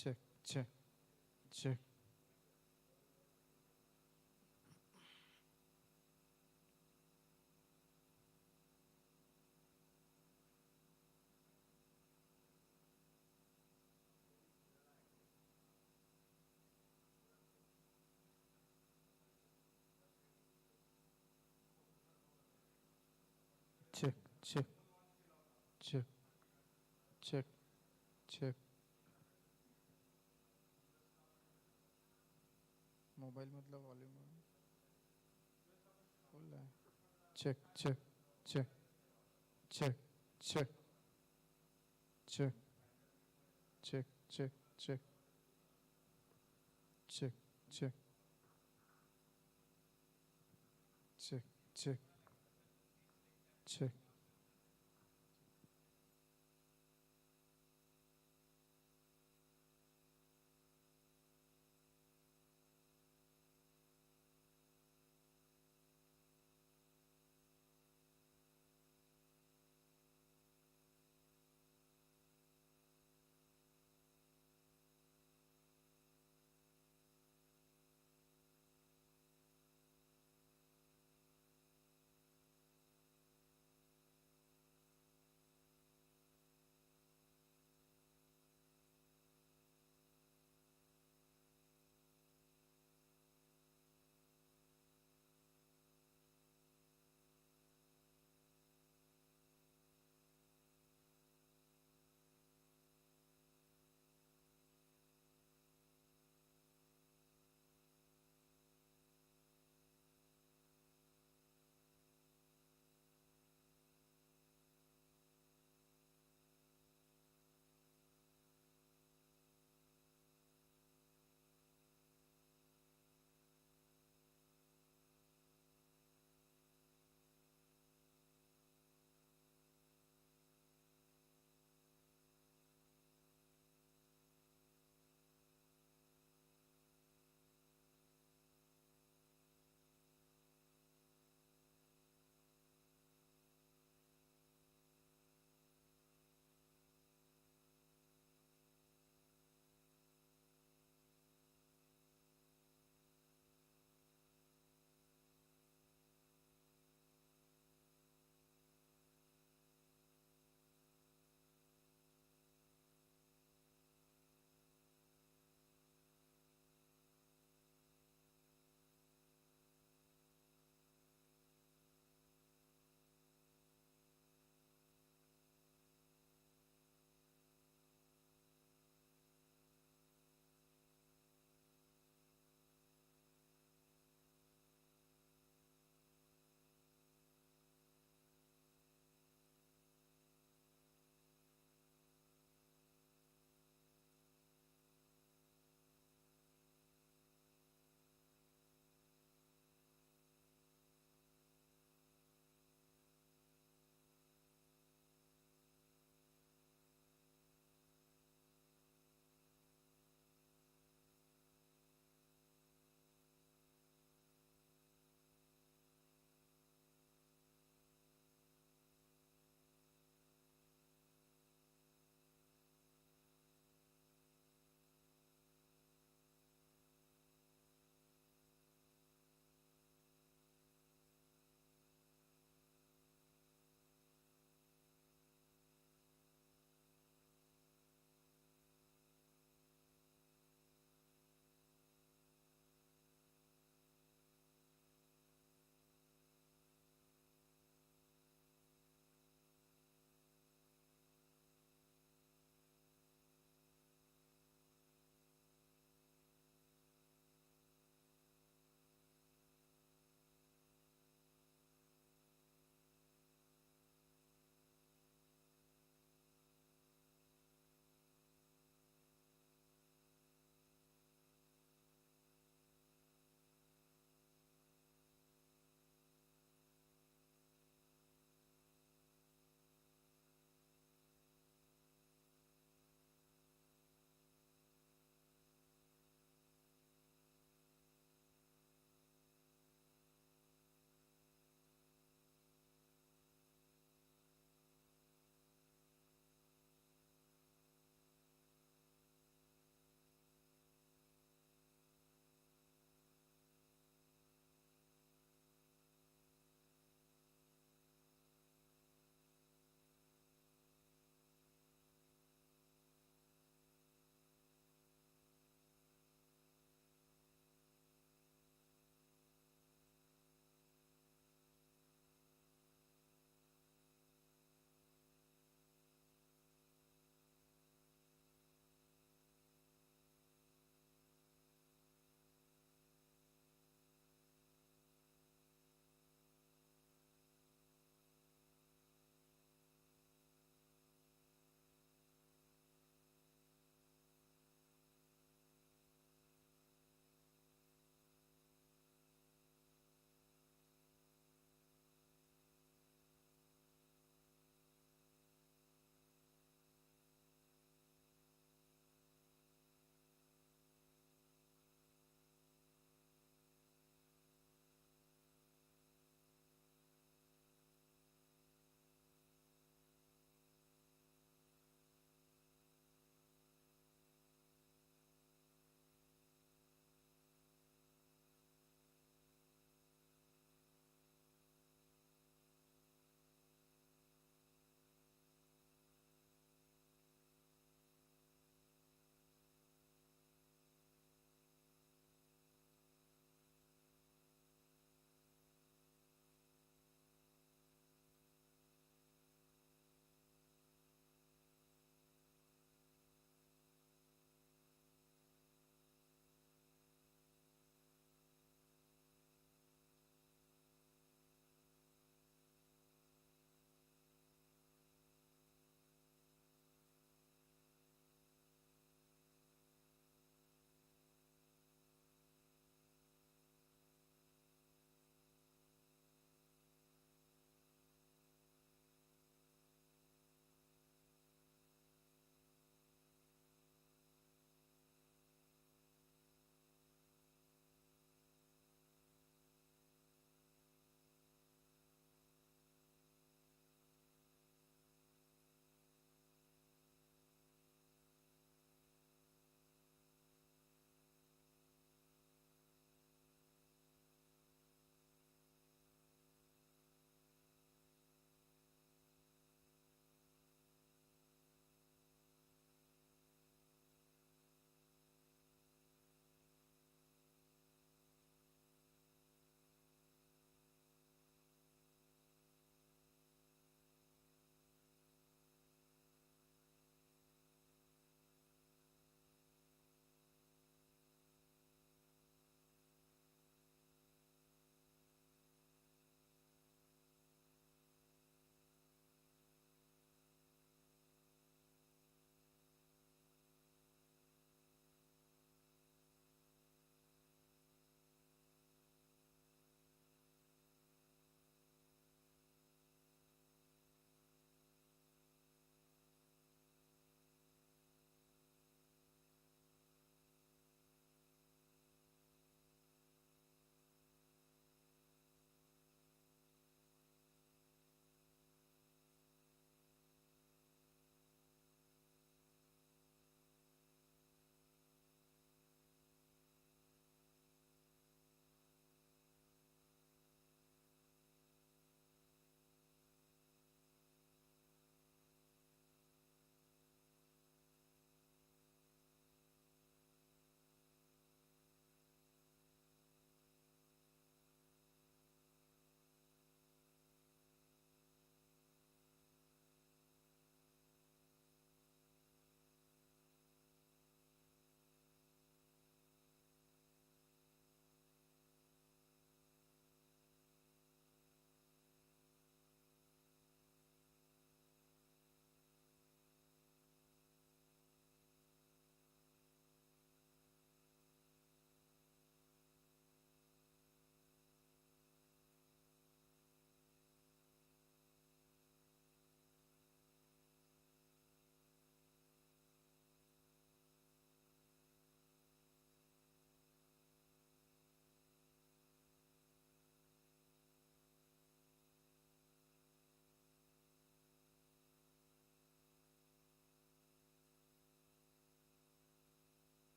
check, check, check. Check, check, check, check, check. Mobile मतलब volume full है. Check check check check check check check check check check check check check check.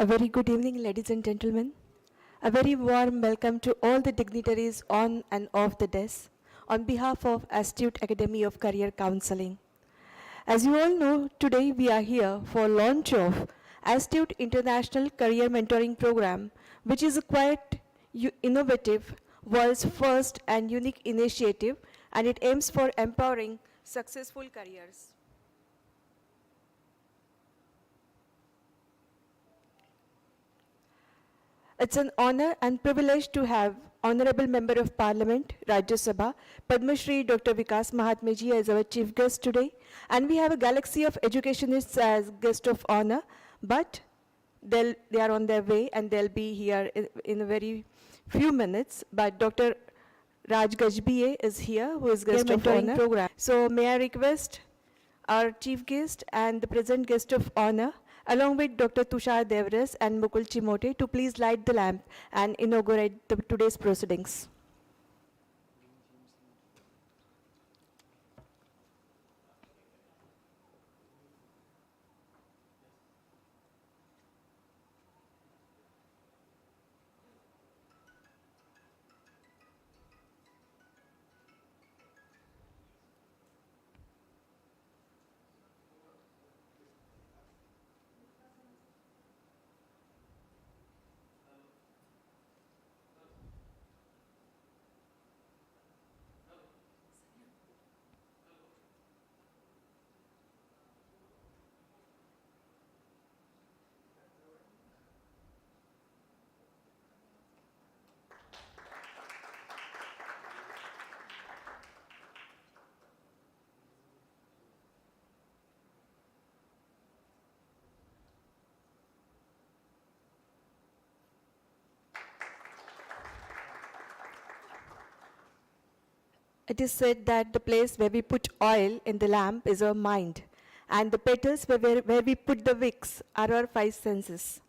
A very good evening, ladies and gentlemen. A very warm welcome to all the dignitaries on and off the desk on behalf of Astute Academy of Career Counseling. As you all know, today we are here for launch of Astute International Career Mentoring Program, which is a quite innovative, world's first and unique initiative, and it aims for empowering successful careers. It's an honor and privilege to have Honorable Member of Parliament, Rajya Sabha, Padma Shri Dr. Vikas Mahatme ji as our chief guest today. And we have a galaxy of educationists as guest of honor, but they are on their way and they'll be here in a very few minutes. But Dr. Raj Gajbiye is here, who is guest of honor program. So may I request our chief guest and the present guest of honor, along with Dr. Tushar Devras and Mukul Chimote, to please light the lamp and inaugurate today's proceedings. It is said that the place where we put oil in the lamp is our mind, and the petals where we put the wicks are our five senses.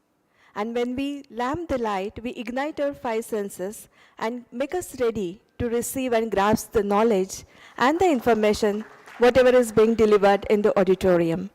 And when we lamp the light, we ignite our five senses and make us ready to receive and grasp the knowledge and the information, whatever is being delivered in the auditorium.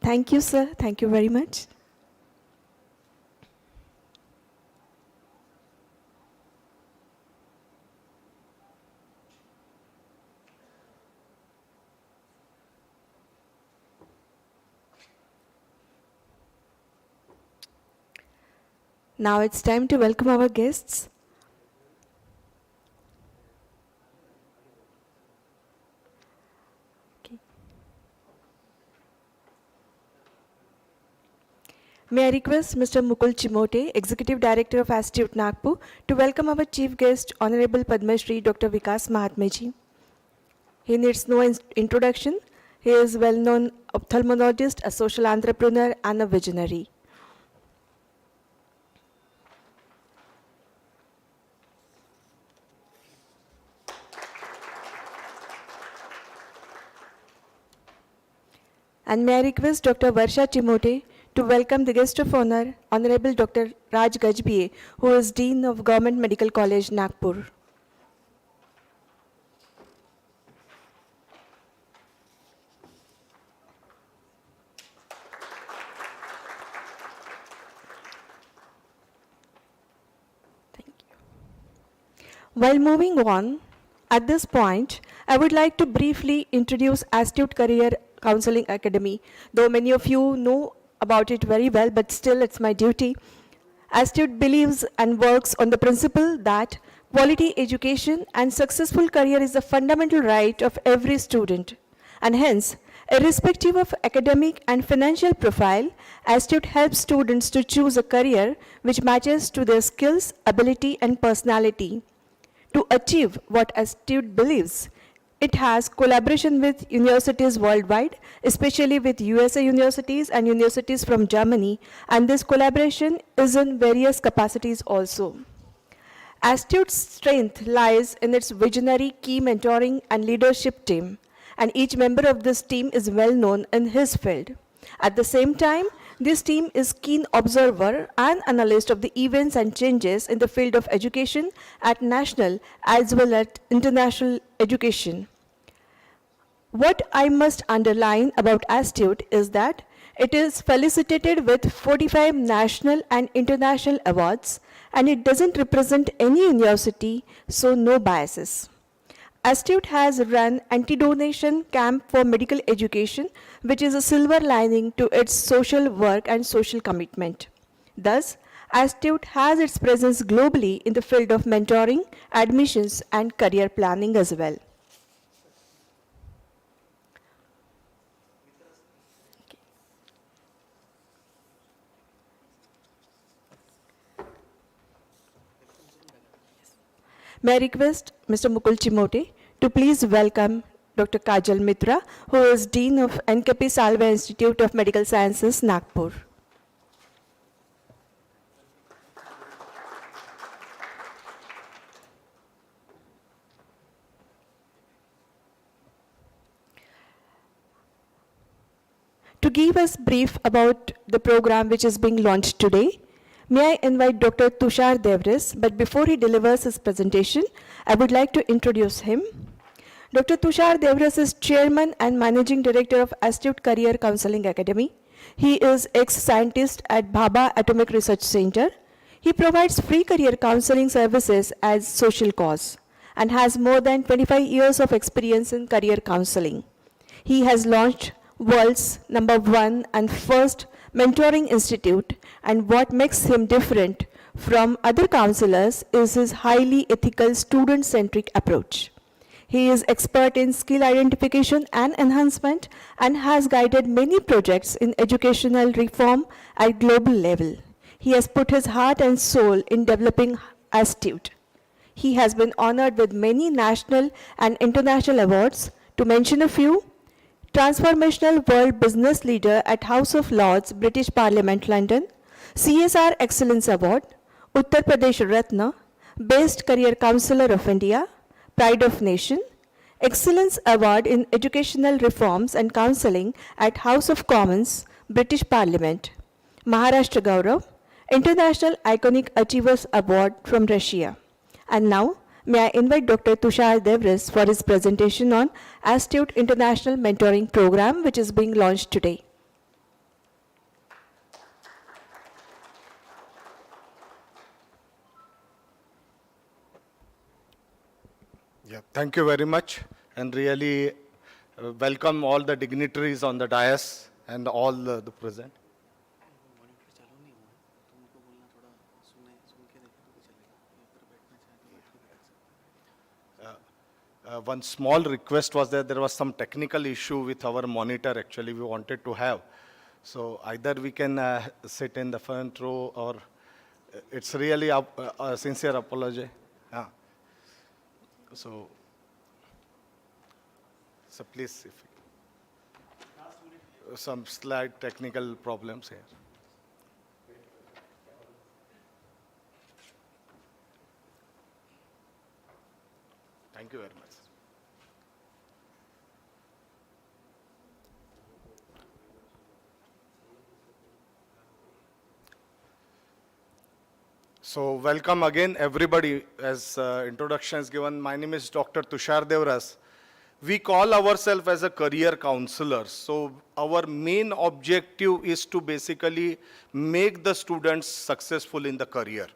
Thank you, sir. Thank you very much. Now it's time to welcome our guests. May I request Mr. Mukul Chimote, Executive Director of Astute Nagpur, to welcome our chief guest, Honorable Padma Shri Dr. Vikas Mahatme ji. He needs no introduction. He is a well-known ophthalmologist, a social entrepreneur, and a visionary. And may I request Dr. Varsha Chimote to welcome the guest of honor, Honorable Dr. Raj Gajbiye, who is Dean of Government Medical College, Nagpur. Thank you. While moving on, at this point, I would like to briefly introduce Astute Career Counseling Academy, though many of you know about it very well, but still it's my duty. Astute believes and works on the principle that quality education and successful career is a fundamental right of every student. And hence, irrespective of academic and financial profile, Astute helps students to choose a career which matches to their skills, ability, and personality. To achieve what Astute believes, it has collaboration with universities worldwide, especially with USA universities and universities from Germany, and this collaboration is in various capacities also. Astute's strength lies in its visionary key mentoring and leadership team, and each member of this team is well known in his field. At the same time, this team is keen observer and analyst of the events and changes in the field of education at national as well as international education. What I must underline about Astute is that it is felicitated with 45 national and international awards, and it doesn't represent any university, so no biases. Astute has run anti-donation camp for medical education, which is a silver lining to its social work and social commitment. Thus, Astute has its presence globally in the field of mentoring, admissions, and career planning as well. May I request Mr. Mukul Chimote to please welcome Dr. Kajal Mitra, who is Dean of NKP Salve Institute of Medical Sciences, Nagpur. To give us brief about the program which is being launched today, may I invite Dr. Tushar Devris, but before he delivers his presentation, I would like to introduce him. Dr. Tushar Devris is Chairman and Managing Director of Astute Career Counseling Academy. He is ex-scientist at Bhabha Atomic Research Center. He provides free career counseling services as social cause and has more than 25 years of experience in career counseling. He has launched world's #1 and first mentoring institute, and what makes him different from other counselors is his highly ethical student-centric approach. He is expert in skill identification and enhancement and has guided many projects in educational reform at global level. He has put his heart and soul in developing Astute. He has been honored with many national and international awards. To mention a few: Transformational World Business Leader at House of Lords, British Parliament, London, CSR Excellence Award, Uttar Pradesh Ratna, Best Career Counselor of India, Pride of Nation, Excellence Award in Educational Reforms and Counseling at House of Commons, British Parliament, Maharashtra Gaurav, International Iconic Achievers Award from Russia. And now, may I invite Dr. Tushar Devris for his presentation on Astute International Mentoring Program, which is being launched today. Yeah, thank you very much, and really welcome all the dignitaries on the dais and all the present. One small request was that there was some technical issue with our monitor actually we wanted to have. So either we can sit in the front row, or it's really a sincere apology. Yeah. So please, if some slight technical problems here. Thank you very much. So welcome again everybody. As introduction is given, my name is Dr. Tushar Devras. We call ourselves as a career counselor. So our main objective is to basically make the students successful in the career.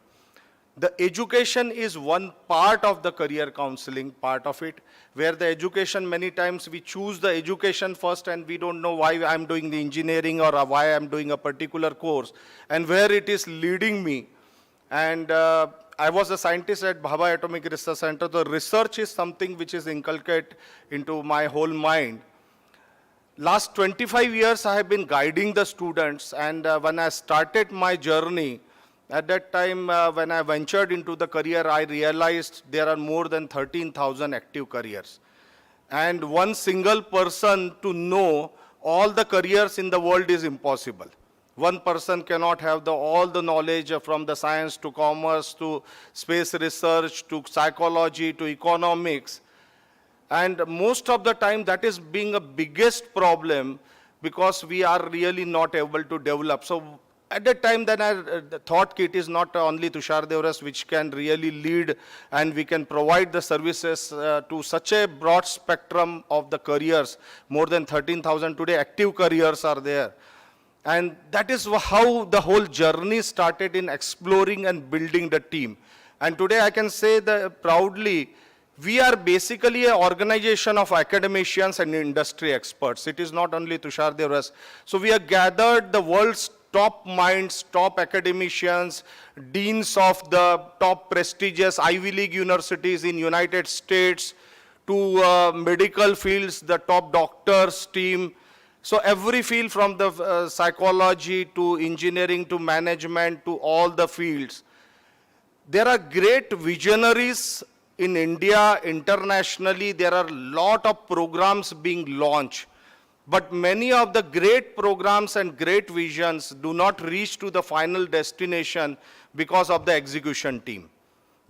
The education is one part of the career counseling part of it, where the education, many times we choose the education first and we don't know why I'm doing the engineering or why I'm doing a particular course and where it is leading me. And I was a scientist at Bhabha Atomic Research Center. The research is something which is inculcated into my whole mind. Last 25 years I have been guiding the students, and when I started my journey, at that time when I ventured into the career, I realized there are more than 13,000 active careers. And one single person to know all the careers in the world is impossible. One person cannot have all the knowledge from the science to commerce to space research to psychology to economics. And most of the time that is being a biggest problem because we are really not able to develop. So at that time then I thought it is not only Tushar Devras which can really lead and we can provide the services to such a broad spectrum of the careers. More than 13,000 today active careers are there. And that is how the whole journey started in exploring and building the team. And today I can say that proudly, we are basically an organization of academicians and industry experts. It is not only Tushar Devras. So we have gathered the world's top minds, top academicians, deans of the top prestigious Ivy League universities in United States, to medical fields, the top doctors team. So every field from the psychology to engineering to management to all the fields. There are great visionaries in India, internationally. There are a lot of programs being launched. But many of the great programs and great visions do not reach to the final destination because of the execution team.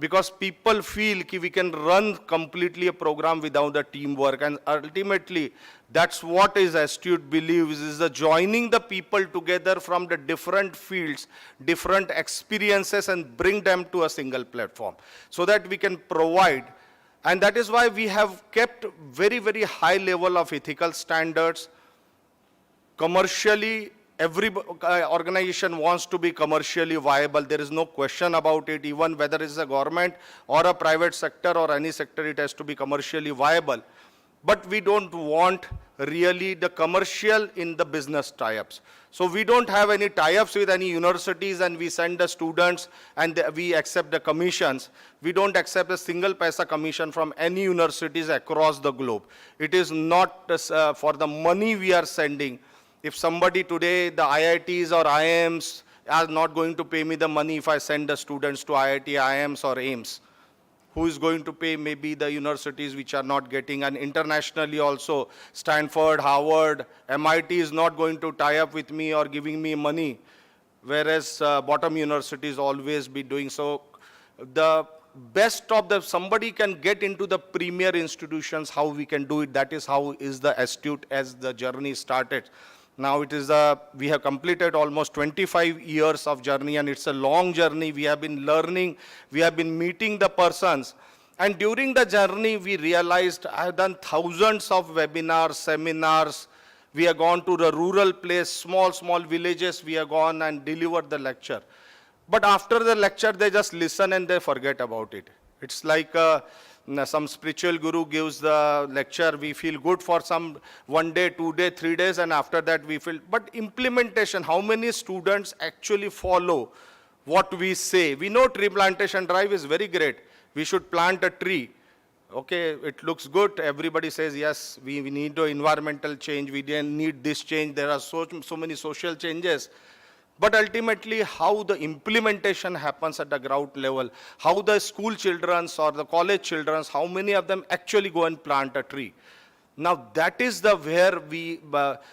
Because people feel that we can run completely a program without the teamwork. And ultimately, that's what is Astute believes, is the joining the people together from the different fields, different experiences, and bring them to a single platform so that we can provide. And that is why we have kept very, very high level of ethical standards. Commercially, every organization wants to be commercially viable. There is no question about it. Even whether it's a government or a private sector or any sector, it has to be commercially viable. But we don't want really the commercial in the business tie-ups. So we don't have any tie-ups with any universities and we send the students and we accept the commissions. We don't accept a single paisa commission from any universities across the globe. It is not for the money we are sending. If somebody today, the IITs or IIMs are not going to pay me the money if I send the students to IIT, IIMs or AIMS. Who is going to pay? Maybe the universities which are not getting, and internationally also, Stanford, Harvard, MIT is not going to tie up with me or giving me money, whereas bottom universities always be doing so. The best of the, somebody can get into the premier institutions, how we can do it, that is how is the Astute as the journey started. Now it is we have completed almost 25 years of journey and it's a long journey. We have been learning, we have been meeting the persons. And during the journey, we realized I have done thousands of webinars, seminars. We have gone to the rural place, small villages, we have gone and delivered the lecture. But after the lecture, they just listen and they forget about it. It's like some spiritual guru gives the lecture, we feel good for some 1 day, 2 days, 3 days, and after that we feel, but implementation, how many students actually follow what we say? We know tree plantation drive is very great. We should plant a tree. Okay, it looks good. Everybody says, yes, we need the environmental change. We didn't need this change. There are so many social changes. But ultimately, how the implementation happens at the ground level, how the school children or the college children, how many of them actually go and plant a tree. Now, that is the where we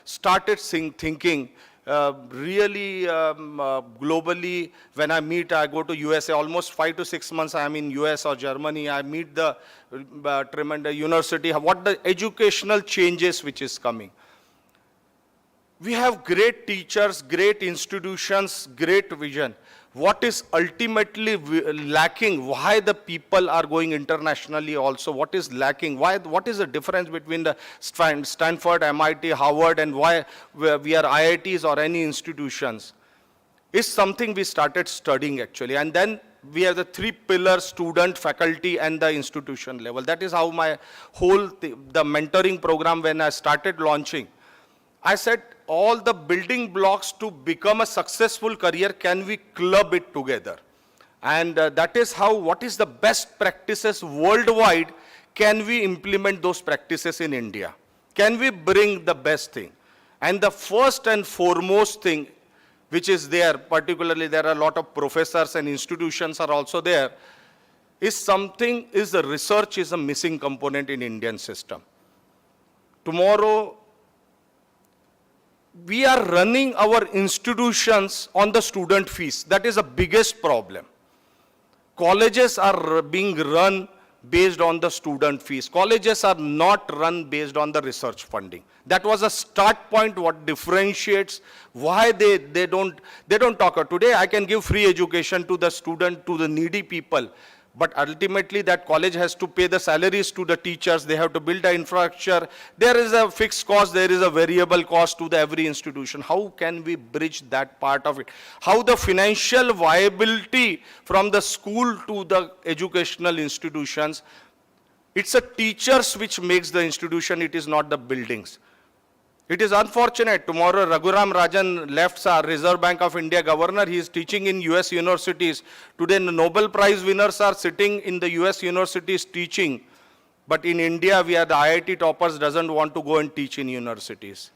started thinking really globally. When I meet, I go to USA, almost 5 to 6 months I am in US or Germany. I meet the tremendous university, what the educational changes which is coming. We have great teachers, great institutions, great vision. What is ultimately lacking? Why the people are going internationally also? What is lacking? Why? What is the difference between the Stanford, MIT, Harvard, and why we are IITs or any institutions? Is something we started studying actually. And then we have the 3 pillars: student, faculty, and the institution level. That is how my whole the mentoring program, when I started launching, I said, all the building blocks to become a successful career, can we club it together? And that is how, what is the best practices worldwide, can we implement those practices in India? Can we bring the best thing? And the first and foremost thing, which is there, particularly there are a lot of professors and institutions are also there, is the research is a missing component in Indian system. Tomorrow, we are running our institutions on the student fees. That is the biggest problem. Colleges are being run based on the student fees. Colleges are not run based on the research funding. That was a start point what differentiates why they don't talk. Today I can give free education to the student, to the needy people. But ultimately that college has to pay the salaries to the teachers, they have to build the infrastructure. There is a fixed cost, there is a variable cost to the every institution. How can we bridge that part of it? How the financial viability from the school to the educational institutions, it's a teachers which makes the institution, it is not the buildings. It is unfortunate. Tomorrow, Raghuram Rajan left our Reserve Bank of India governor. He is teaching in US universities. Today, the Nobel Prize winners are sitting in the US universities teaching. But in India, we are the IIT toppers doesn't want to go and teach in universities.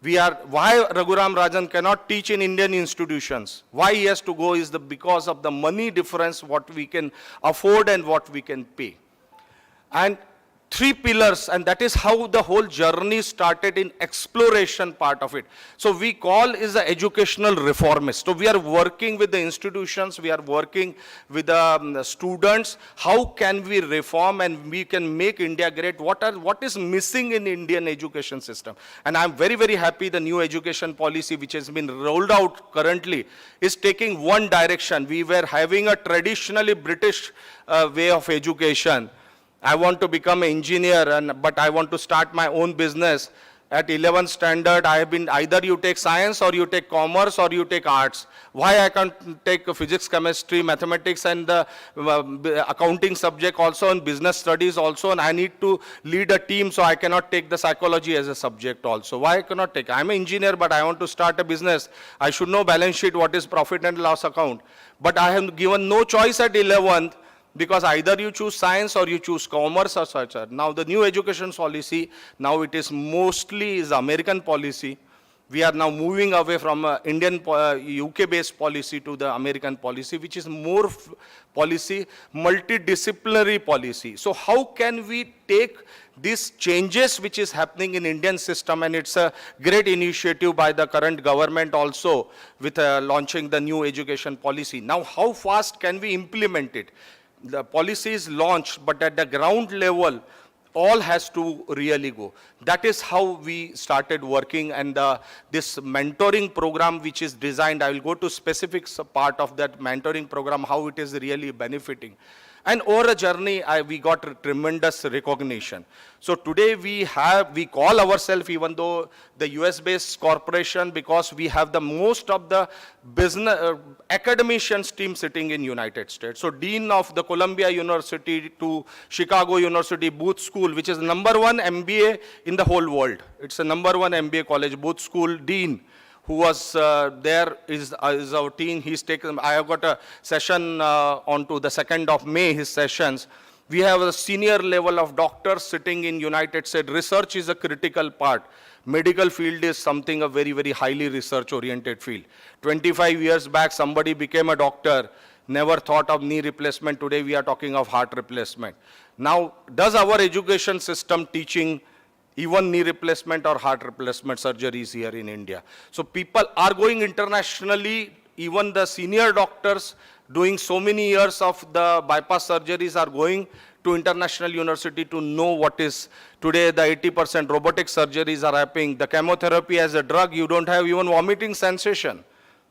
Why Raghuram Rajan cannot teach in Indian institutions? Why he has to go is because of the money difference, what we can afford and what we can pay. And three pillars, and that is how the whole journey started in exploration part of it. So we call is the educational reformist. So we are working with the institutions, we are working with the students. How can we reform and we can make India great? What is missing in Indian education system? And I'm very, very happy the new education policy which has been rolled out currently is taking one direction. We were having a traditionally British way of education. I want to become an engineer, but I want to start my own business. At 11th standard, I have been, either you take science or you take commerce or you take arts. Why I can't take physics, chemistry, mathematics and the accounting subject also and business studies also, and I need to lead a team, so I cannot take the psychology as a subject also. Why I cannot take? I'm an engineer, but I want to start a business. I should know balance sheet, what is profit and loss account. But I have given no choice at 11th, because either you choose science or you choose commerce or such. Now the new education policy, now it is mostly is American policy. We are now moving away from Indian UK-based policy to the American policy, which is more policy, multidisciplinary policy. So how can we take these changes which is happening in Indian system, and it's a great initiative by the current government also with launching the new education policy. Now how fast can we implement it? The policy is launched, but at the ground level, all has to really go. That is how we started working, and this mentoring program which is designed, I will go to specifics part of that mentoring program, how it is really benefiting. And over a journey, we got tremendous recognition. So today we call ourselves, even though the US-based corporation, because we have the most of the business academicians team sitting in United States. So Dean of the Columbia University to Chicago University Booth School, which is #1 MBA in the whole world. It's a #1 MBA college, Booth School Dean, who was there is our team. He's taken, I have got a session on to the 2nd of May, his sessions. We have a senior level of doctors sitting in United States. Research is a critical part. Medical field is something a very, very highly research oriented field. 25 years back, somebody became a doctor, never thought of knee replacement. Today we are talking of heart replacement. Now, does our education system teaching even knee replacement or heart replacement surgeries here in India? So people are going internationally, even the senior doctors doing so many years of the bypass surgeries are going to international university to know what is today the 80% robotic surgeries are happening. The chemotherapy as a drug, you don't have even vomiting sensation.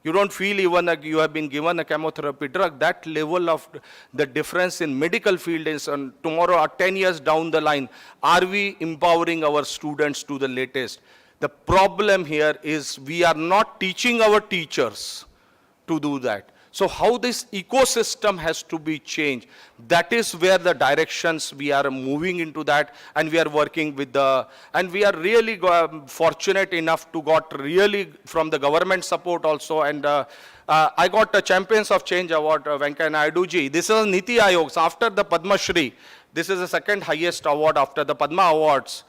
You don't feel even like you have been given a chemotherapy drug. That level of the difference in medical field is tomorrow or 10 years down the line. Are we empowering our students to the latest? The problem here is we are not teaching our teachers to do that. So how this ecosystem has to be changed, that is where the directions we are moving into that, and we are working with and we are really fortunate enough to got really from the government support also, and I got a Champions of Change Award, Venkaiah Naidu ji. This is Niti Ayog, so after the Padma Shri, this is the second highest award after the Padma Awards.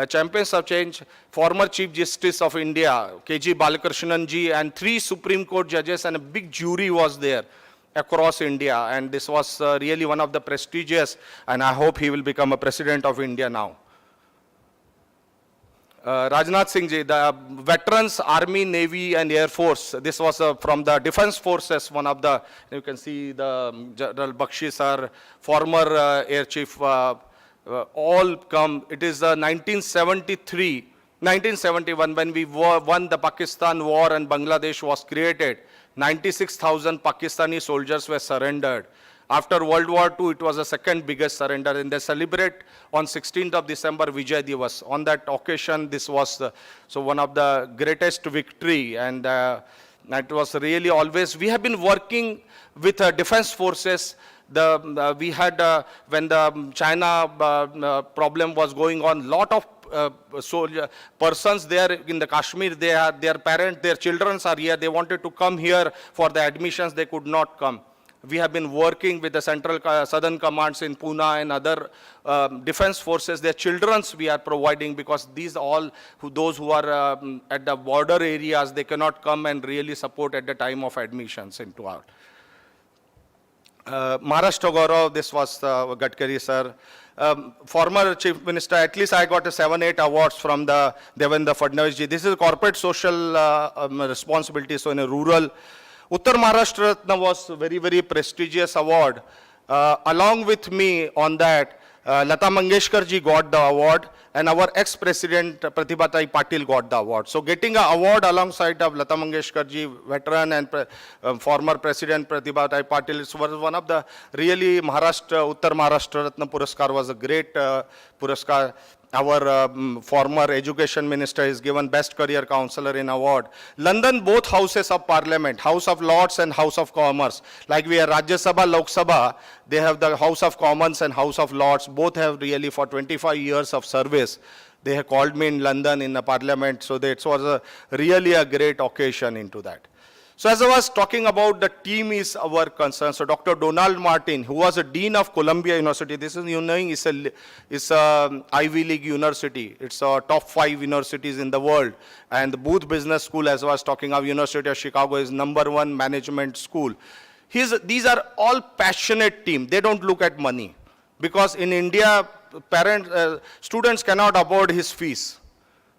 Champions of Change, former Chief Justice of India, K.G. Balakrishnan ji, and 3 Supreme Court judges, and a big jury was there across India. And this was really one of the prestigious, and I hope he will become a president of India now. Rajnath Singh ji, the veterans, Army, Navy, and Air Force. This was from the Defense Forces, one of the, you can see the General Bakshi sir, former Air Chief, all come. It is 1973, 1971, when we won the Pakistan war and Bangladesh was created. 96,000 Pakistani soldiers were surrendered. After World War II, it was the second biggest surrender, and they celebrate on 16th of December Vijay Divas. On that occasion, this was one of the greatest victory, and it was really always, we have been working with defense forces. We had, when the China problem was going on, lot of persons there in the Kashmir, their parents, their children are here, they wanted to come here for the admissions, they could not come. We have been working with the Central Southern Commands in Pune and other defense forces. Their children's we are providing, because these all, those who are at the border areas, they cannot come and really support at the time of admissions into our. Maharashtra Gaurav, this was Gadkari sir. Former Chief Minister, at least I got 7-8 awards from the Devendra Fadnavis ji. This is corporate social responsibility, so in a rural. Uttar Maharashtra Ratna was a very, very prestigious award. Along with me on that, Lata Mangeshkar ji got the award, and our ex-president Pratibha Patil got the award. So getting an award alongside of Lata Mangeshkar ji, veteran, and former president Pratibha Patil, was one of the really Uttar Maharashtra Ratna Puraskar was a great Puraskar. Our former education minister is given best career counselor in award. London, both houses of parliament, House of Lords and House of Commerce. Like we are Rajya Sabha, Lok Sabha, they have the House of Commons and House of Lords. Both have really for 25 years of service. They have called me in London in the parliament. So it was really a great occasion into that. So as I was talking about, the team is our concern. So Dr. Donald Martin, who was a dean of Columbia University, this is, you knowing, is a Ivy League university. It's a top 5 universities in the world. And the Booth Business School, as I was talking of, University of Chicago is #1 management school. These are all passionate team. They don't look at money. Because in India, students cannot afford his fees.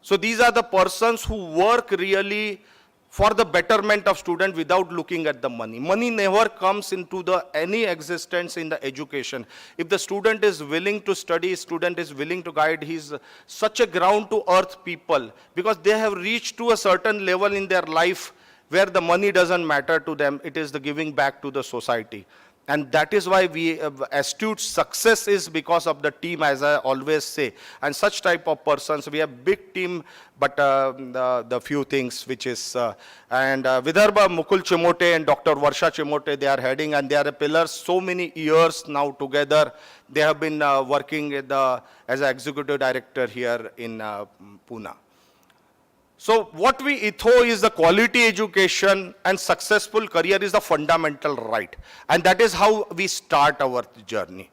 So these are the persons who work really for the betterment of student without looking at the money. Money never comes into any existence in the education. If the student is willing to study, student is willing to guide, he's such a ground to earth people, because they have reached to a certain level in their life where the money doesn't matter to them, it is the giving back to the society. And that is why Astute's success is because of the team, as I always say. And such type of persons, we have big team, but the few things which is, Vidarbha Mukul Chimote and Dr. Varsha Chimote, they are heading, and they are pillars so many years now together. They have been working as an executive director here in Pune. So what we ethos is the quality education, and successful career is the fundamental right. And that is how we start our journey.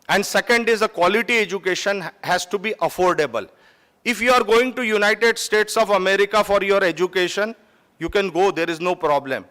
And second is the quality education has to be affordable. If you are going to United States of America for your education, you can go, there is no problem.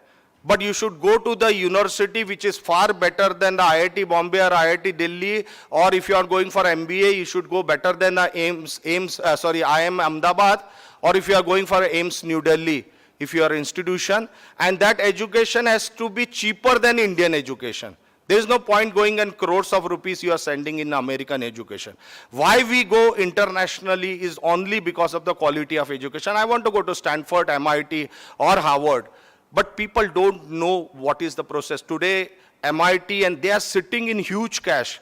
But you should go to the university which is far better than the IIT Bombay or IIT Delhi, or if you are going for MBA, you should go better than the IIM Ahmedabad, or if you are going for AIMS New Delhi, if you are institution, and that education has to be cheaper than Indian education. There is no point going and crores of rupees you are sending in American education. Why we go internationally is only because of the quality of education. I want to go to Stanford, MIT, or Harvard, but people don't know what is the process. Today, MIT, and they are sitting in huge cash.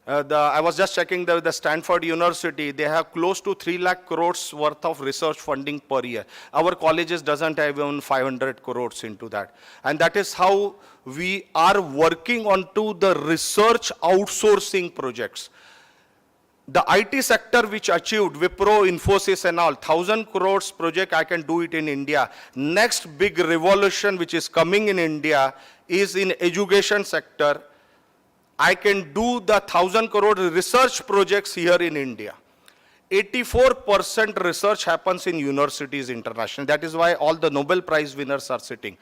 I was just checking the Stanford University, they have close to 3 lakh crores worth of research funding per year. Our colleges doesn't have even 500 crores into that. And that is how we are working onto the research outsourcing projects. The IT sector which achieved, Wipro, Infosys and all, 1,000 crores project, I can do it in India. Next big revolution which is coming in India is in education sector. I can do the 1,000 crore research projects here in India. 84% research happens in universities international. That is why all the Nobel Prize winners are sitting.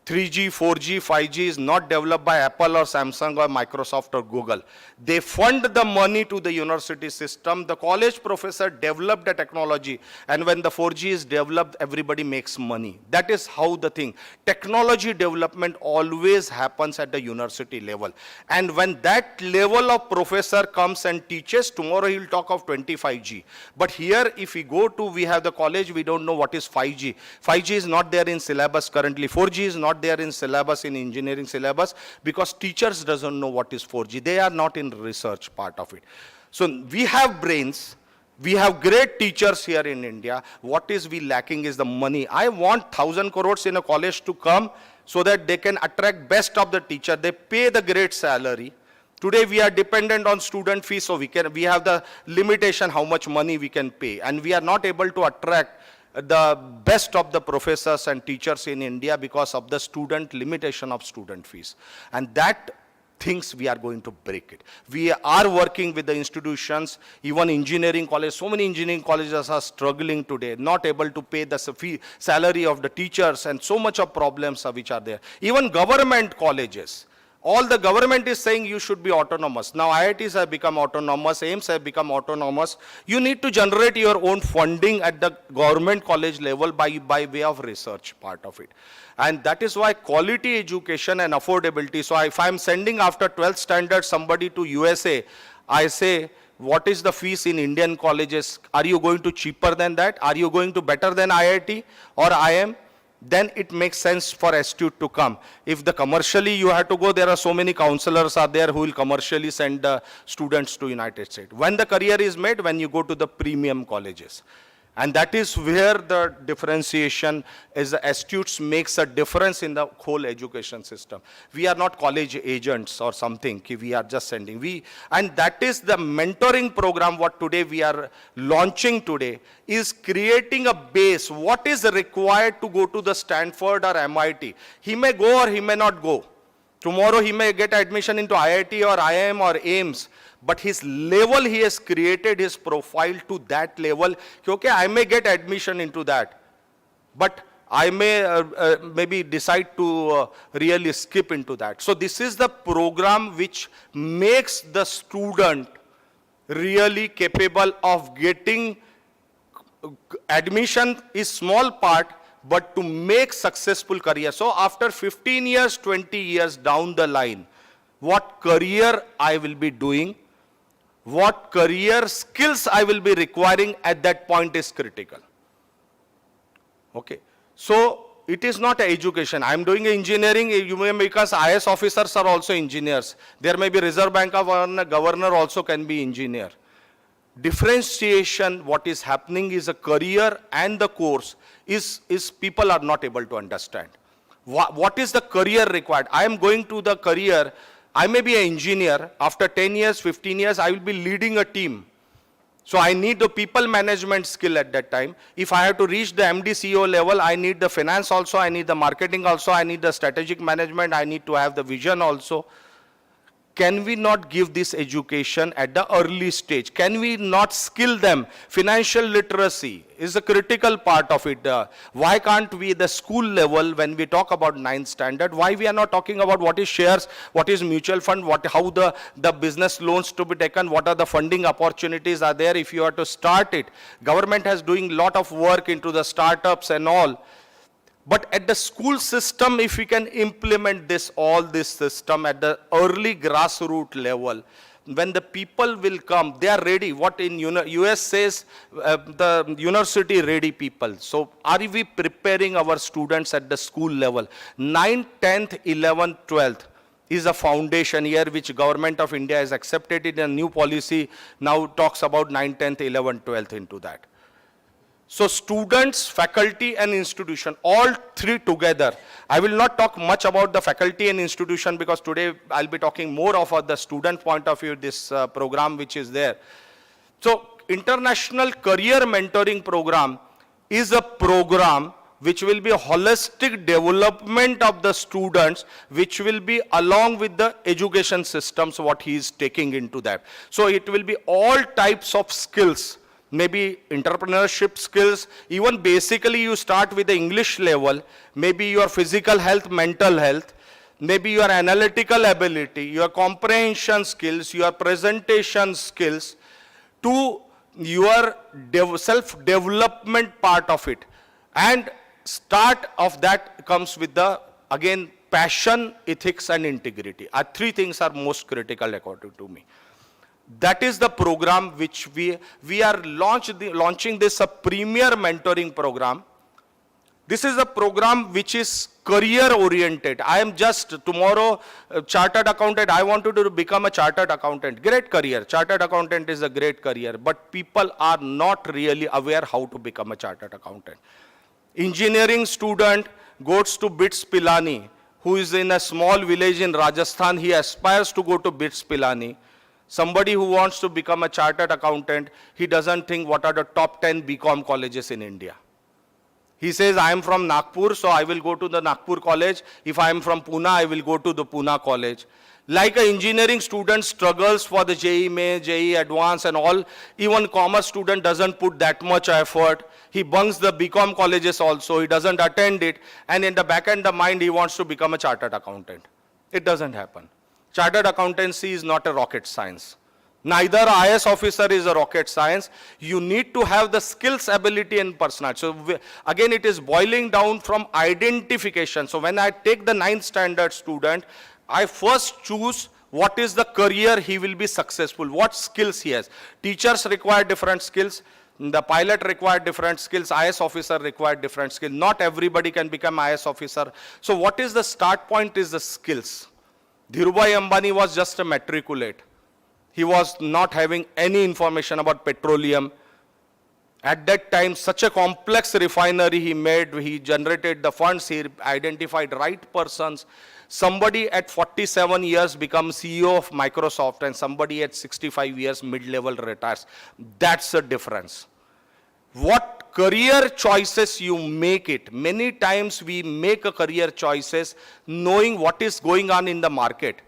3G, 4G, 5G is not developed by Apple or Samsung or Microsoft or Google. They fund the money to the university system. The college professor developed the technology, and when the 4G is developed, everybody makes money. That is how the thing. Technology development always happens at the university level. And when that level of professor comes and teaches, tomorrow he will talk of 25G. But here, if we have the college, we don't know what is 5G. 5G is not there in syllabus currently. 4G is not there in syllabus, in engineering syllabus, because teachers doesn't know what is 4G. They are not in research part of it. So we have brains, we have great teachers here in India. What is we lacking is the money. I want 1,000 crores in a college to come so that they can attract best of the teacher. They pay the great salary. Today we are dependent on student fees, so we have the limitation how much money we can pay, and we are not able to attract the best of the professors and teachers in India because of the student limitation of student fees. And that things we are going to break it. We are working with the institutions, even engineering college. So many engineering colleges are struggling today, not able to pay the salary of the teachers, and so much of problems which are there. Even government colleges. All the government is saying you should be autonomous. Now IITs have become autonomous, AIMS have become autonomous. You need to generate your own funding at the government college level by way of research part of it. And that is why quality education and affordability. So if I'm sending after 12th standard somebody to USA, I say, what is the fees in Indian colleges? Are you going to cheaper than that? Are you going to better than IIT or IIM? Then it makes sense for Astute to come. If the commercially you have to go, there are so many counselors are there who will commercially send the students to United States. When the career is made, when you go to the premium colleges. And that is where the differentiation is. The Astutes makes a difference in the whole education system. We are not college agents or something. We are just sending. And that is the mentoring program what today we are launching today is creating a base. What is required to go to the Stanford or MIT? He may go or he may not go. Tomorrow he may get admission into IIT or IIM or AIMS. But his level, he has created his profile to that level. Okay, I may get admission into that, but I may maybe decide to really skip into that. So this is the program which makes the student really capable of getting admission is small part, but to make successful career. So after 15 years, 20 years down the line, what career I will be doing, what career skills I will be requiring at that point is critical. Okay. So it is not education. I am doing engineering, because IS officers are also engineers. There may be Reserve Bank of governor also can be engineer. Differentiation, what is happening is a career and the course is people are not able to understand. What is the career required? I am going to the career. I may be an engineer. After 10 years, 15 years, I will be leading a team. So I need the people management skill at that time. If I have to reach the MD CEO level, I need the finance also, I need the marketing also, I need the strategic management, I need to have the vision also. Can we not give this education at the early stage? Can we not skill them? Financial literacy is a critical part of it. Why can't we, the school level, when we talk about 9th standard, why we are not talking about what is shares, what is mutual fund, how the business loans to be taken, what are the funding opportunities are there if you are to start it. Government has doing lot of work into the startups and all. But at the school system, if we can implement all this system at the early grassroots level, when the people will come, they are ready. What in US says, the university ready people. So are we preparing our students at the school level? 9th, 10th, 11th, 12th is a foundation year which government of India has accepted in a new policy. Now talks about 9th, 10th, 11th, 12th into that. So students, faculty and institution, all three together. I will not talk much about the faculty and institution because today I'll be talking more of the student point of view, this program which is there. So International Career Mentoring Program is a program which will be holistic development of the students, which will be along with the education systems, what he is taking into that. So it will be all types of skills maybe entrepreneurship skills, even basically you start with the English level, maybe your physical health, mental health, maybe your analytical ability, your comprehension skills, your presentation skills, to your self-development part of it. And start of that comes with the, again, passion, ethics, and integrity. Three things are most critical according to me. That is the program which we are launching this a premier mentoring program. This is a program which is career oriented. I am just tomorrow chartered accountant. I wanted to become a chartered accountant. Great career. Chartered accountant is a great career. But people are not really aware how to become a chartered accountant. Engineering student goes to BITS Pilani, who is in a small village in Rajasthan. He aspires to go to BITS Pilani. Somebody who wants to become a chartered accountant, he doesn't think what are the top 10 BCom colleges in India. He says, I am from Nagpur, so I will go to the Nagpur college. If I am from Pune, I will go to the Pune college. Like an engineering student struggles for the JEE Main, JEE Advanced and all, even commerce student doesn't put that much effort. He bunks the BCom colleges also, he doesn't attend it, and in the back end of mind, he wants to become a chartered accountant. It doesn't happen. Chartered accountancy is not a rocket science. Neither IS officer is a rocket science. You need to have the skills, ability, and personality. So again, it is boiling down from identification. So when I take the 9th standard student, I first choose what is the career he will be successful, what skills he has. Teachers require different skills. The pilot required different skills, IS officer required different skills. Not everybody can become IS officer. So what is the start point is the skills. Dhirubhai Ambani was just a matriculate. He was not having any information about petroleum. At that time, such a complex refinery he made, he generated the funds, he identified right persons. Somebody at 47 years becomes CEO of Microsoft and somebody at 65 years mid-level retires. That's the difference. What career choices you make it. Many times we make a career choices knowing what is going on in the market.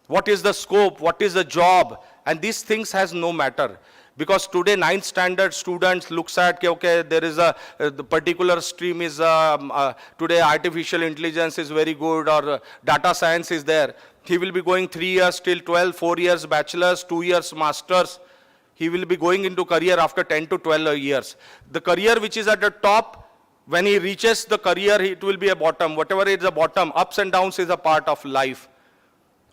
What is the scope, what is the job, and these things has no matter. Because today 9th standard students looks at, okay, there is the particular stream is, today artificial intelligence is very good or data science is there. He will be going 3 years till 12, 4 years bachelor's, 2 years master's. He will be going into career after 10 to 12 years. The career which is at the top, when he reaches the career, it will be a bottom. Whatever is the bottom, ups and downs is a part of life.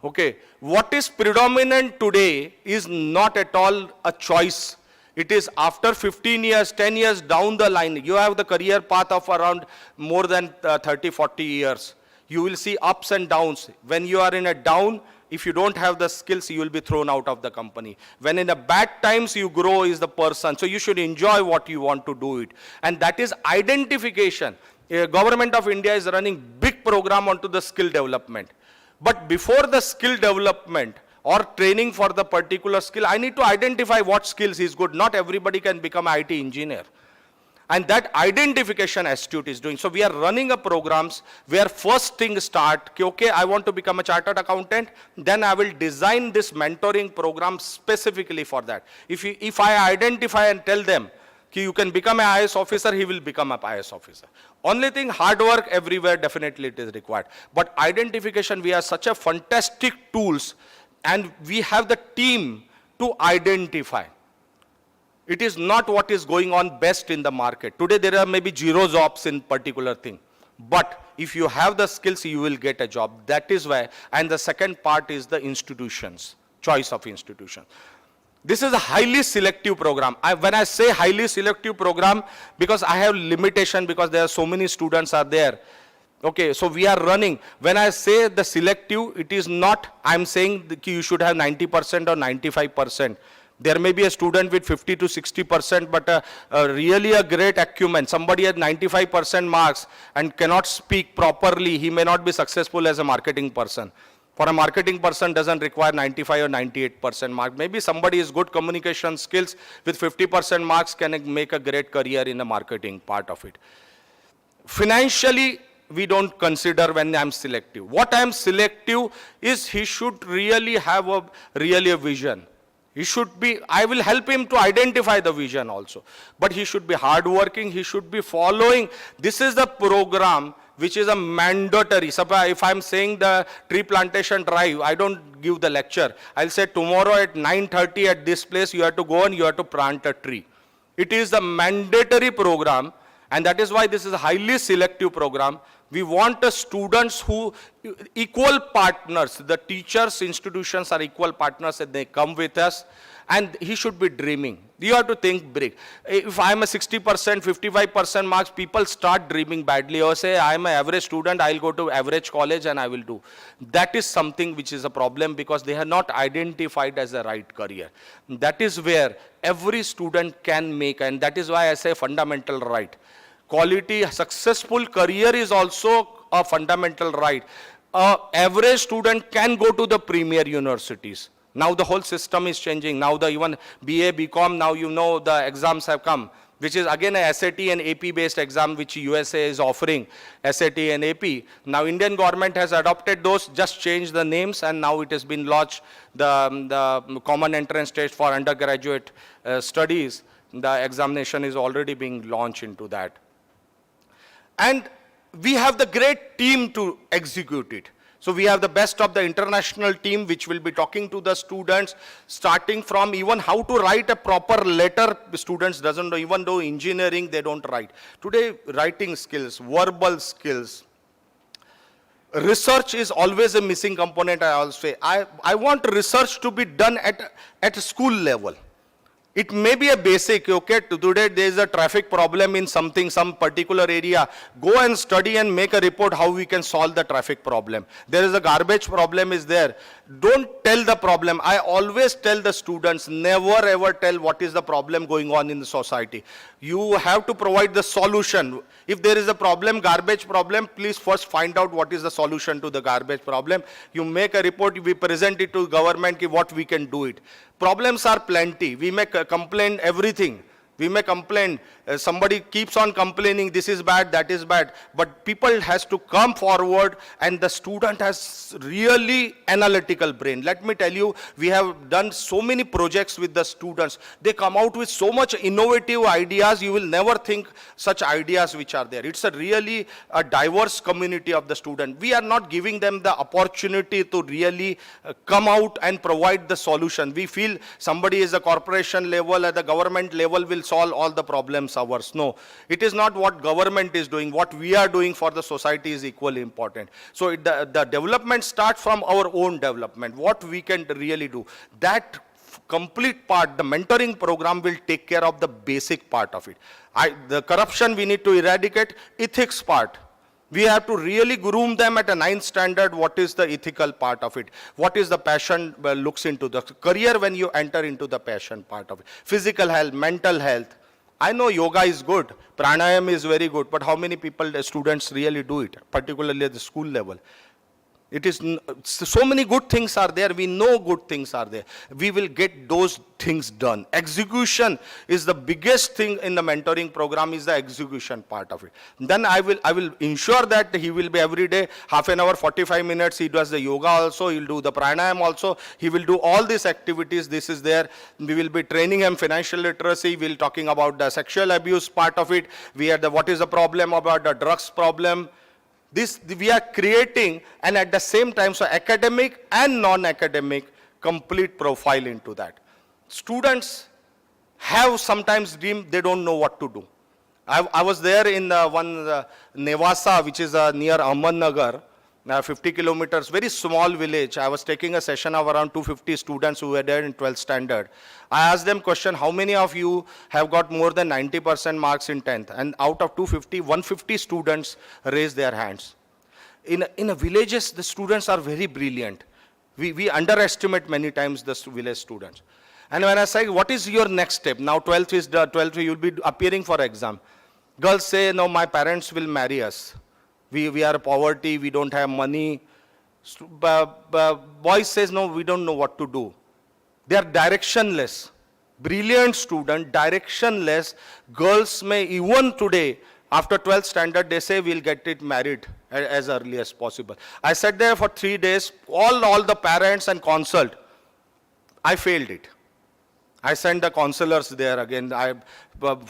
Okay, what is predominant today is not at all a choice. It is after 15 years, 10 years down the line, you have the career path of around more than 30, 40 years. You will see ups and downs. When you are in a down, if you don't have the skills, you will be thrown out of the company. When in the bad times you grow is the person. So you should enjoy what you want to do it. And that is identification. Government of India is running big program onto the skill development. But before the skill development or training for the particular skill, I need to identify what skills is good. Not everybody can become an IT engineer. And that identification Astute is doing. So we are running a programs where first thing start, okay, I want to become a chartered accountant, then I will design this mentoring program specifically for that. If I identify and tell them, you can become an IS officer, he will become an IS officer. Only thing, hard work everywhere, definitely it is required. But identification, we have such a fantastic tools and we have the team to identify. It is not what is going on best in the market. Today there are maybe 0 jobs in particular thing. But if you have the skills, you will get a job. That is why. And the second part is the institutions, choice of institution. This is a highly selective program. When I say highly selective program, because I have limitation, because there are so many students are there. Okay, so we are running. When I say the selective, it is not, I'm saying that you should have 90% or 95%. There may be a student with 50 to 60%, but really a great acumen. Somebody has 95% marks and cannot speak properly. He may not be successful as a marketing person. For a marketing person doesn't require 95 or 98% mark. Maybe somebody is good communication skills with 50% marks can make a great career in the marketing part of it. Financially, we don't consider when I'm selective. What I'm selective is he should really have a vision. He should be, I will help him to identify the vision also. But he should be hardworking, he should be following. This is the program which is a mandatory. Suppose if I'm saying the tree plantation drive, I don't give the lecture. I'll say tomorrow at 9:30 at this place, you have to go and you have to plant a tree. It is a mandatory program, and that is why this is a highly selective program. We want the students who, equal partners, the teachers, institutions are equal partners and they come with us, and he should be dreaming. You have to think big. If I'm a 60%, 55% marks, people start dreaming badly or say, I'm an average student, I'll go to average college and I will do. That is something which is a problem because they are not identified as the right career. That is where every student can make, and that is why I say fundamental right. Quality, successful career is also a fundamental right. Average student can go to the premier universities. Now the whole system is changing. Now the even BA, BCom, now you know the exams have come, which is again a SAT and AP based exam which USA is offering, SAT and AP. Now Indian government has adopted those, just changed the names, and now it has been launched, the common entrance test for undergraduate studies. The examination is already being launched into that. And we have the great team to execute it. So we have the best of the international team which will be talking to the students, starting from even how to write a proper letter. Students doesn't know, even though engineering they don't write. Today writing skills, verbal skills. Research is always a missing component, I always say. I want research to be done at school level. It may be a basic, okay, today there is a traffic problem in something, some particular area. Go and study and make a report how we can solve the traffic problem. There is a garbage problem is there. Don't tell the problem. I always tell the students, never ever tell what is the problem going on in the society. You have to provide the solution. If there is a problem, garbage problem, please first find out what is the solution to the garbage problem. You make a report, we present it to government, what we can do it. Problems are plenty. We may complain everything. We may complain, somebody keeps on complaining, this is bad, that is bad, but people has to come forward, and the student has really analytical brain. Let me tell you, we have done so many projects with the students. They come out with so much innovative ideas, you will never think such ideas which are there. It's a really a diverse community of the student. We are not giving them the opportunity to really come out and provide the solution. We feel somebody is a corporation level, at the government level will solve all the problems ours. No, it is not what government is doing. What we are doing for the society is equally important. So the development starts from our own development, what we can really do. That complete part, the mentoring program will take care of the basic part of it. The corruption we need to eradicate, ethics part. We have to really groom them at a 9th standard. What is the ethical part of it? What is the passion looks into the career when you enter into the passion part of it? Physical health, mental health. I know yoga is good, pranayam is very good, but how many people, the students really do it, particularly at the school level? It is, so many good things are there. We know good things are there. We will get those things done. Execution is the biggest thing in the mentoring program, is the execution part of it. Then I will ensure that he will be every day, half an hour, 45 minutes, he does the yoga also, he'll do the pranayam also, he will do all these activities, this is there. We will be training him financial literacy, we'll talking about the sexual abuse part of it, we had the what is the problem about the drugs problem. This we are creating, and at the same time, so academic and non-academic complete profile into that. Students have sometimes dream, they don't know what to do. I was there in Nevasa, which is near Ahmednagar, 50 kilometers, very small village. I was taking a session of around 250 students who were there in 12th standard. I asked them question, how many of you have got more than 90% marks in 10th? And out of 250, 150 students raised their hands. In a villages, the students are very brilliant. We underestimate many times the village students. And when I say, what is your next step? Now 12th is the 12th, you'll be appearing for exam. Girls say, no, my parents will marry us. We are poverty, we don't have money. Boys says, no, we don't know what to do. They are directionless. Brilliant student, directionless. Girls may, even today, after 12th standard, they say we'll get it married as early as possible. I sat there for 3 days, all the parents and consult. I failed it. I sent the counselors there again. I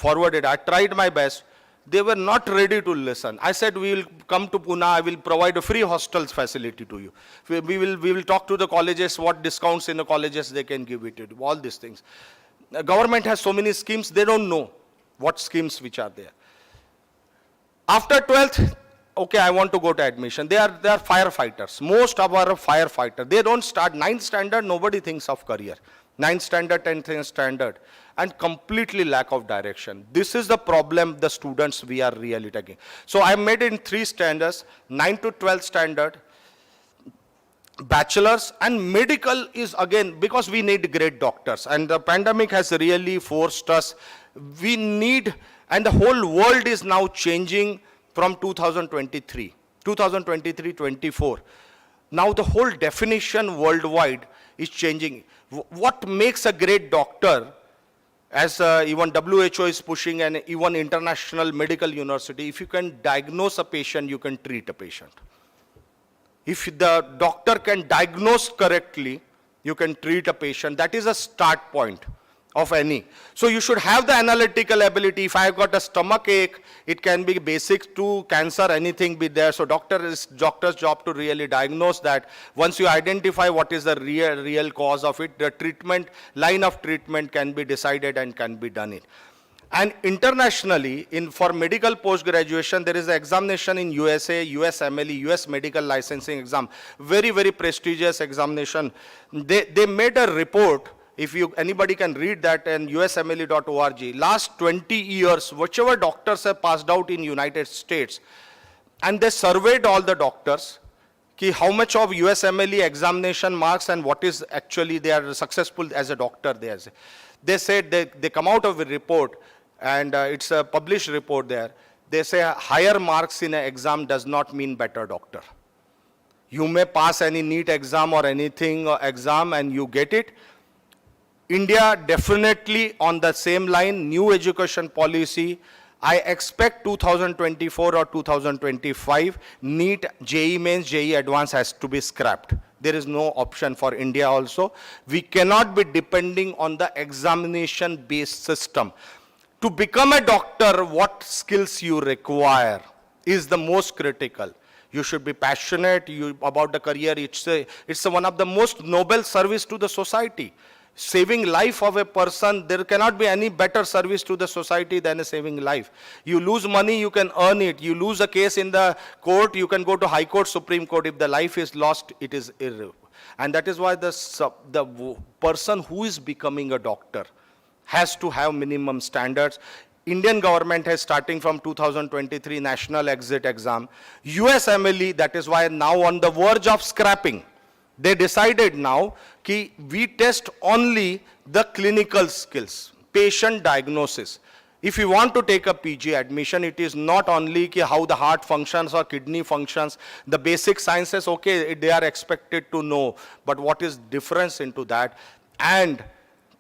forwarded. I tried my best. They were not ready to listen. I said, we will come to Pune. I will provide a free hostels facility to you. We will talk to the colleges, what discounts in the colleges they can give it to you, all these things. The government has so many schemes, they don't know what schemes which are there. After 12th, okay, I want to go to admission. They are firefighters. Most of our firefighters, they don't start 9th standard, nobody thinks of career. 9th standard, 10th standard, and completely lack of direction. This is the problem the students we are really taking. So I made it in 3 standards, 9th to 12th standard, bachelor's, and medical is again, because we need great doctors, and the pandemic has really forced us, we need, and the whole world is now changing from 2023-24. Now the whole definition worldwide is changing. What makes a great doctor, as even WHO is pushing, and even international medical university, if you can diagnose a patient, you can treat a patient. If the doctor can diagnose correctly, you can treat a patient. That is a start point of any. So you should have the analytical ability. If I have got a stomach ache, it can be basic to cancer, anything be there. So doctor's job to really diagnose that. Once you identify what is the real cause of it, the treatment, line of treatment can be decided and can be done it. And internationally, for medical post-graduation, there is an examination in USA, US MLE, US Medical Licensing Exam, very, very prestigious examination. They made a report, if anybody can read that in usmle.org, last 20 years, whichever doctors have passed out in United States, and they surveyed all the doctors, how much of USMLE examination marks and what is actually they are successful as a doctor. They said they come out of a report, and it's a published report there. They say higher marks in an exam does not mean better doctor. You may pass any NEET exam or anything exam and you get it. India definitely on the same line, new education policy. I expect 2024 or 2025, NEET, JEE Mains, JEE Advanced has to be scrapped. There is no option for India also. We cannot be depending on the examination-based system. To become a doctor, what skills you require is the most critical. You should be passionate about the career. It's one of the most noble service to the society. Saving life of a person, there cannot be any better service to the society than a saving life. You lose money, you can earn it. You lose a case in the court, you can go to High Court, Supreme Court. If the life is lost, it is irrevocable. And that is why the person who is becoming a doctor has to have minimum standards. Indian government has, starting from 2023, national exit exam. USMLE, that is why now on the verge of scrapping. They decided now that we test only the clinical skills, patient diagnosis. If you want to take a PG admission, it is not only how the heart functions or kidney functions. The basic sciences, okay, they are expected to know. But what is difference into that? And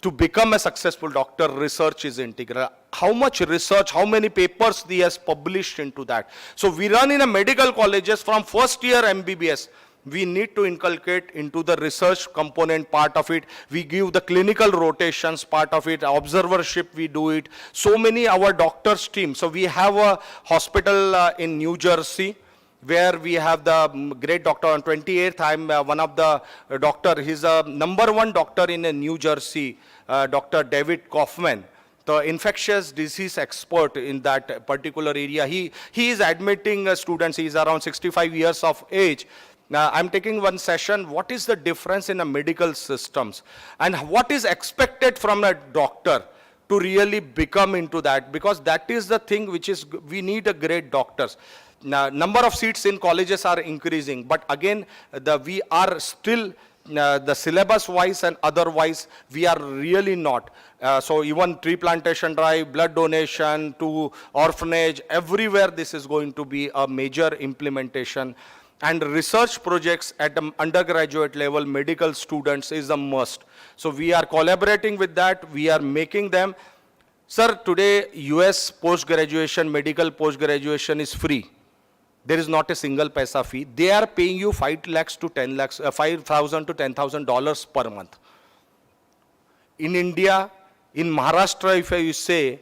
to become a successful doctor, research is integral. How much research, how many papers he has published into that. So we run in a medical colleges from first year MBBS. We need to inculcate into the research component part of it. We give the clinical rotations part of it, observership we do it. So many our doctors team. So we have a hospital in New Jersey where we have the great doctor. On 28th, I'm one of the doctor. He's a #1 doctor in New Jersey, Dr. David Kaufman, the infectious disease expert in that particular area. He is admitting students. He's around 65 years of age. Now, I'm taking one session. What is the difference in the medical systems? And what is expected from a doctor to really become into that? Because that is the thing which is, we need a great doctors. Now, number of seats in colleges are increasing. But again, we are still, the syllabus wise and otherwise, we are really not. So even tree plantation drive, blood donation to orphanage, everywhere this is going to be a major implementation. And research projects at the undergraduate level, medical students is a must. So we are collaborating with that. We are making them. Sir, today US post-graduation, medical post-graduation is free. There is not a single paisa fee. They are paying you $5,000 to $10,000 per month. In India, In Maharashtra, if you say,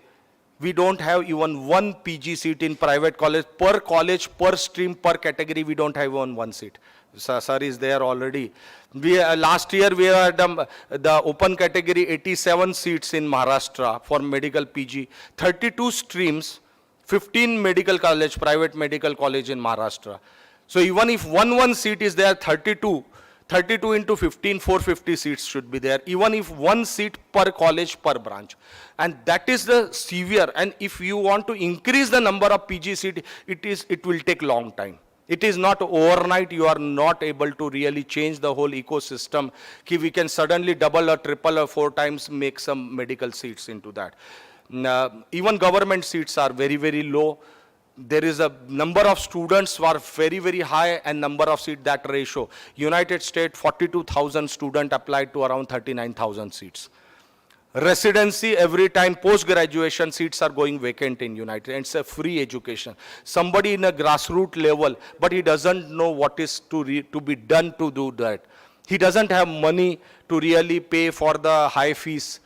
we don't have even one PG seat in private college, per stream, per category, we don't have even one seat. Sir is there already. Last year we had the open category 87 seats in Maharashtra for medical PG, 32 streams, 15 medical college, private medical college in Maharashtra. So even if one seat is there, 32 into 15, 450 seats should be there, even if one seat per college, per branch. And that is the severe. And if you want to increase the number of PG seats, it will take long time. It is not overnight. You are not able to really change the whole ecosystem. We can suddenly double or triple or 4 times make some medical seats into that. Even government seats are very, very low. There is a number of students who are very, very high and number of seats, that ratio. United States, 42,000 students applied to around 39,000 seats. Residency, every time post-graduation seats are going vacant in United States. It's a free education. Somebody in a grassroots level, but he doesn't know what is to be done to do that. He doesn't have money to really pay for the high fees.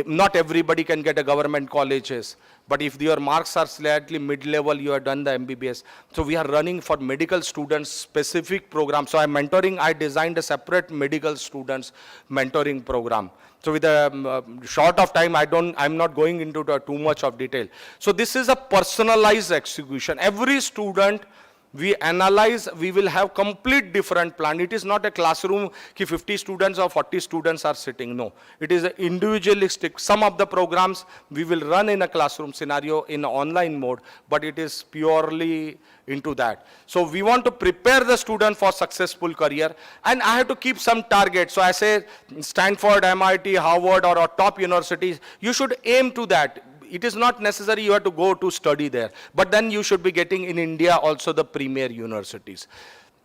Not everybody can get a government colleges. But if your marks are slightly mid-level, you have done the MBBS. So we are running for medical students specific program. So I'm mentoring, I designed a separate medical students mentoring program. So with a short of time, I'm not going into too much of detail. So this is a personalized execution. Every student we analyze, we will have complete different plan. It is not a classroom, 50 students or 40 students are sitting. No, it is individualistic. Some of the programs we will run in a classroom scenario in online mode, but it is purely into that. So we want to prepare the student for successful career, and I have to keep some targets. So I say Stanford, MIT, Harvard, or top universities, you should aim to that. It is not necessary you have to go to study there, but then you should be getting in India also the premier universities.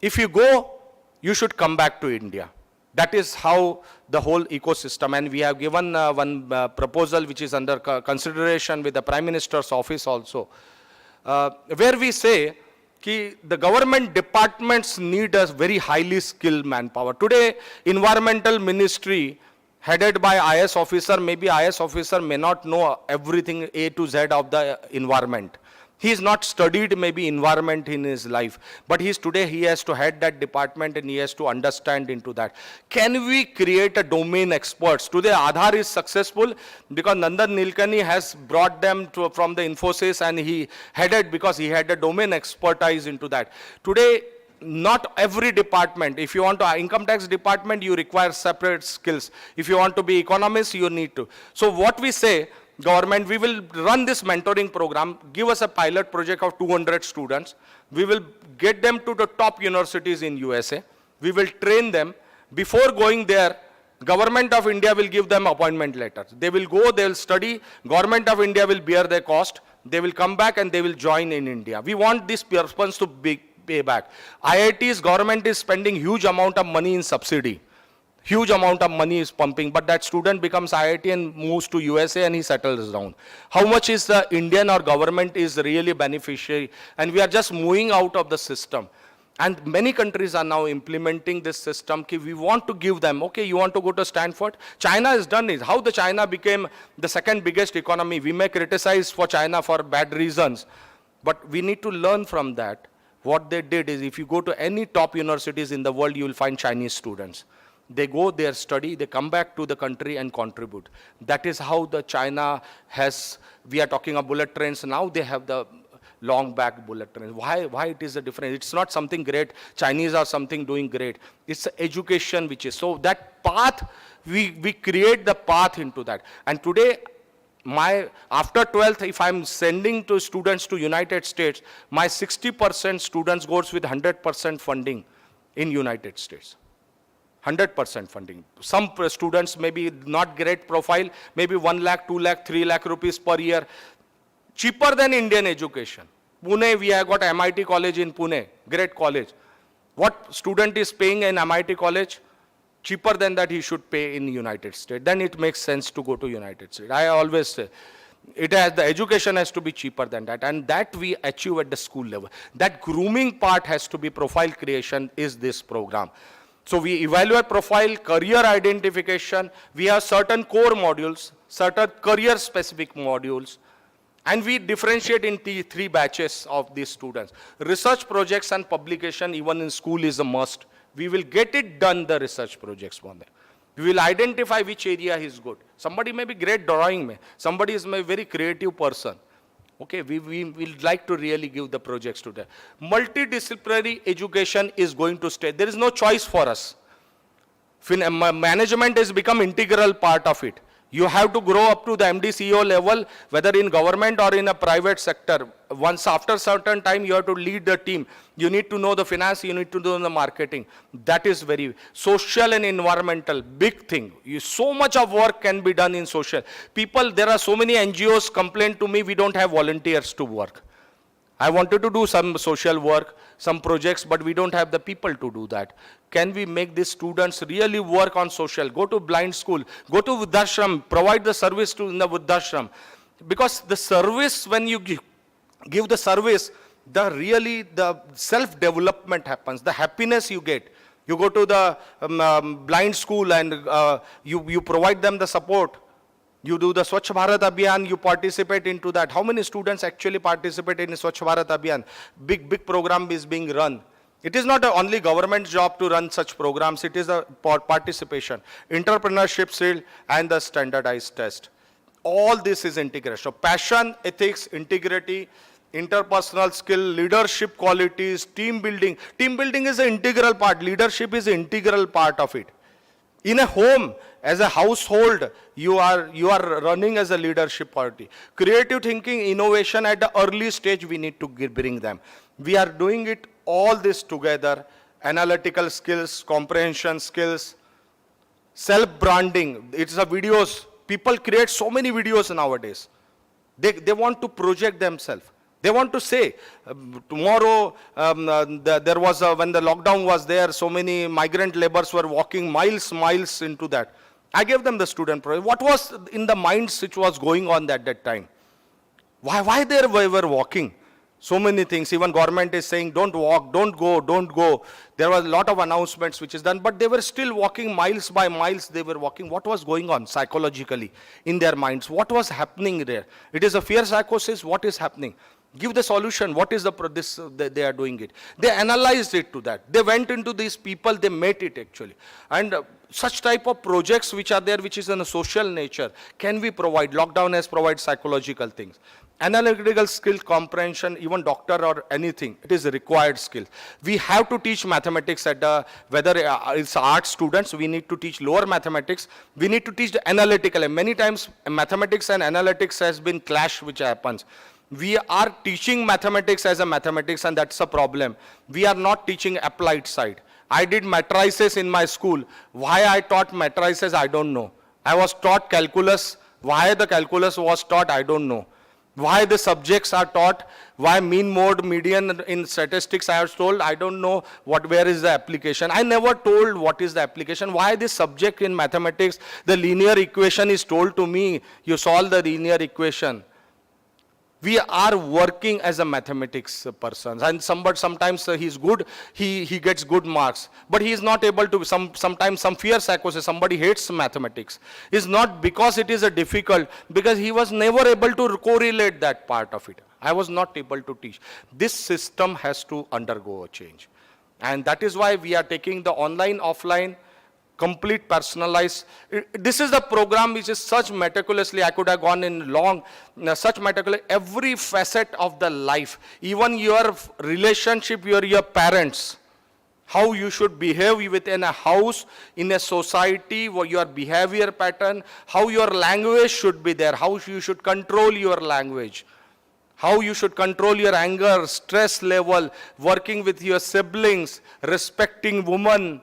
If you go, you should come back to India. That is how the whole ecosystem, and we have given one proposal which is under consideration with the Prime Minister's office also, where we say the government departments need a very highly skilled manpower. Today, environmental ministry headed by IS officer, maybe IS officer may not know everything A to Z of the environment. He is not studied maybe environment in his life, but today he has to head that department and he has to understand into that. Can we create a domain experts? Today Aadhaar is successful because Nandan Nilekani has brought them from the Infosys, and he headed because he had a domain expertise into that. Today, not every department, if you want to income tax department, you require separate skills. If you want to be economist, you need to. So what we say, government, we will run this mentoring program, give us a pilot project of 200 students. We will get them to the top universities in USA. We will train them. Before going there, Government of India will give them appointment letters. They will go, they will study, Government of India will bear their cost, they will come back and they will join in India. We want this persons to pay back. IIT's government is spending huge amount of money in subsidy. Huge amount of money is pumping, but that student becomes IIT and moves to USA and he settles down. How much is the Indian or government is really beneficiary? And we are just moving out of the system. And many countries are now implementing this system. We want to give them, okay, you want to go to Stanford? China has done it. How the China became the second biggest economy. We may criticize for China for bad reasons, but we need to learn from that. What they did is, if you go to any top universities in the world, you will find Chinese students. They go there, study, they come back to the country and contribute. That is how the China has, we are talking of bullet trains now, they have the long back bullet trains. Why it is a difference? It's not something great. Chinese are something doing great. It's education which is. So that path, we create the path into that. And today, after 12th, if I'm sending to students to United States, my 60% students goes with 100% funding in United States. 100% funding. Some students maybe not great profile, maybe 1 lakh, 2 lakh, 3 lakh rupees per year. Cheaper than Indian education. Pune, we have got MIT college in Pune, great college. What student is paying in MIT college? Cheaper than that he should pay in United States. Then it makes sense to go to United States. I always say, the education has to be cheaper than that, and that we achieve at the school level. That grooming part has to be profile creation is this program. So we evaluate profile, career identification. We have certain core modules, certain career specific modules. And we differentiate in three batches of these students. Research projects and publication, even in school, is a must. We will get it done, the research projects for them. We will identify which area is good. Somebody may be great drawing, mein. Somebody is a very creative person. Okay, we will like to really give the projects to them. Multidisciplinary education is going to stay. There is no choice for us. Management has become integral part of it. You have to grow up to the MD CEO level, whether in government or in a private sector. Once after certain time, you have to lead the team. You need to know the finance, you need to know the marketing. That is very social and environmental, big thing. So much of work can be done in social. People, there are so many NGOs complain to me, we don't have volunteers to work. I wanted to do some social work, some projects, but we don't have the people to do that. Can we make these students really work on social? Go to blind school, go to Vruddhashram, provide the service to in the Vruddhashram. Because the service, when you give the service, the self-development happens, the happiness you get. You go to the blind school and you provide them the support. You do the Swachh Bharat Abhiyan, you participate into that. How many students actually participate in Swachh Bharat Abhiyan? Big program is being run. It is not only government job to run such programs, it is a participation, entrepreneurship skill and the standardized test. All this is integration. So passion, ethics, integrity, interpersonal skill, leadership qualities, team building. Team building is an integral part. Leadership is an integral part of it. In a home, as a household, you are running as a leadership party. Creative thinking, innovation at the early stage, we need to bring them. We are doing it all this together. Analytical skills, comprehension skills, self-branding. It's a videos. People create so many videos nowadays. They want to project themselves. They want to say, tomorrow, there was when the lockdown was there, so many migrant laborers were walking miles into that. I gave them the student project. What was in the minds which was going on at that time? Why they were walking? So many things. Even government is saying, don't walk, don't go. There was a lot of announcements which is done, but they were still walking miles by miles. They were walking. What was going on psychologically in their minds? What was happening there? It is a fear psychosis. What is happening? Give the solution. What is they are doing it? They analyzed it to that. They went into these people. They met it actually. And such type of projects which are there, which is in a social nature, can we provide? Lockdown has provided psychological things. Analytical skill, comprehension, even doctor or anything, it is a required skill. We have to teach mathematics at whether it's art students, we need to teach lower mathematics, we need to teach the analytical. And many times mathematics and analytics has been clash which happens. We are teaching mathematics as a mathematics and that's a problem. We are not teaching applied side. I did matrices in my school. Why I taught matrices, I don't know. I was taught calculus. Why the calculus was taught, I don't know. Why the subjects are taught, why mean, mode, median in statistics I was told, I don't know where is the application. I never told what is the application. Why this subject in mathematics, the linear equation is told to me, you solve the linear equation. We are working as a mathematics person, and sometimes he's good, he gets good marks, but he is not able to, sometimes some fear psychosis, somebody hates mathematics. It's not because it is a difficult, because he was never able to correlate that part of it. I was not able to teach. This system has to undergo a change. And that is why we are taking the online, offline, complete personalized. This is the program which is such meticulously, I could have gone in long, such meticulous, every facet of the life, even your relationship, your parents, how you should behave within a house, in a society, your behavior pattern, how your language should be there, how you should control your language, how you should control your anger, stress level, working with your siblings, respecting women.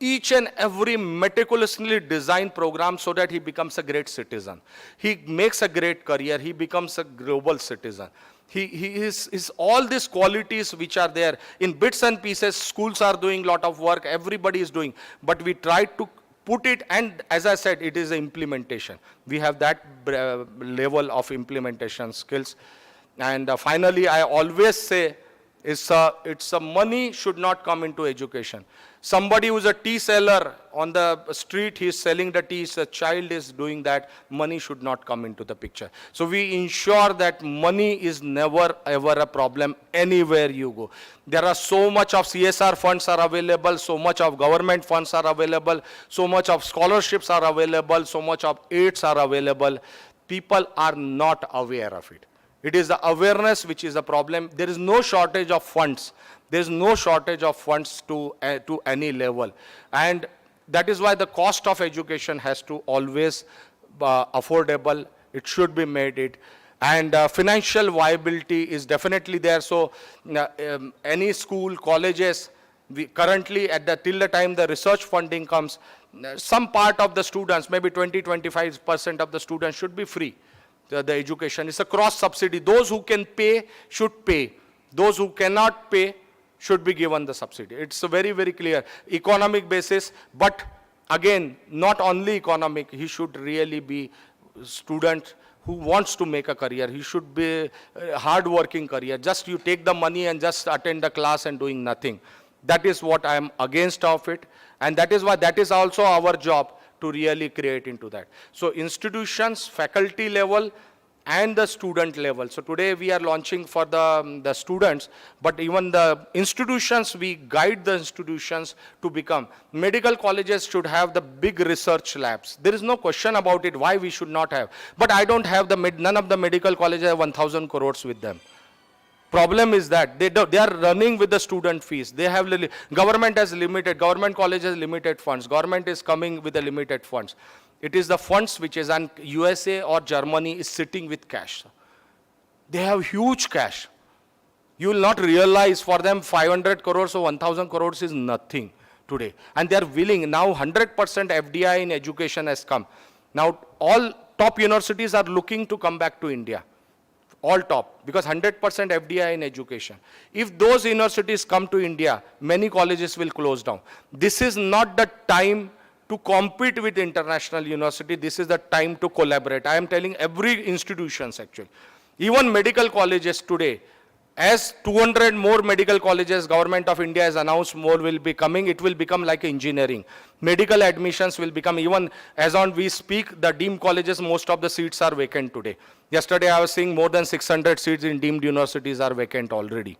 Each and every meticulously designed program so that he becomes a great citizen. He makes a great career, he becomes a global citizen. He is all these qualities which are there. In bits and pieces, schools are doing a lot of work, everybody is doing. But we try to put it, and as I said, it is the implementation. We have that level of implementation skills. And finally, I always say, It's a money should not come into education. Somebody who's a tea seller on the street, he's selling the teas, a child is doing that, money should not come into the picture. So we ensure that money is never ever a problem anywhere you go. There are so much of CSR funds are available, so much of government funds are available, so much of scholarships are available, so much of aids are available. People are not aware of it. It is the awareness which is the problem. There is no shortage of funds. There is no shortage of funds to any level. And that is why the cost of education has to always affordable. It should be made it. And financial viability is definitely there. So any school, colleges, we currently till the time the research funding comes, some part of the students, maybe 20-25% of the students should be free. The education is a cross subsidy. Those who can pay should pay. Those who cannot pay should be given the subsidy. It's a very, very clear economic basis, but again, not only economic, he should really be a student who wants to make a career. He should be a hard-working career. Just you take the money and just attend the class and doing nothing. That is what I am against of it. And that is why that is also our job to really create into that. So institutions, faculty level, and the student level. So today we are launching for the students, but even the institutions, we guide the institutions to become. Medical colleges should have the big research labs. There is no question about it, why we should not have. But I don't have none of the medical colleges have 1,000 crores with them. Problem is that they are running with the student fees. They have, government has limited, government college has limited funds. Government is coming with the limited funds. It is the funds which is on USA or Germany is sitting with cash. They have huge cash. You will not realize for them 500 crores or 1,000 crores is nothing today. And they are willing. Now 100% FDI in education has come. Now all top universities are looking to come back to India. All top, because 100% FDI in education. If those universities come to India, many colleges will close down. This is not the time to compete with international university. This is the time to collaborate. I am telling every institutions actually. Even medical colleges today, as 200 more medical colleges, Government of India has announced more will be coming, it will become like engineering. Medical admissions will become, even as on we speak, the deemed colleges, most of the seats are vacant today. Yesterday I was seeing more than 600 seats in deemed universities are vacant already,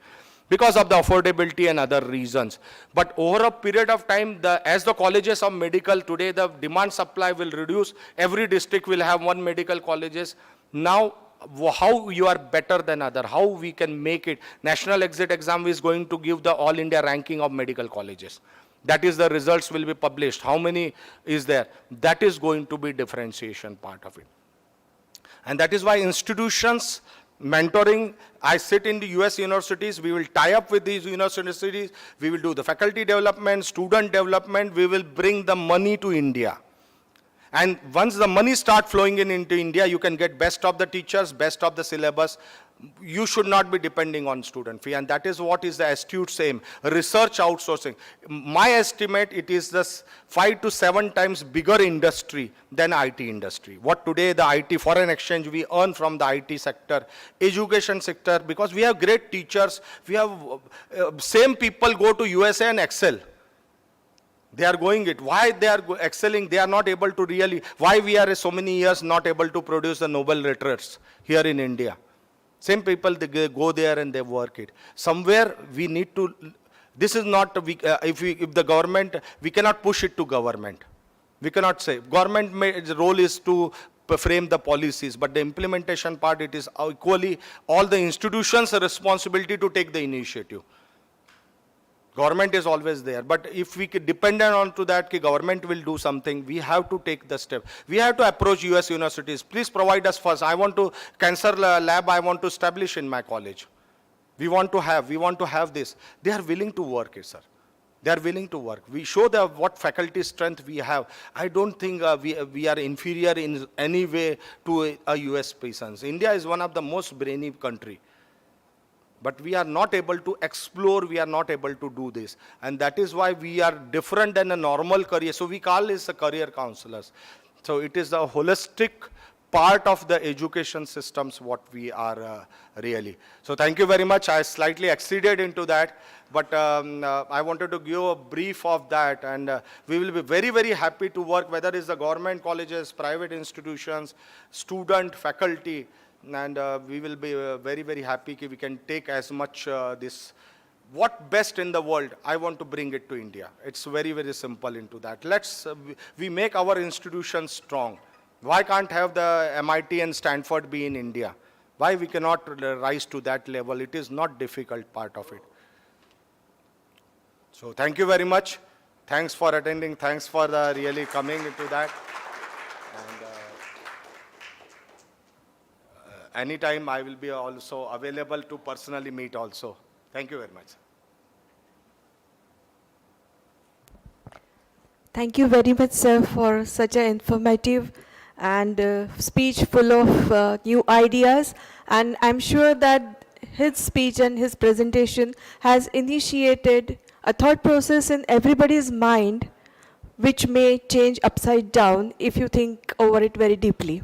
because of the affordability and other reasons. But over a period of time, as the colleges of medical today, the demand supply will reduce. Every district will have one medical colleges. Now, how you are better than other, how we can make it. National exit exam is going to give the all India ranking of medical colleges. That is the results will be published. How many is there? That is going to be differentiation part of it. And that is why institutions, mentoring, I sit in the US universities, we will tie up with these universities, we will do the faculty development, student development, we will bring the money to India. And once the money start flowing into India, you can get best of the teachers, best of the syllabus. You should not be depending on student fee. And that is what is the Astute's aim, research outsourcing. My estimate, it is this 5 to 7 times bigger industry than IT industry. What today the IT foreign exchange we earn from the IT sector, education sector, because we have great teachers, we have same people go to USA and excel. They are going it. Why they are excelling? They are not able to really, why we are so many years not able to produce the Nobel laureates here in India? Same people, they go there and they work it. Somewhere we need to, this is not, if the government, we cannot push it to government. We cannot say, government role is to frame the policies, but the implementation part, it is equally all the institutions' responsibility to take the initiative. Government is always there, but if we depend on to that, government will do something, we have to take the step. We have to approach US universities. Please provide us first. I want to, cancer lab I want to establish in my college. We want to have this. They are willing to work it, sir. They are willing to work. We show them what faculty strength we have. I don't think we are inferior in any way to a US persons. India is one of the most brainy country. But we are not able to explore, we are not able to do this. And that is why we are different than a normal career. So we call this a career counselors. So it is a holistic part of the education systems what we are really. So thank you very much. I slightly exceeded into that, but I wanted to give a brief of that, and we will be very, very happy to work, whether it's the government colleges, private institutions, student, faculty, and we will be very, very happy if we can take as much this what best in the world, I want to bring it to India. It's very, very simple into that. Let's, we make our institutions strong. Why can't have the MIT and Stanford be in India? Why we cannot rise to that level? It is not difficult part of it. So thank you very much. Thanks for attending. Thanks for the really coming into that. And anytime I will be also available to personally meet also. Thank you very much. Thank you very much, sir, for such an informative and speech full of new ideas. And I'm sure that his speech and his presentation has initiated a thought process in everybody's mind, which may change upside down if you think over it very deeply.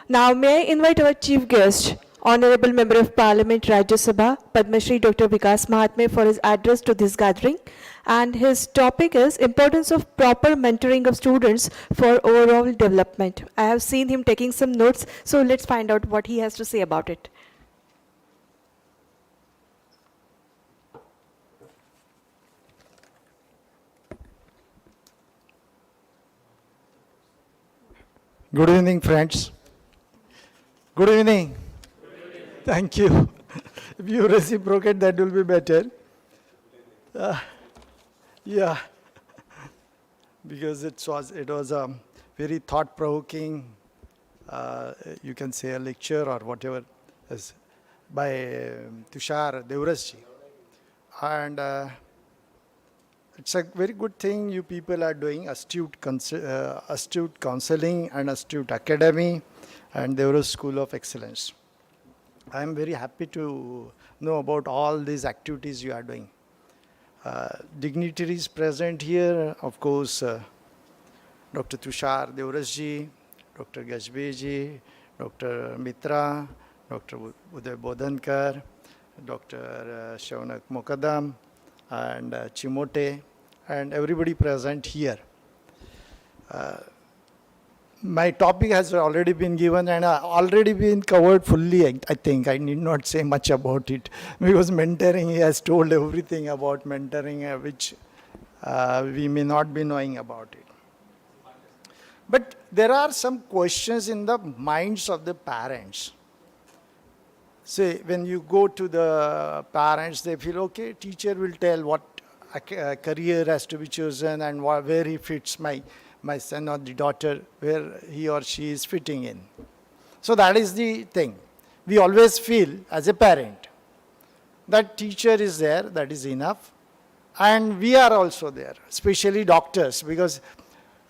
Now, may I invite our chief guest, Honorable Member of Parliament, Rajya Sabha, Padma Shri Dr. Vikas Mahatme, for his address to this gathering. And his topic is importance of proper mentoring of students for overall development. I have seen him taking some notes, so let's find out what he has to say about it. Good evening, friends. Good evening. Thank you. If you reciprocate, that will be better. Yeah, because it was a very thought-provoking, you can say a lecture or whatever, by Tushar Devrasji. And it's a very good thing you people are doing, Astute Counseling and Astute Academy and Devras School of Excellence. I am very happy to know about all these activities you are doing. Dignitaries present here, of course, Dr. Tushar Devrasji, Dr. Gajbeji, Dr. Mitra, Dr. Uday Bodhankar, Dr. Shaunak Mokadam, and Chimote, and everybody present here. My topic has already been given and already been covered fully. I think I need not say much about it because mentoring, he has told everything about mentoring, which we may not be knowing about it. But there are some questions in the minds of the parents. Say, when you go to the parents, they feel, okay, teacher will tell what a career has to be chosen and where he fits my son or the daughter, where he or she is fitting in. So that is the thing. We always feel as a parent that teacher is there, that is enough. And we are also there, especially doctors, because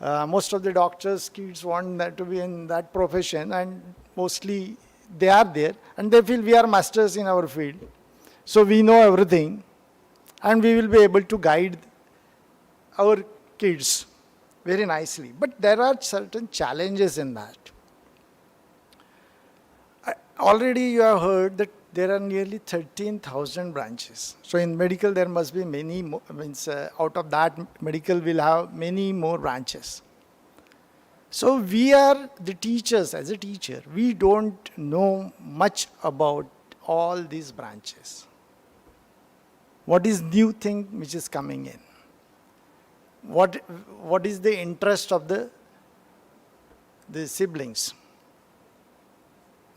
most of the doctors' kids want that to be in that profession, and mostly they are there, and they feel we are masters in our field. So we know everything, and we will be able to guide our kids very nicely. But there are certain challenges in that. Already you have heard that there are nearly 13,000 branches. So in medical there must be many more, out of that medical will have many more branches. So we are the teachers, as a teacher, we don't know much about all these branches. What is new thing which is coming in? What is the interest of the siblings?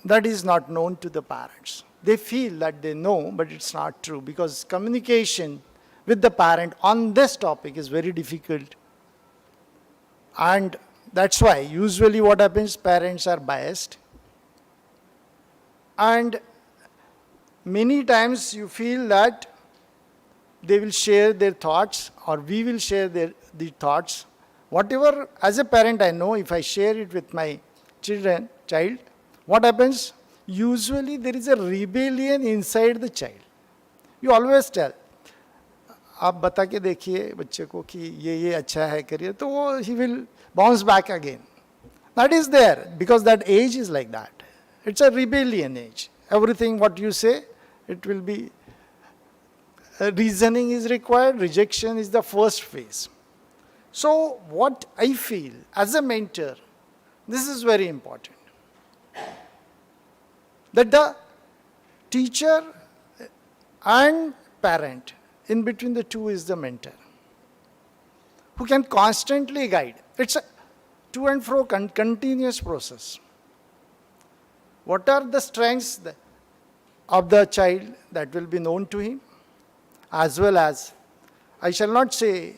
That is not known to the parents. They feel that they know, but it's not true, because communication with the parent on this topic is very difficult. And that's why usually what happens, parents are biased. And many times you feel that they will share their thoughts, or we will share the thoughts. Whatever, as a parent I know, if I share it with my child, what happens? Usually there is a rebellion inside the child. You always tell, आप बता के देखिए बच्चे को कि ये अच्छा है करिए, तो वो he will bounce back again. That is there because that age is like that. It's a rebellion age. Everything what you say, it will be, reasoning is required, rejection is the first phase. So what I feel as a mentor, this is very important. That the teacher and parent, in between the two is the mentor, who can constantly guide. It's a to and fro continuous process. What are the strengths of the child that will be known to him, as well as, I shall not say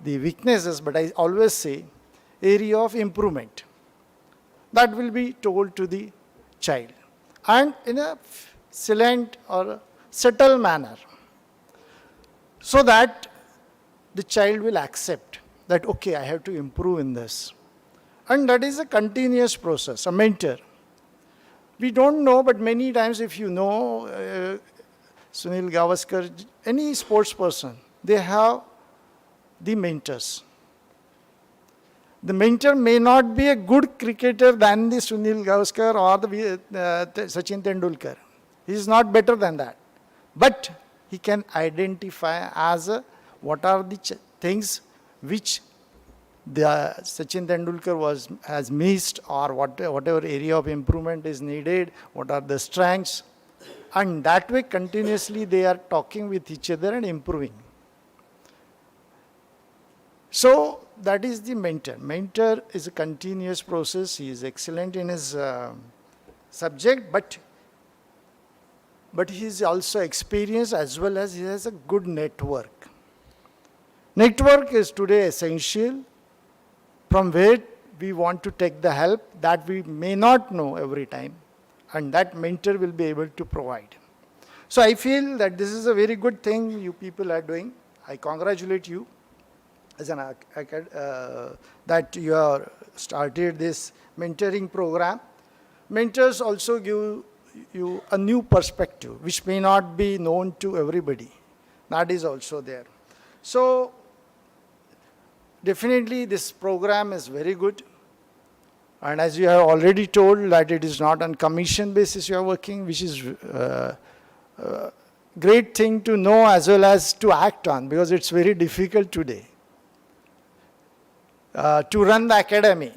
the weaknesses, but I always say area of improvement. That will be told to the child, and in a silent or subtle manner, so that the child will accept that, okay, I have to improve in this. And that is a continuous process, a mentor. We don't know, but many times if you know Sunil Gavaskar, any sports person, they have the mentors. The mentor may not be a good cricketer than the Sunil Gavaskar or the Sachin Tendulkar. He is not better than that. But he can identify as what are the things which the Sachin Tendulkar has missed, or whatever area of improvement is needed, what are the strengths. And that way continuously they are talking with each other and improving. So that is the mentor. Mentor is a continuous process. He is excellent in his subject, but he is also experienced, as well as he has a good network. Network is today essential, from where we want to take the help that we may not know every time, and that mentor will be able to provide. So I feel that this is a very good thing you people are doing. I congratulate you as an that you have started this mentoring program. Mentors also give you a new perspective, which may not be known to everybody. That is also there. So definitely this program is very good. And as you have already told that it is not on commission basis you are working, which is great thing to know as well as to act on, because it's very difficult today to run the academy.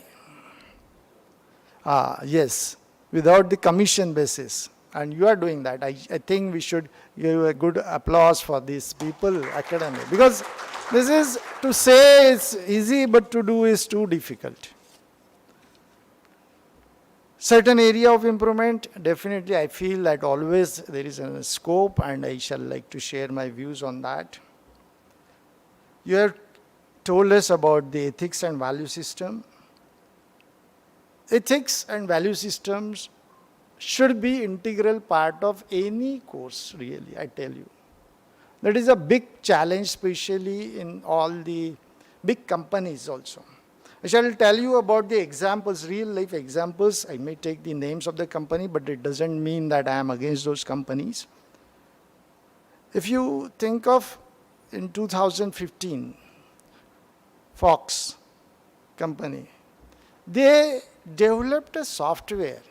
Yes, without the commission basis. And you are doing that. I think we should give a good applause for these people, academy. Because this is, to say it's easy, but to do is too difficult. Certain area of improvement, definitely I feel that always there is a scope, and I shall like to share my views on that. You have told us about the ethics and value system. Ethics and value systems should be integral part of any course, really, I tell you. That is a big challenge, especially in all the big companies also. I shall tell you about the examples, real life examples. I may take the names of the company, but it doesn't mean that I am against those companies. If you think of in 2015, Fox company, they developed a software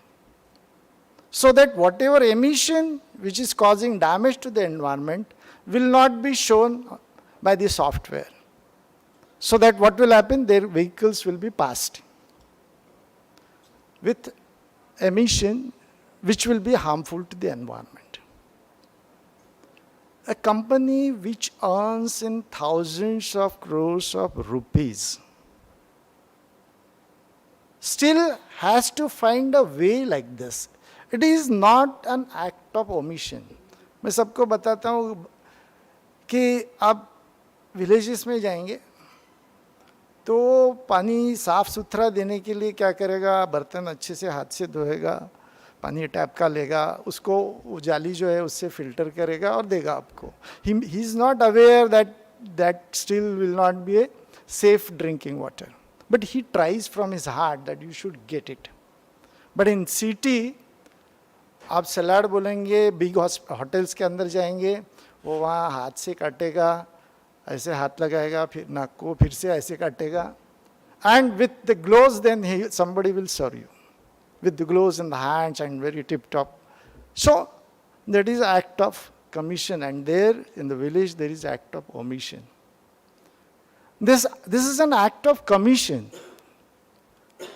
so that whatever emission which is causing damage to the environment will not be shown by the software. So that what will happen, their vehicles will be passed with emission which will be harmful to the environment. A company which earns in thousands of crores of rupees still has to find a way like this. It is not an act of omission. मैं सबको बताता हूँ कि आप villages में जाएंगे तो पानी साफ सुथरा देने के लिए क्या करेगा, बर्तन अच्छे से हाथ से धोएगा, पानी टैप का लेगा, उसको जाली जो है उससे फिल्टर करेगा और देगा आपको. He is not aware that still will not be a safe drinking water. But he tries from his heart that you should get it. But in city, आप सलाड बोलेंगे, बिग होटल्स के अंदर जाएंगे, वो वहाँ हाथ से काटेगा, ऐसे हाथ लगाएगा, फिर नाक को फिर से ऐसे काटेगा. And with the gloves, then somebody will serve you. With the gloves in the hands and very tip-top. So, that is act of commission. And there, in the village, there is act of omission. This is an act of commission.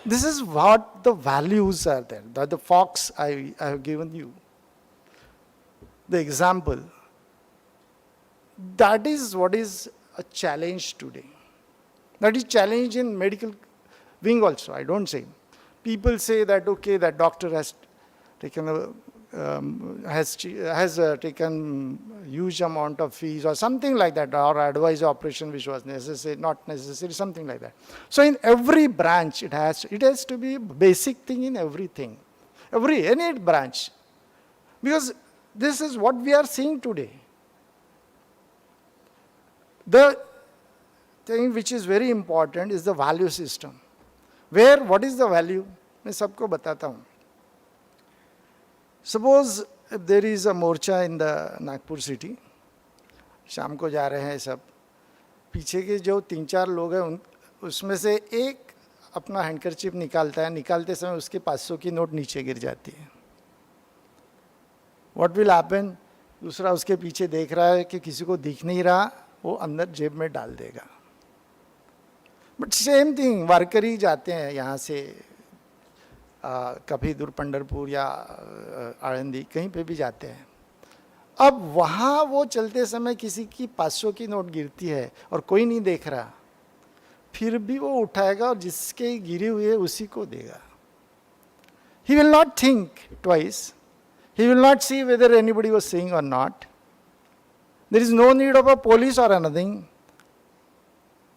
This is what the values are there. The fox I have given you. The example. That is what is a challenge today. That is challenge in medical wing also, I don't say. People say that, okay, that doctor has taken taken huge amount of fees or something like that, or advised operation which was necessary, not necessary, something like that. So in every branch, it has to be basic thing in everything. Any branch. Because this is what we are seeing today. The thing which is very important is the value system. Where, what is the value? मैं सबको बताता हूँ. Suppose if there is a morcha in the Nagpur city, शाम को जा रहे हैं सब, पीछे के जो 3-4 लोग हैं उसमें से एक अपना हैंडकरचिप निकालता है, निकालते समय उसके 500 की नोट नीचे गिर जाती है. What will happen? दूसरा उसके पीछे देख रहा है कि किसी को दिख नहीं रहा, वो अंदर जेब में डाल देगा. बट सेम थिंग, वारकरी जाते हैं यहाँ से कभी दूर पंढरपुर या आळंदी, कहीं पे भी जाते हैं. अब वहाँ वो चलते समय किसी की 500 की नोट गिरती है और कोई नहीं देख रहा, फिर भी वो उठाएगा और जिसके गिरी हुई है उसी को देगा. He will not think twice. He will not see whether anybody was seeing or not. There is no need of a police or anything.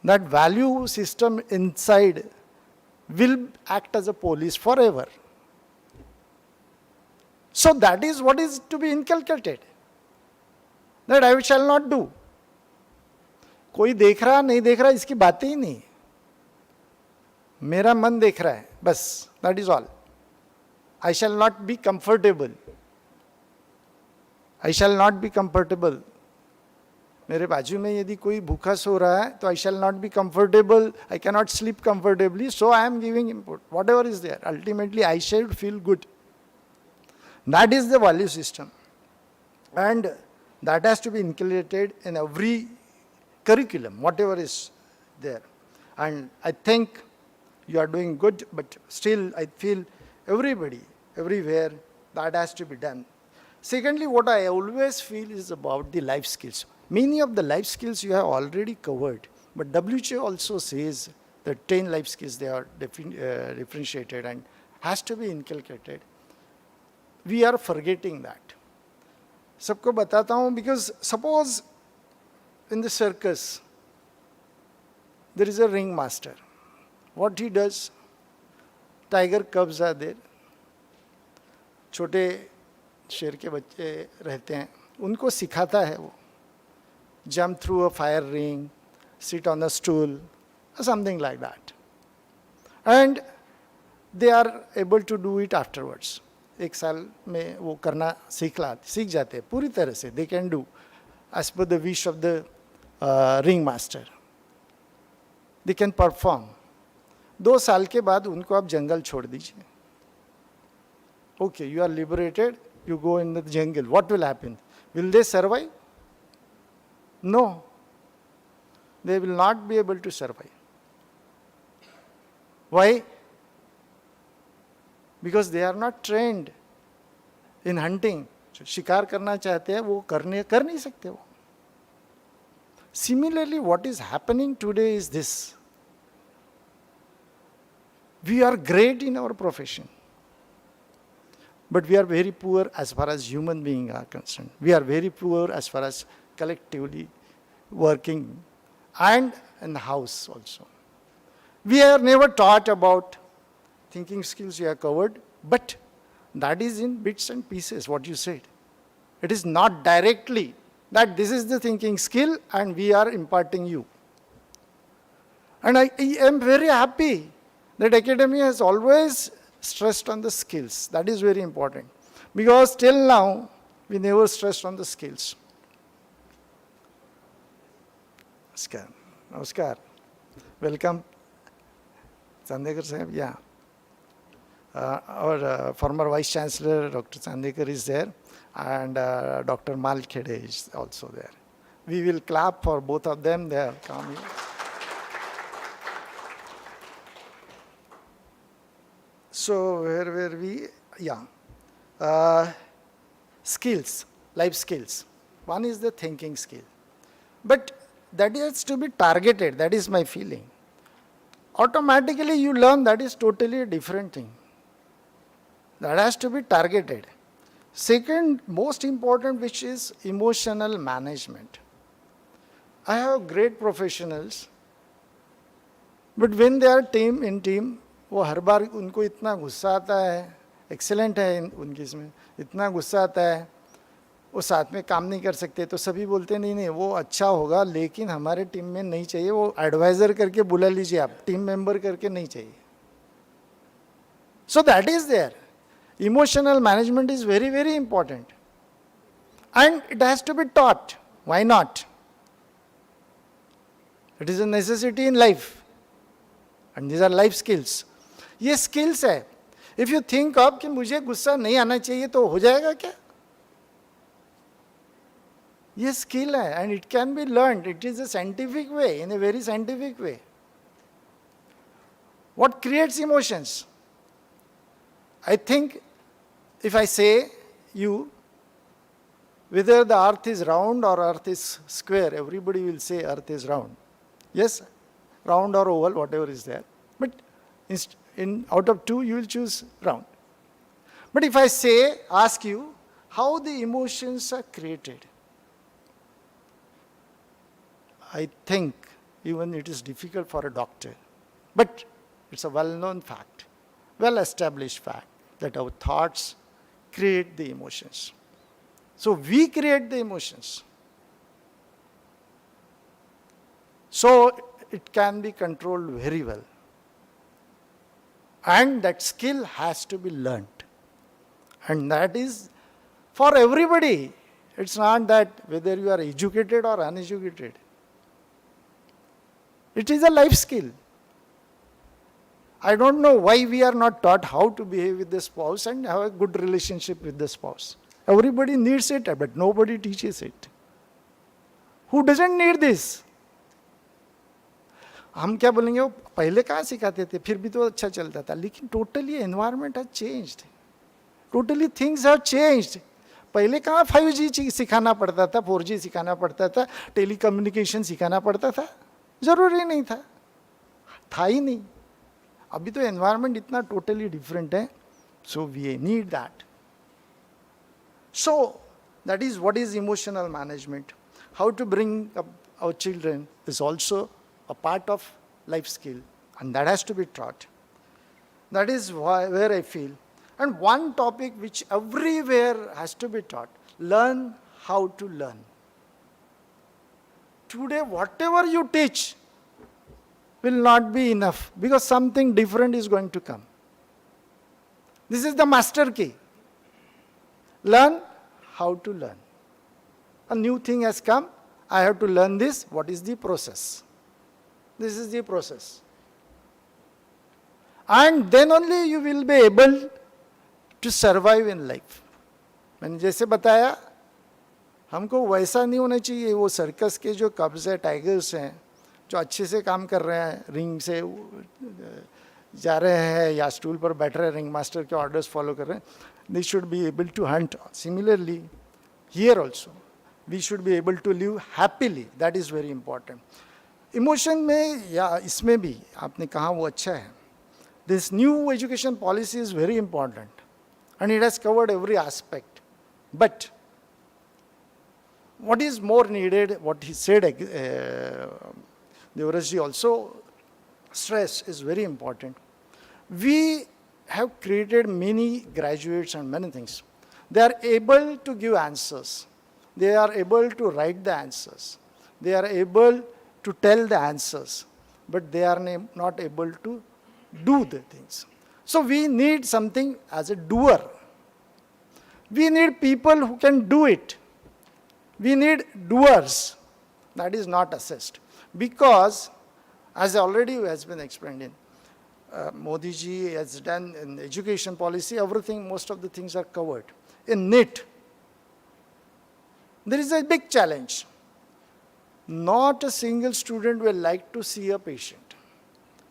That value system inside will act as a police forever. So that is what is to be inculcated. That I shall not do. कोई देख रहा नहीं देख रहा इसकी बातें ही नहीं. मेरा मन देख रहा है बस. That is all. I shall not be comfortable. I shall not be comfortable. मेरे बाजू में यदि कोई भूखा सो रहा है तो I shall not be comfortable. I cannot sleep comfortably. So I am giving input. Whatever is there. Ultimately I should feel good. That is the value system. And that has to be inculcated in every curriculum, whatever is there. And I think you are doing good, but still I feel everybody, everywhere, that has to be done. Secondly, what I always feel is about the life skills. Many of the life skills you have already covered, but WHO also says that 10 life skills, they are differentiated and has to be inculcated. We are forgetting that. सबको बताता हूँ, because suppose in the circus, there is a ringmaster. What he does, tiger cubs are there. छोटे शेर के बच्चे रहते हैं, उनको सिखाता है वो. Jump through a fire ring, sit on a stool, or something like that. And they are able to do it afterwards. एक साल में वो करना सीख जाते हैं पूरी तरह से. They can do as per the wish of the ringmaster. They can perform. 2 साल के बाद उनको आप जंगल छोड़ दीजिए. Okay, you are liberated, you go in the jungle. What will happen? Will they survive? No. They will not be able to survive. Why? Because they are not trained in hunting. शिकार करना चाहते हैं वो कर नहीं सकते वो. Similarly, what is happening today is this. We are great in our profession, but we are very poor as far as human beings are concerned. We are very poor as far as collectively working and in the house also. We are never taught about thinking skills you have covered, but that is in bits and pieces what you said. It is not directly that this is the thinking skill and we are imparting you. And I am very happy that academia has always stressed on the skills. That is very important. Because till now, we never stressed on the skills. Namaskar. Welcome. Chandekar Sahib, yeah. Our former Vice Chancellor, Dr. Chandekar is there, and Dr. Malkhede is also there. We will clap for both of them. They are coming. So where were we? Yeah. Skills, life skills. One is the thinking skill. But that has to be targeted. That is my feeling. Automatically you learn, that is totally a different thing. That has to be targeted. Second, most important, which is emotional management. I have great professionals, but when they are in team, वो हर बार उनको इतना गुस्सा आता है, excellent है उनकी इसमें, इतना गुस्सा आता है, वो साथ में काम नहीं कर सकते, तो सभी बोलते नहीं नहीं वो अच्छा होगा, लेकिन हमारे टीम में नहीं चाहिए, वो एडवाइजर करके बुला लीजिए आप, टीम मेंबर करके नहीं चाहिए. So that is there. Emotional management is very, very important. And it has to be taught. Why not? It is a necessity in life. And these are life skills. ये skills है. If you think of कि मुझे गुस्सा नहीं आना चाहिए तो हो जाएगा क्या? ये skill है and it can be learned. It is a scientific way, in a very scientific way. What creates emotions? I think if I say you, whether the earth is round or earth is square, everybody will say earth is round. Yes, round or oval, whatever is there. But out of two, you will choose round. But if I ask you, how the emotions are created, I think even it is difficult for a doctor. But it's a well-known fact, well-established fact, that our thoughts create the emotions. So we create the emotions. So it can be controlled very well. And that skill has to be learnt. And that is for everybody. It's not that whether you are educated or uneducated. It is a life skill. I don't know why we are not taught how to behave with the spouse and have a good relationship with the spouse. Everybody needs it, but nobody teaches it. Who doesn't need this? हम क्या बोलेंगे, वो पहले कहाँ सिखाते थे, फिर भी तो अच्छा चलता था, लेकिन totally environment has changed, totally things have changed. पहले कहाँ 5G सिखाना पड़ता था, 4G सिखाना पड़ता था, टेलीकम्युनिकेशन सिखाना पड़ता था, जरूरी नहीं था ही नहीं. अभी तो एनवायरनमेंट इतना टोटली डिफरेंट है, so we need that. So that is what is emotional management. How to bring up our children is also a part of life skill, and that has to be taught. That is where I feel. And one topic which everywhere has to be taught, learn how to learn. Today, whatever you teach will not be enough, because something different is going to come. This is the master key. Learn how to learn. A new thing has come, I have to learn this. What is the process? This is the process. And then only you will be able to survive in life. मैंने जैसे बताया, हमको वैसा नहीं होना चाहिए. वो circus के जो कब्स है, टाइगर्स हैं, जो अच्छे से काम कर रहे हैं, रिंग से जा रहे हैं या स्टूल पर बैठ रहे हैं, रिंग मास्टर के ऑर्डर्स फॉलो कर रहे हैं, they should be able to hunt. Similarly, here also, we should be able to live happily. That is very important. Emotion में या इसमें भी आपने कहा वो अच्छा है. This new education policy is very important and it has covered every aspect. But what is more needed, what he said, Devarajji also stressed, is very important. We have created many graduates and many things. They are able to give answers. They are able to write the answers. They are able to tell the answers, but they are not able to do the things. So we need something as a doer. We need people who can do it. We need doers. That is not assessed. Because, as already has been explained in, Modi ji has done in education policy, everything, most of the things are covered. In NEET, there is a big challenge. Not a single student will like to see a patient.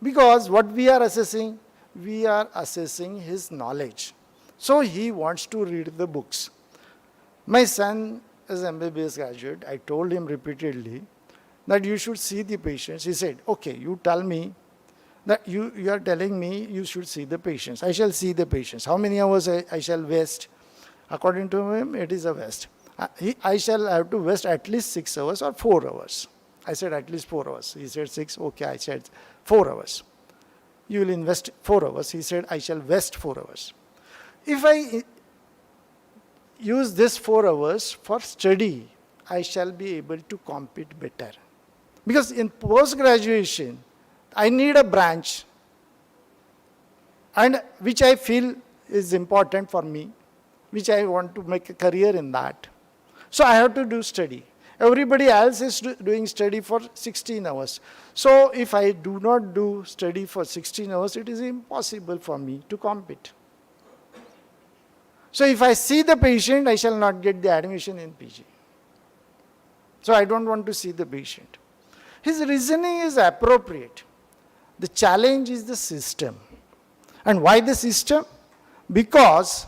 Because what we are assessing his knowledge. So he wants to read the books. My son is MBBS graduate. I told him repeatedly that you should see the patients. He said, okay, you tell me that you are telling me you should see the patients. I shall see the patients. How many hours I shall waste? According to him, it is a waste. I shall have to waste at least 6 hours or 4 hours. I said at least 4 hours. He said 6. Okay, I said 4 hours. You will invest 4 hours. He said I shall waste 4 hours. If I use this 4 hours for study, I shall be able to compete better. Because in post-graduation, I need a branch, and which I feel is important for me, which I want to make a career in that. So I have to do study. Everybody else is doing study for 16 hours. So if I do not do study for 16 hours, it is impossible for me to compete. So if I see the patient, I shall not get the admission in PG. So I don't want to see the patient. His reasoning is appropriate. The challenge is the system. And why the system? Because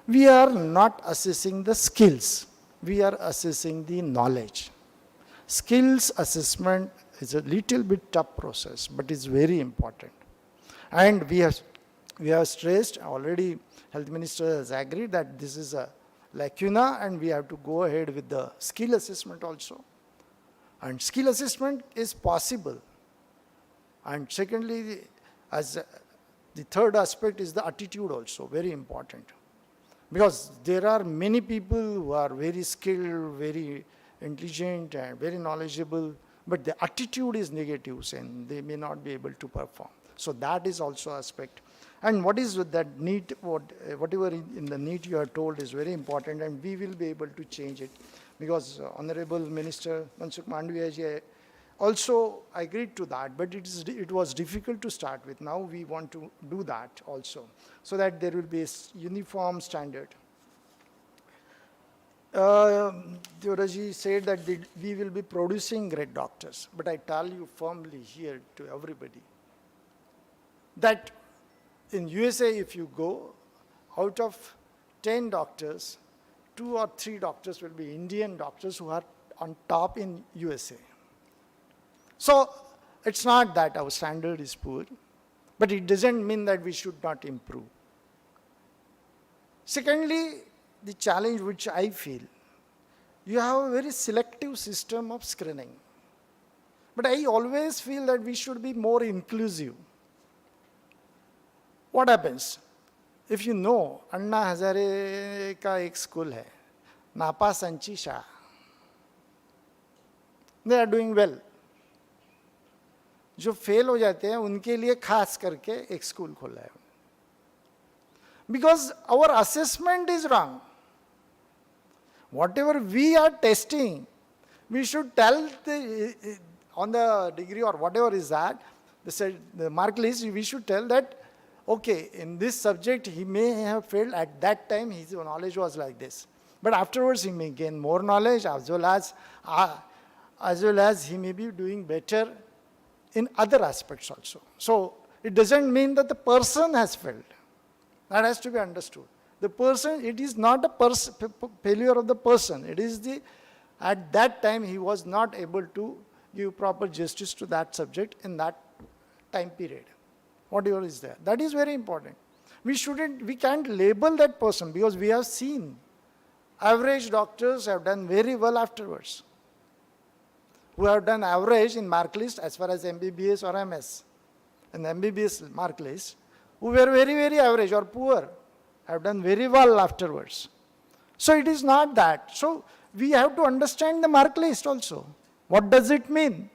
we are not assessing the skills. We are assessing the knowledge. Skills assessment is a little bit tough process, but it's very important. And we have stressed, already Health Minister has agreed that this is a lacuna and we have to go ahead with the skill assessment also. And skill assessment is possible. And secondly, as the third aspect is the attitude also, very important. Because there are many people who are very skilled, very intelligent and very knowledgeable, but the attitude is negative and they may not be able to perform. So that is also aspect. And what is with that NEET, whatever in the NEET you are told is very important, and we will be able to change it. Because Honorable Minister Mansukh Mandaviya ji also agreed to that, but it was difficult to start with. Now we want to do that also, so that there will be a uniform standard. Deoraji said that we will be producing great doctors, but I tell you firmly here to everybody that in USA, if you go, out of 10 doctors, 2 or 3 doctors will be Indian doctors who are on top in USA. So it's not that our standard is poor, but it doesn't mean that we should not improve. Secondly, the challenge which I feel, you have a very selective system of screening. But I always feel that we should be more inclusive. What happens? If you know, Anna Hazare ka ek school hai, Napa Sanchisha, they are doing well. जो fail हो जाते हैं उनके लिए खास करके एक school खोला है. Because our assessment is wrong. Whatever we are testing, we should tell on the degree or whatever is that, the mark list, we should tell that, okay, in this subject he may have failed at that time, his knowledge was like this. But afterwards he may gain more knowledge as well as he may be doing better in other aspects also. So it doesn't mean that the person has failed. That has to be understood. The person, it is not a failure of the person. It is at that time he was not able to give proper justice to that subject in that time period. Whatever is there. That is very important. We can't label that person, because we have seen average doctors have done very well afterwards, who have done average in mark list as far as MBBS or MS. In MBBS mark list, who were very, very average or poor, have done very well afterwards. So it is not that. So we have to understand the mark list also. What does it mean?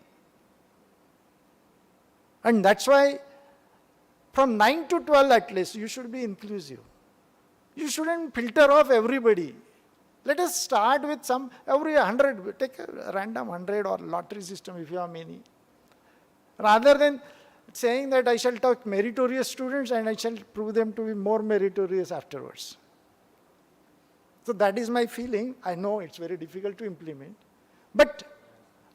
And that's why from 9 to 12 at least, you should be inclusive. You shouldn't filter off everybody. Let us start with every 100, take a random 100 or lottery system if you have many. Rather than saying that I shall take meritorious students and I shall prove them to be more meritorious afterwards. So that is my feeling. I know it's very difficult to implement, but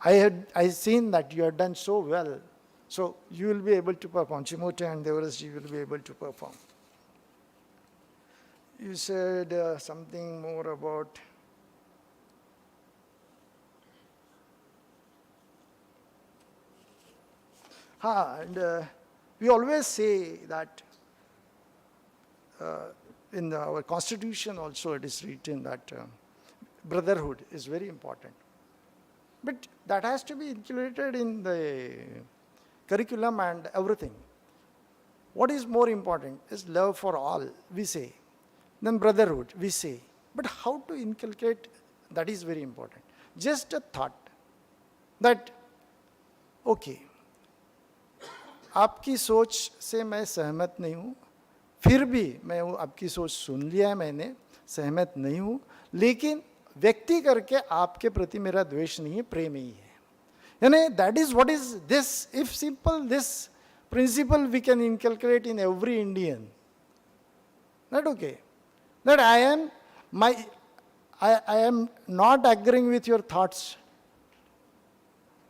I seen that you have done so well. So you will be able to perform. Chimote and Devarasji will be able to perform. You said something more about and we always say that in our constitution also it is written that brotherhood is very important. But that has to be included in the curriculum and everything. What is more important is love for all, we say. Then brotherhood, we say. But how to inculcate, that is very important. Just a thought that, okay, आपकी सोच से मैं सहमत नहीं हूँ, फिर भी मैं आपकी सोच सुन लिया है मैंने, सहमत नहीं हूँ, लेकिन व्यक्ति करके आपके प्रति मेरा द्वेष नहीं है, प्रेम ही है. यानी that is what is this, if simple, this principle we can inculcate in every Indian. That okay. That I am not agreeing with your thoughts.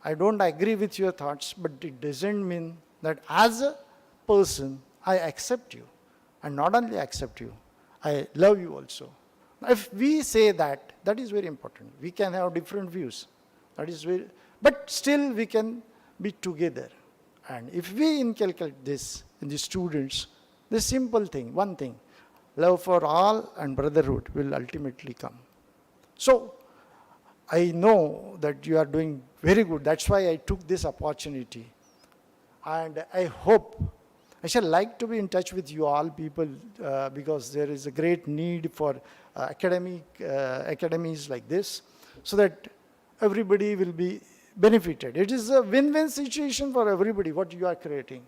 I don't agree with your thoughts, but it doesn't mean that as a person, I accept you. And not only accept you, I love you also. If we say that, that is very important. We can have different views. That is very, but still we can be together. And if we inculcate this in the students, the simple thing, one thing, love for all and brotherhood will ultimately come. So, I know that you are doing very good. That's why I took this opportunity. And I hope, I shall like to be in touch with you all people because there is a great need for academies like this so that everybody will be benefited. It is a win-win situation for everybody, what you are creating.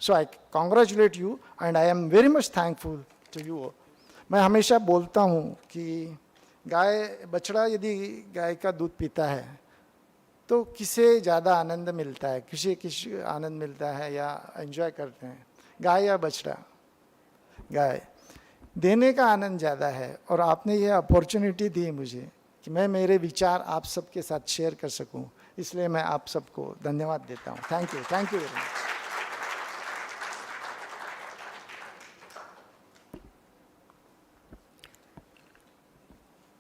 So I congratulate you and I am very much thankful to you. मैं हमेशा बोलता हूँ कि बछड़ा यदि गाय का दूध पीता है तो किसे ज़्यादा आनंद मिलता है, किसे आनंद मिलता है या एंजॉय करते हैं, गाय या बछड़ा? गाय. देने का आनंद ज़्यादा है और आपने ये अपॉर्चुनिटी दी मुझे कि मैं मेरे विचार आप सबके साथ शेयर कर सकूं, इसलिए मैं आप सबको धन्यवाद देता हूं. Thank you very much.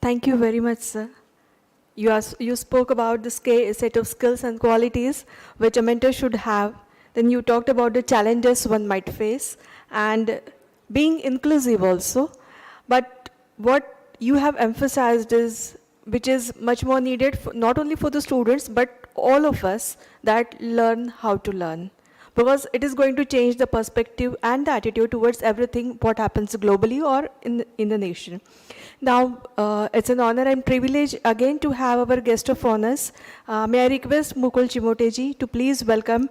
Thank you very much, sir. You spoke about the set of skills and qualities which a mentor should have. Then you talked about the challenges one might face and being inclusive also. But what you have emphasized is, which is much more needed not only for the students but all of us that learn how to learn. Because it is going to change the perspective and the attitude towards everything what happens globally or in the nation. Now, it's an honor and privilege again to have our guest of honors. May I request Mukul Chimoteji to please welcome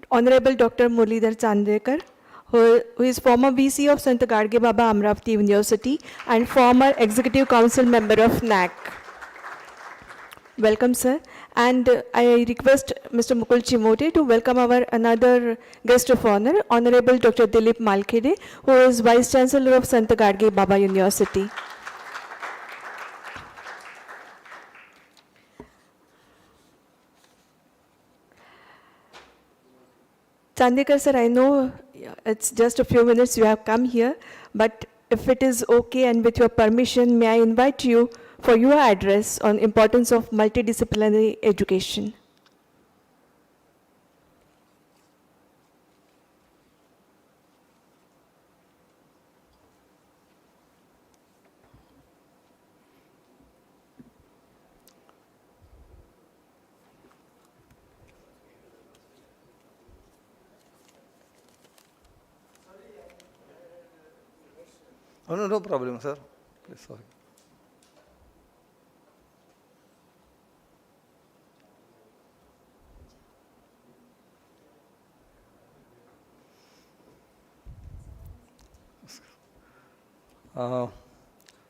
Honorable Dr. Muralidhar Chandekar, who is former VC of Sant Gadge Baba Amravati University and former Executive Council member of NAC. Welcome, sir. And I request Mr. Mukul Chimote to welcome our another guest of honor, Honorable Dr. Dilip Malkhede, who is Vice Chancellor of Sant Gadge Baba University. Chandekar sir, I know it's just a few minutes you have come here, but if it is okay and with your permission, may I invite you for your address on importance of multidisciplinary education. Oh, no problem, sir. Please, sorry.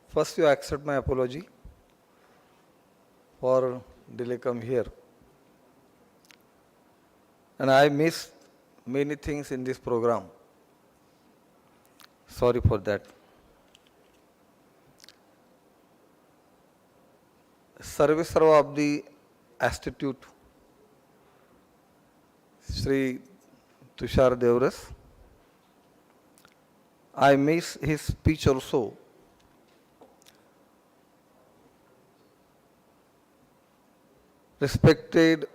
First, you accept my apology for delay come here. And I missed many things in this program. Sorry for that. Service Sarva of the Astute, Sri Tushar Devras. I miss his speech also. Respected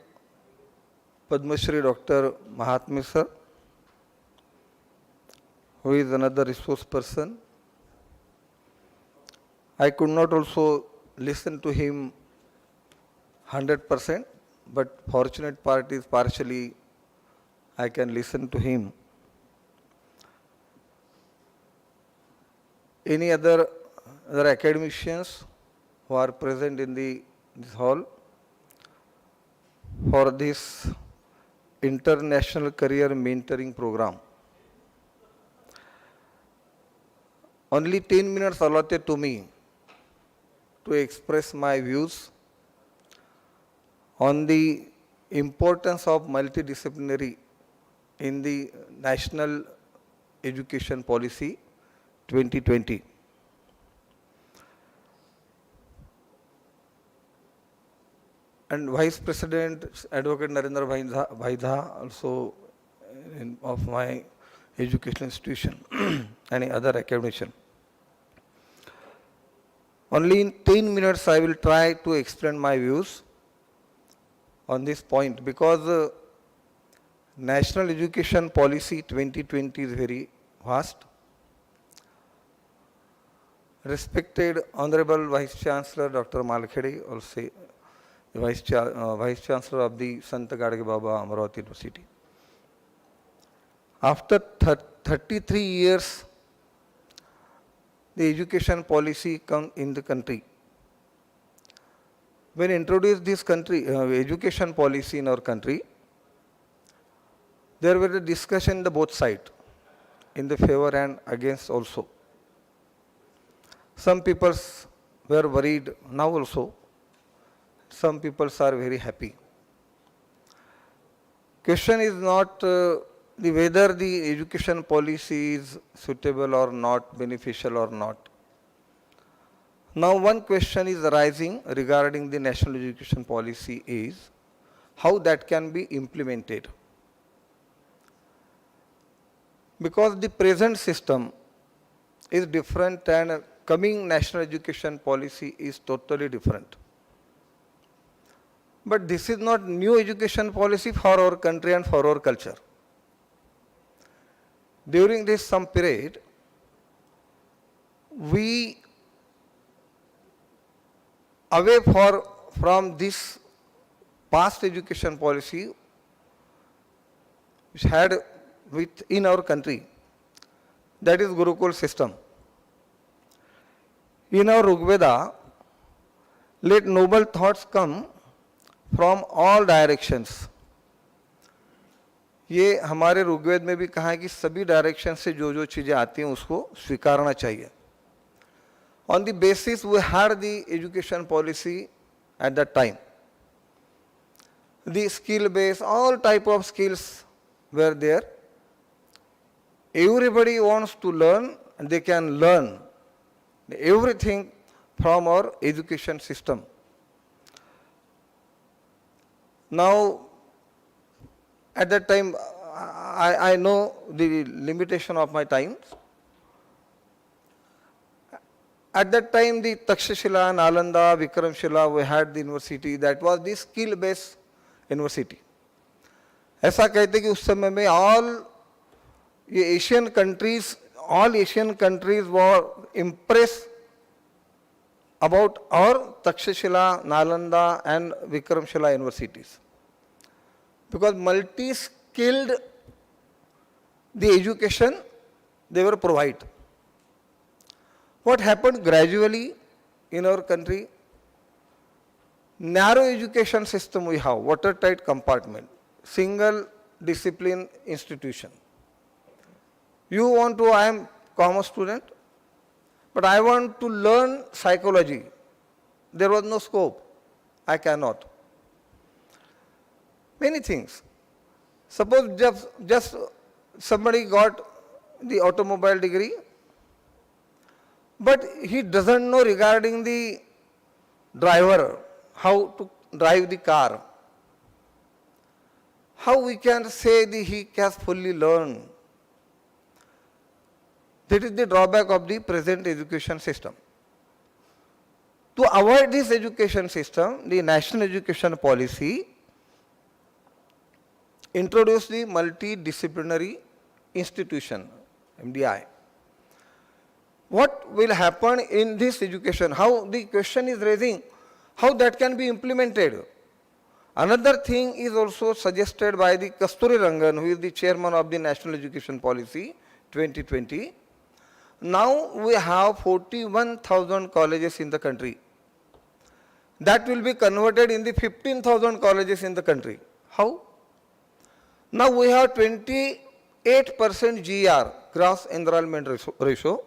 Padma Shri Dr. Mahatma sir, who is another resource person. I could not also listen to him 100%, but fortunate part is partially I can listen to him. Any other academicians who are present in this hall for this international career mentoring program? Only 10 minutes allotted to me to express my views on the importance of multidisciplinary in the National Education Policy 2020. And Vice President Advocate Narendra Vaidha also of my educational institution, any other academician. Only in 10 minutes I will try to explain my views on this point, because National Education Policy 2020 is very vast. Respected Honorable Vice Chancellor Dr. Malkhede, also Vice Chancellor of the Sant Gadge Baba Amaravati University. After 33 years, the education policy come in the country. When introduced this country education policy in our country, there were a discussion in the both sides, in the favor and against also. Some people were worried, now also. Some people are very happy. Question is not whether the education policy is suitable or not, beneficial or not. Now one question is arising regarding the national education policy is how that can be implemented. Because the present system is different and coming national education policy is totally different. But this is not new education policy for our country and for our culture. During this some period, we away from this past education policy which had in our country, that is Gurukul system. In our Rigveda, let noble thoughts come from all directions. ये हमारे ऋग्वेद में भी कहा है कि सभी direction से जो चीजें आती हैं उसको स्वीकारना चाहिए. On the basis we had the education policy at that time. The skill base, all type of skills were there. Everybody wants to learn and they can learn everything from our education system. Now, at that time, I know the limitation of my time. At that time, the Takshashila, Nalanda, Vikramshila, we had the university, that was the skill-based university. ऐसा कहते कि उस समय में all Asian countries were impressed about our Takshashila, Nalanda and Vikramshila universities. Because multi-skilled the education they were provide. What happened gradually in our country? Narrow education system we have, watertight compartment, single discipline institution. I am commerce student, but I want to learn psychology. There was no scope. I cannot. Many things. Suppose just somebody got the automobile degree, but he doesn't know regarding the driver, how to drive the car. How we can say that he has fully learned? That is the drawback of the present education system. To avoid this education system, the National Education Policy introduced the multidisciplinary institution, MDI. What will happen in this education? How the question is raising, how that can be implemented? Another thing is also suggested by the Kasturi Rangan, who is the chairman of the National Education Policy 2020. Now we have 41,000 colleges in the country. That will be converted in the 15,000 colleges in the country. How? Now we have 28% GR, gross enrollment ratio.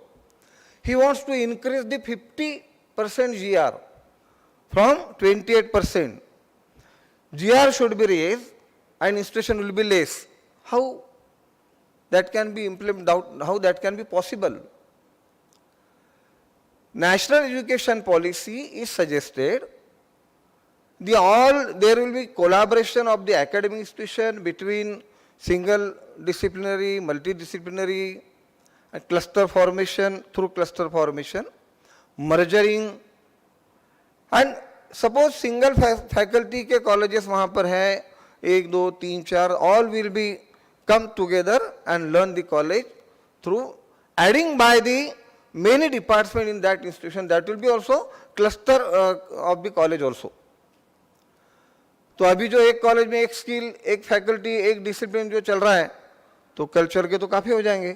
He wants to increase the 50% GR from 28%. GR should be raised and institution will be less. How that can be implemented? How that can be possible? National Education Policy is suggested. There will be collaboration of the academic institution between single disciplinary, multidisciplinary, and cluster formation, through cluster formation, merging, and suppose single faculty के colleges वहाँ पर हैं, 1, 2, 3, 4, all will be come together and learn the college through adding by the many departments in that institution. That will be also cluster of the college also. तो अभी जो एक college में एक स्किल, एक फैकल्टी, एक डिसिप्लिन जो चल रहा है, तो कल्चर के तो काफी हो जाएंगे,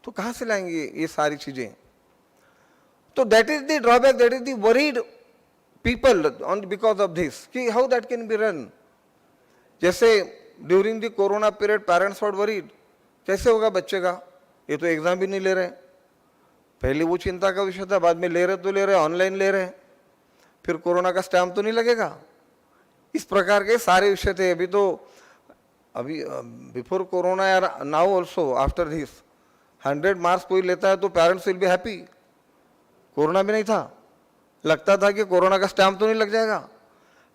तो कहाँ से लाएंगे ये सारी चीजें? तो that is the drawback, that is the worried people on because of this कि how that can be run. जैसे during the corona period parents were worried, कैसे होगा बच्चे का, ये तो एग्जाम भी नहीं ले रहे. पहले वो चिंता का विषय था, बाद में ले रहे तो ले रहे, ऑनलाइन ले रहे, फिर कोरोना का स्टैम्प तो नहीं लगेगा. इस प्रकार के सारे विषय थे. अभी बिफोर कोरोना या now also after this 100 marks कोई लेता है तो parents will be happy. Corona भी नहीं था, लगता था कि कोरोना का स्टैम्प तो नहीं लग जाएगा.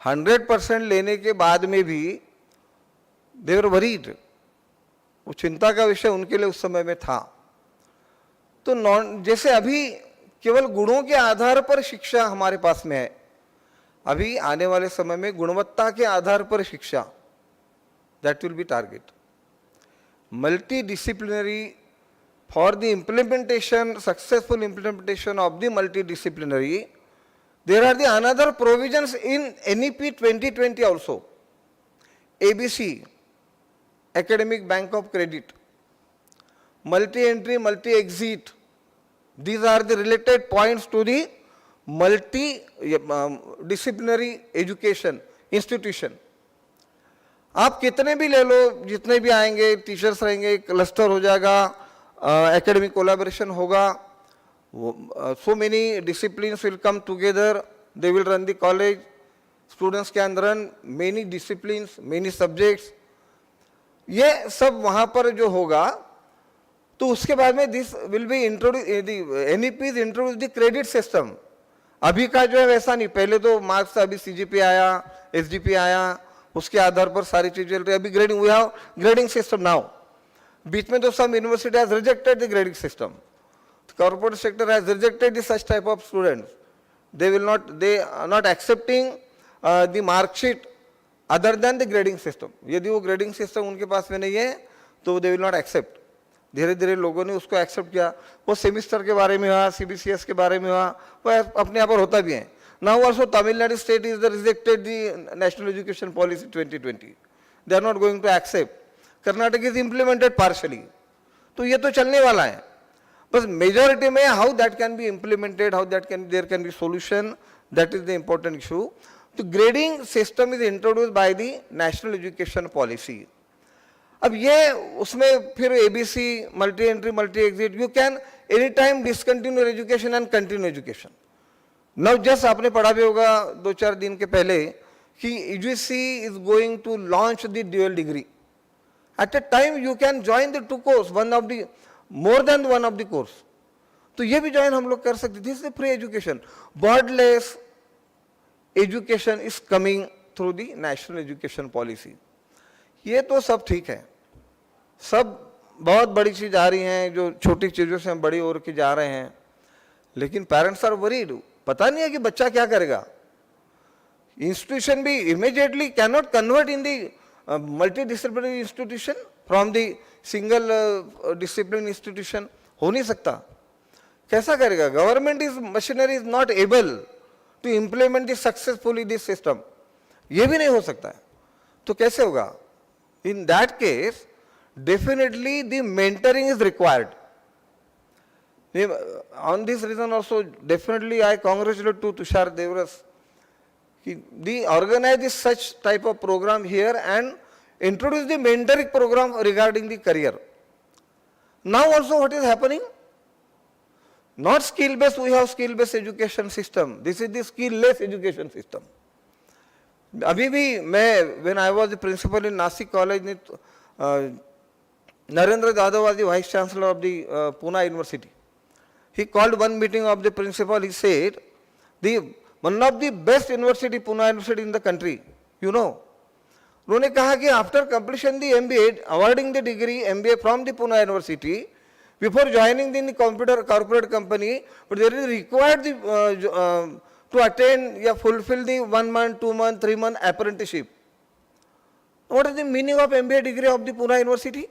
100% लेने के बाद में भी दे वर वरीड. वो चिंता का विषय उनके लिए उस समय में था. तो जैसे अभी केवल गुणों के आधार पर शिक्षा हमारे पास में है, अभी आने वाले समय में गुणवत्ता के आधार पर शिक्षा, that will be target. Multidisciplinary, for the implementation, successful implementation of the multidisciplinary, there are the another provisions in NEP 2020 also. ABC, Academic Bank of Credit, multi-entry, multi-exit, these are the related points to the multidisciplinary education institution. आप कितने भी ले लो, जितने भी आएंगे, teachers रहेंगे, cluster हो जाएगा, academic collaboration hoga, so many disciplines will come together, they will run the college, students can run many disciplines, many subjects. ये सब वहाँ पर जो होगा, तो उसके बाद में this will be introduced, the NEP is introduced the credit system. अभी का जो है वैसा नहीं, पहले तो मार्क्स था, अभी CGP आया, SGP आया, उसके आधार पर सारी चीजें चल रही है. अभी grading, we have grading system now. बीच में तो some university has rejected the grading system. The corporate sector has rejected the such type of students. They are not accepting the mark sheet other than the grading system. यदि वो grading system उनके पास में नहीं है, तो they will not accept. धीरे धीरे लोगों ने उसको accept किया. वो semester के बारे में हुआ, CBCS के बारे में हुआ, वो अपने आप पर होता भी है. Now also Tamil Nadu state is rejected the National Education Policy 2020. They are not going to accept. Karnataka is implemented partially. तो ये तो चलने वाला है, बस मेजॉरिटी में how that can be implemented, how that can there can be solution, that is the important issue. तो grading system is introduced by the national education policy. अब ये उसमें फिर ABC, multi entry, multi exit, you can any time discontinue education and continue education. Now just आपने पढ़ा भी होगा 2-4 दिन के पहले कि UGC is going to launch the dual degree. At a time you can join the two course, more than one of the course. तो ये भी join हम लोग कर सकते. This is the free education. Wordless education is coming through the national education policy. ये तो सब ठीक है, सब बहुत बड़ी चीज आ रही हैं, जो छोटी चीजों से हम बड़ी ओर की जा रहे हैं, लेकिन पेरेंट्स आर वरीड. पता नहीं है कि बच्चा क्या करेगा. इंस्टीट्यूशन भी immediately can not convert in the multi disciplinary institution from the single discipline institution. हो नहीं सकता. कैसा करेगा? Government is machinery is not able to implement this successfully this system. ये भी नहीं हो सकता है. तो कैसे होगा? In that case definitely the mentoring is required. On this reason also, definitely I congratulate to Tushar Devras. They organize this such type of program here and introduce the mentoring program regarding the career. Now also what is happening? Not skill-based, we have skill-based education system. This is the skill-less education system. अभी भी मैं, when I was the principal in Nasik College, Narendra Yadav was the vice chancellor of the Pune University. He called one meeting of the principal. He said, one of the best university, Pune University in the country, you know. उन्होंने कहा कि after completion the MBA, awarding the degree MBA from the Pune University, before joining the corporate company, but there is required to attend या fulfill the 1 month, 2 month, 3 month apprenticeship. What is the meaning of MBA degree of the Pune University?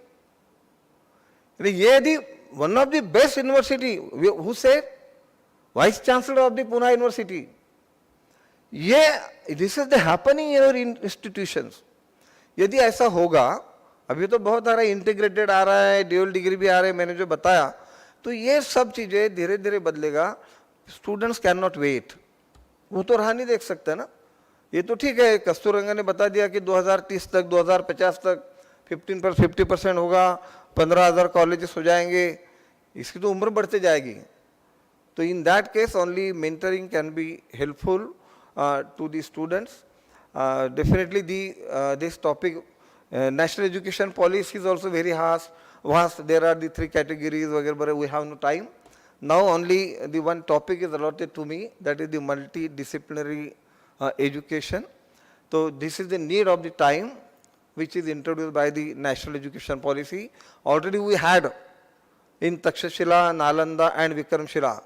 ये the one of the best university, who said? Vice Chancellor of the Pune University. This is the happening in our institutions. यदि ऐसा होगा, अभी तो बहुत सारा integrated आ रहा है, ड्यूअल डिग्री भी आ रहे हैं, मैंने जो बताया, तो ये सब चीजें धीरे धीरे बदलेगा. Students can not wait. वो तो राह नहीं देख सकते ना. ये तो ठीक है, कस्तूररंगन ने बता दिया कि 2030 तक 2050 तक 50% होगा, 15,000 कॉलेजेस हो जाएंगे. इसकी तो उम्र बढ़ते जाएगी. तो in that case only mentoring can be helpful to the students. Definitely this topic national education policy is also very vast. There are the 3 categories, but we have no time. Now only the one topic is allotted to me, that is the multidisciplinary education. So this is the need of the time, which is introduced by the national education policy. Already we had in Takshashila, Nalanda and Vikramshila.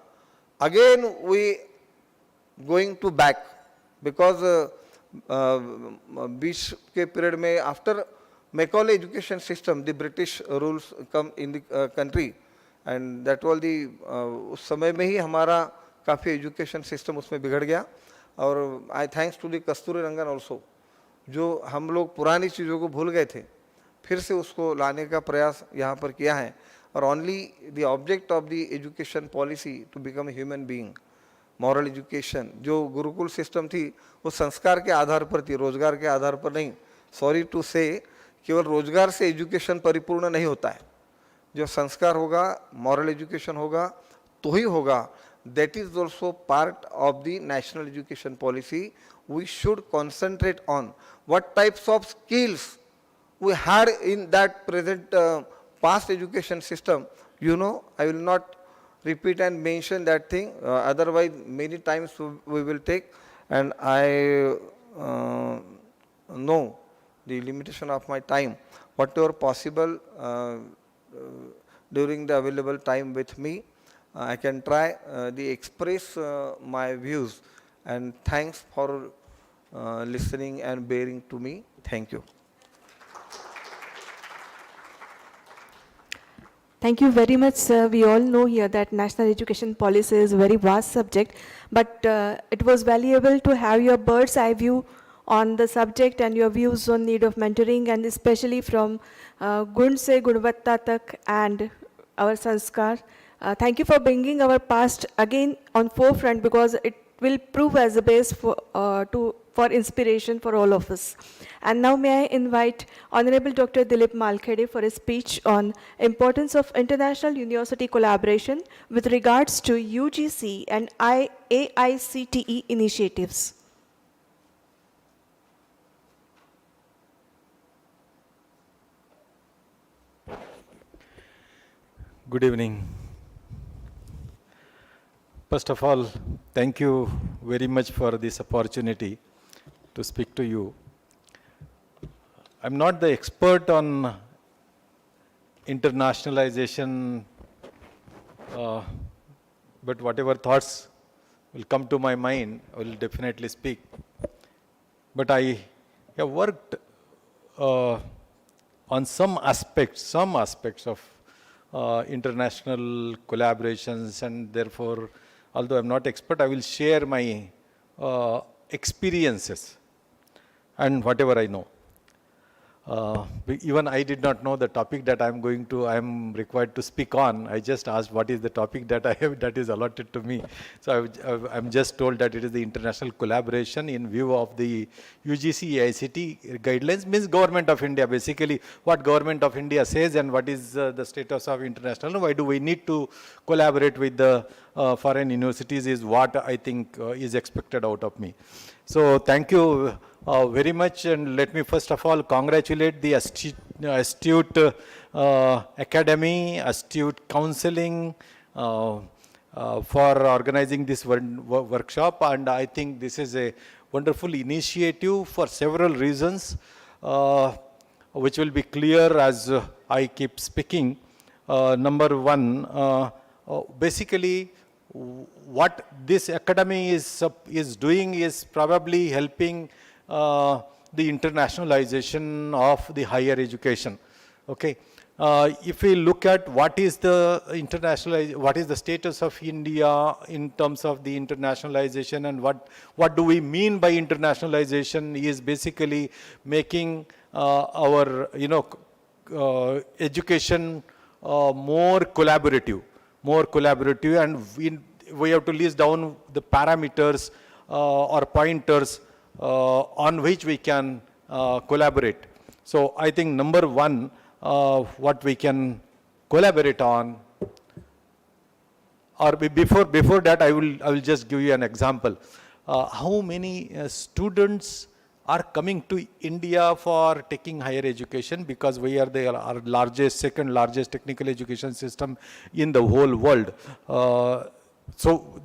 Again we going to back, because बीच के period में after Macaulay education system the British rules come in the country, and that was the उस समय में ही हमारा काफ़ी education system उसमें बिगड़ गया. और I thanks to the Kasturirangan also, जो हम लोग पुरानी चीज़ों को भूल गए थे, फिर से उसको लाने का प्रयास यहाँ पर किया है. और only the object of the education policy to become a human being. Moral education जो गुरुकुल सिस्टम थी वो संस्कार के आधार पर थी, रोजगार के आधार पर नहीं. सॉरी टू से, केवल रोजगार से एजुकेशन परिपूर्ण नहीं होता है. जो संस्कार होगा, मॉरल एजुकेशन होगा तो ही होगा. That is also part of the national education policy. We should concentrate on what types of skills we had in that present past education system. You know, I will not repeat and mention that thing, otherwise many times we will take, and I know the limitation of my time. Whatever possible during the available time with me, I can try to express my views, and thanks for listening and bearing to me. Thank you. Thank you very much, sir. We all know here that national education policy is a very vast subject, but it was valuable to have your bird's eye view on the subject and your views on need of mentoring, and especially from Gun se Gunavatta tak and our sanskar. Thank you for bringing our past again on forefront, because it will prove as a base for inspiration for all of us. And now may I invite Honorable Dr. Dilip Malkhede for a speech on importance of international university collaboration with regards to UGC and AICTE initiatives. Good evening. First of all, thank you very much for this opportunity to speak to you. I'm not the expert on internationalization, but whatever thoughts will come to my mind, I will definitely speak. But I have worked on some aspects of international collaborations, and therefore, although I'm not expert, I will share my experiences and whatever I know. Even I did not know the topic that I'm required to speak on. I just asked what is the topic that is allotted to me. So I'm just told that it is the international collaboration in view of the UGC AICTE guidelines, means Government of India, basically what Government of India says and what is the status of international, why do we need to collaborate with the foreign universities is what I think is expected out of me. So thank you very much, and let me first of all congratulate the Astute Academy, Astute Counseling for organizing this workshop, and I think this is a wonderful initiative for several reasons, which will be clear as I keep speaking. Number one, basically, what this academy is doing is probably helping the internationalization of the higher education. Okay, if we look at what is the status of India in terms of the internationalization, and what do we mean by internationalization, is basically making our education more collaborative, and we have to list down the parameters or pointers on which we can collaborate. So I think number one, what we can collaborate on, or before that, I will just give you an example. How many students are coming to India for taking higher education, because we are our second largest technical education system in the whole world. So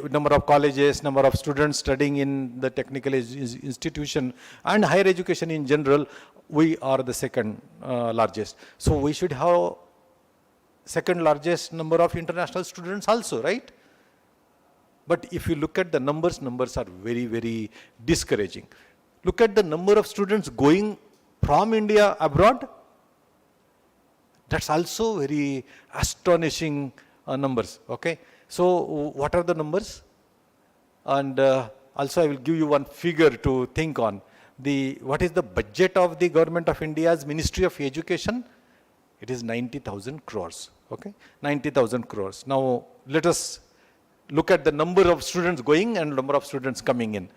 number of colleges, number of students studying in the technical institution and higher education in general, we are the second largest. So we should have second largest number of international students also, right? But if you look at the numbers are very, very discouraging. Look at the number of students going from India abroad. That's also very astonishing numbers, okay? So what are the numbers? And also I will give you one figure to think on. What is the budget of the Government of India's Ministry of Education? It is 90,000 crores, okay? 90,000 crores. Now let us look at the number of students going and number of students coming in.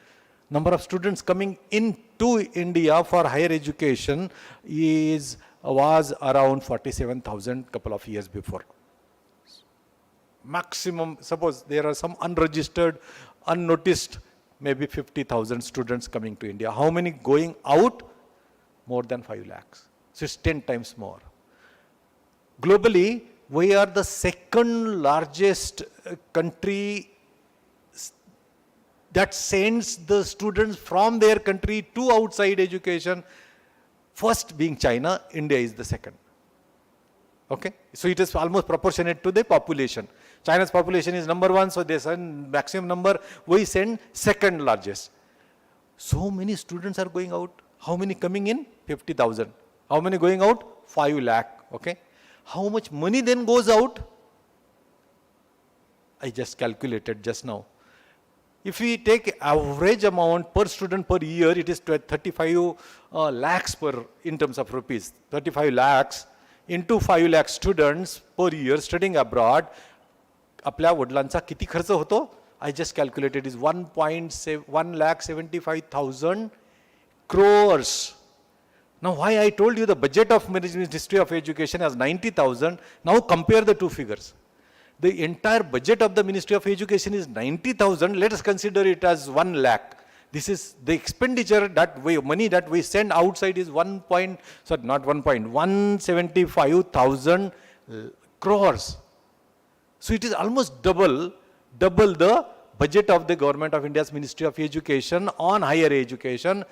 Number of students coming into India for higher education was around 47,000 couple of years before. Maximum, suppose there are some unregistered, unnoticed, maybe 50,000 students coming to India. How many going out? More than 5 lakhs. So it's 10 times more. Globally, we are the second largest country that sends the students from their country to outside education. First being China, India is the second. Okay, so it is almost proportionate to the population. China's population is number one, so they send maximum number. We send second largest. So many students are going out. How many coming in? 50,000. How many going out? 5 lakh. Okay, how much money then goes out? I just calculated just now. If we take average amount per student per year, it is 35 lakhs in terms of rupees. 35 lakhs into 5 lakh students per year studying abroad. आपल्या वडिलांचा किती खर्च होतो? I just calculated is 1,75,000 crores. Now why I told you the budget of Ministry of Education as 90,000, now compare the two figures. The entire budget of the Ministry of Education is 90,000, let us consider it as 1 lakh. This is the expenditure money that we send outside is 175,000 crores. So it is almost double the budget of the government of India's Ministry of Education on higher education.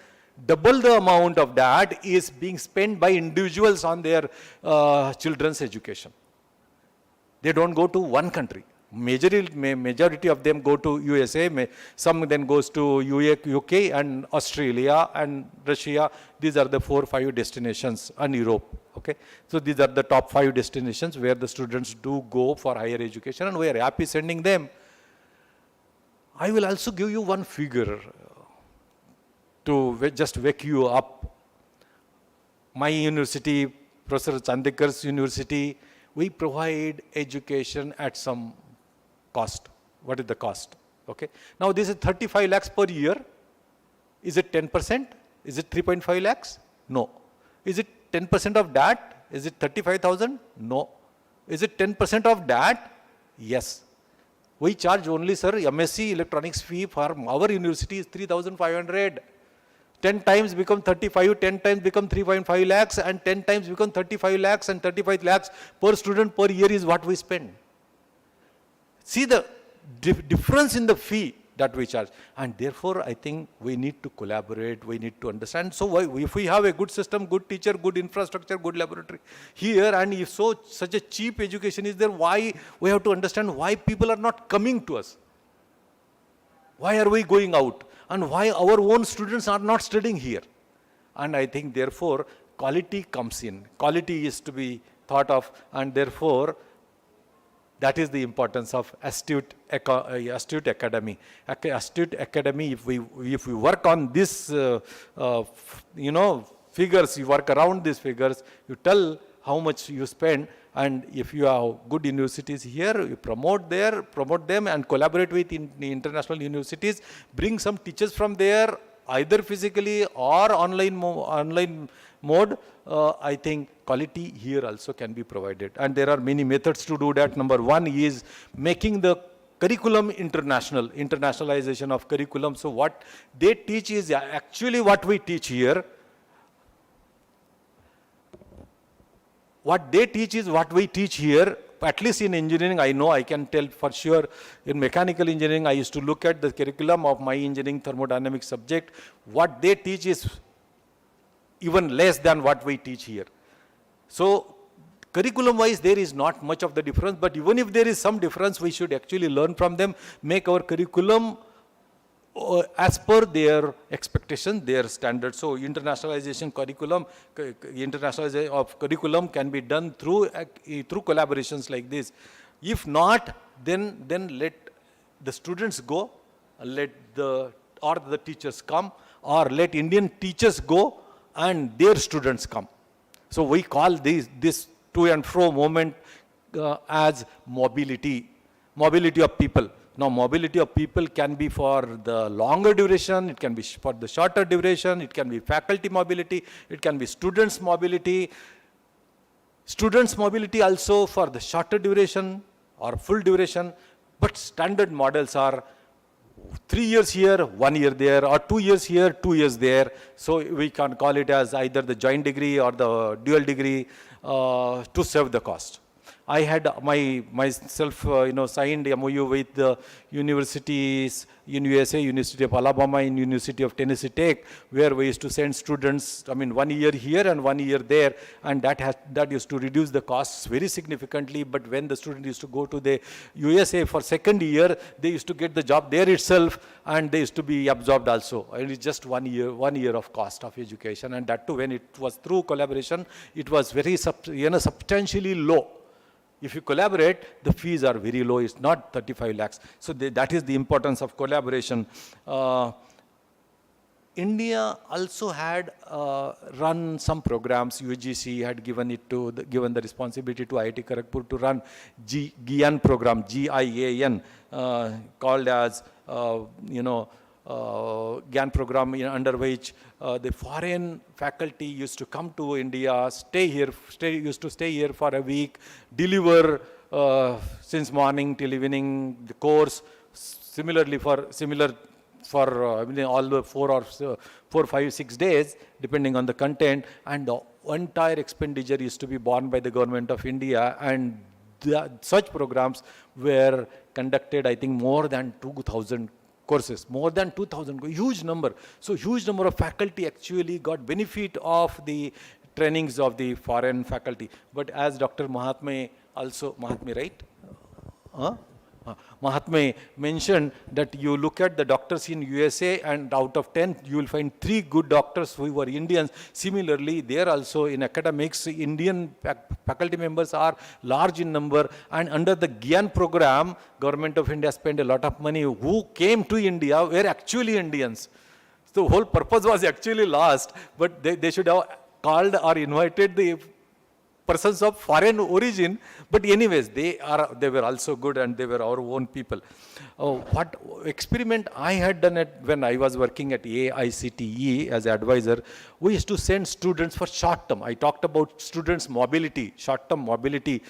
Double the amount of that is being spent by individuals on their children's education. They don't go to one country. Majority of them go to USA, some then goes to UK and Australia and Russia. These are the 4 or 5 destinations, and Europe. Okay, so these are the top 5 destinations where the students do go for higher education, and we are happy sending them. I will also give you one figure to just wake you up. My university, Professor Chandikar's university, we provide education at some cost. What is the cost? Okay. Now this is 35 lakhs per year. Is it 10%? Is it 3.5 lakhs? No. Is it 10% of that? Is it 35,000? No. Is it 10% of that? Yes. We charge only, sir, MSc electronics fee for our university is 3,500. 10 times become 35, 10 times become 3.5 lakhs, and 10 times become 35 lakhs, and 35 lakhs per student per year is what we spend. See the difference in the fee that we charge. And therefore, I think we need to collaborate, we need to understand. So if we have a good system, good teacher, good infrastructure, good laboratory here, and if such a cheap education is there, why we have to understand why people are not coming to us? Why are we going out? And why our own students are not studying here? And I think therefore quality comes in. Quality is to be thought of, and therefore that is the importance of Astute Academy. Astute Academy, if we work on this, figures, you work around these figures, you tell how much you spend, and if you have good universities here, you promote them and collaborate with the international universities, bring some teachers from there, either physically or online mode, I think quality here also can be provided. And there are many methods to do that. Number one is making the curriculum internationalization of curriculum. So what they teach is actually what we teach here. What they teach is what we teach here. At least in engineering, I can tell for sure. In mechanical engineering, I used to look at the curriculum of my engineering thermodynamics subject. What they teach is even less than what we teach here. So curriculum-wise, there is not much of the difference, but even if there is some difference, we should actually learn from them, make our curriculum as per their expectation, their standards. So internationalization of curriculum can be done through collaborations like this. If not, then let the students go, or the teachers come, or let Indian teachers go and their students come. So we call this to and fro movement as mobility of people. Now, mobility of people can be for the longer duration, it can be for the shorter duration, it can be faculty mobility, it can be students mobility. Students mobility also for the shorter duration or full duration, but standard models are 3 years here, 1 year there, or 2 years here, 2 years there. So we can call it as either the joint degree or the dual degree to save the cost. I had myself, signed MOU with the universities in USA, University of Alabama and University of Tennessee Tech, where we used to send students, 1 year here and 1 year there, and that used to reduce the costs very significantly. But when the student used to go to the USA for second year, they used to get the job there itself, and they used to be absorbed also. It is just 1 year of cost of education, and that too, when it was through collaboration, it was very substantially low. If you collaborate, the fees are very low. It's not 35 lakhs. So that is the importance of collaboration. India also had run some programs. UGC had given the responsibility to IIT Kharagpur to run GIAN program, GIAN, called as GIAN program, under which the foreign faculty used to come to India, used to stay here for a week, deliver since morning till evening the course. Similarly for all the 4, 5, 6 days, depending on the content, and the entire expenditure used to be borne by the government of India, and such programs were conducted, I think, more than 2,000 courses, more than 2,000, huge number. So huge number of faculty actually got benefit of the trainings of the foreign faculty. But as Dr. Mahatme also, Mahatme, right? Huh? Mahatme mentioned that you look at the doctors in USA and out of 10, you will find 3 good doctors who were Indians. Similarly, there also in academics, Indian faculty members are large in number, and under the Gyan program, Government of India spent a lot of money. Who came to India were actually Indians. So the whole purpose was actually lost, but they should have called or invited the persons of foreign origin, but anyways, they were also good, and they were our own people. What experiment I had done when I was working at AICTE as advisor, we used to send students for short term. I talked about students' mobility, short term mobility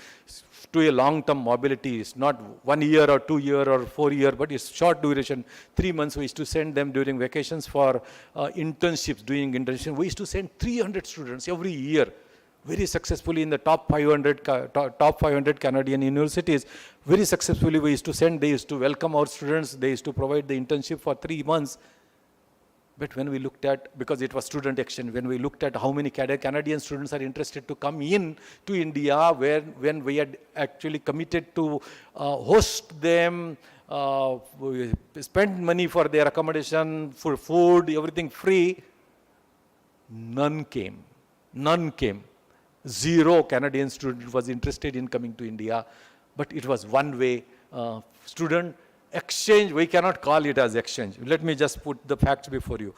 to a long term mobility. It's not 1 year or 2 year or 4 year, but it's short duration. 3 months we used to send them during vacations for internships, doing internship. We used to send 300 students every year, very successfully in the top 500 Canadian universities. Very successfully we used to send, they used to welcome our students, they used to provide the internship for 3 months. But when we looked at, because it was student exchange, when we looked at how many Canadian students are interested to come in to India, when we had actually committed to host them, spend money for their accommodation, for food, everything free, none came. None came. 0 Canadian student was interested in coming to India, but it was one-way student exchange. We cannot call it as exchange. Let me just put the facts before you.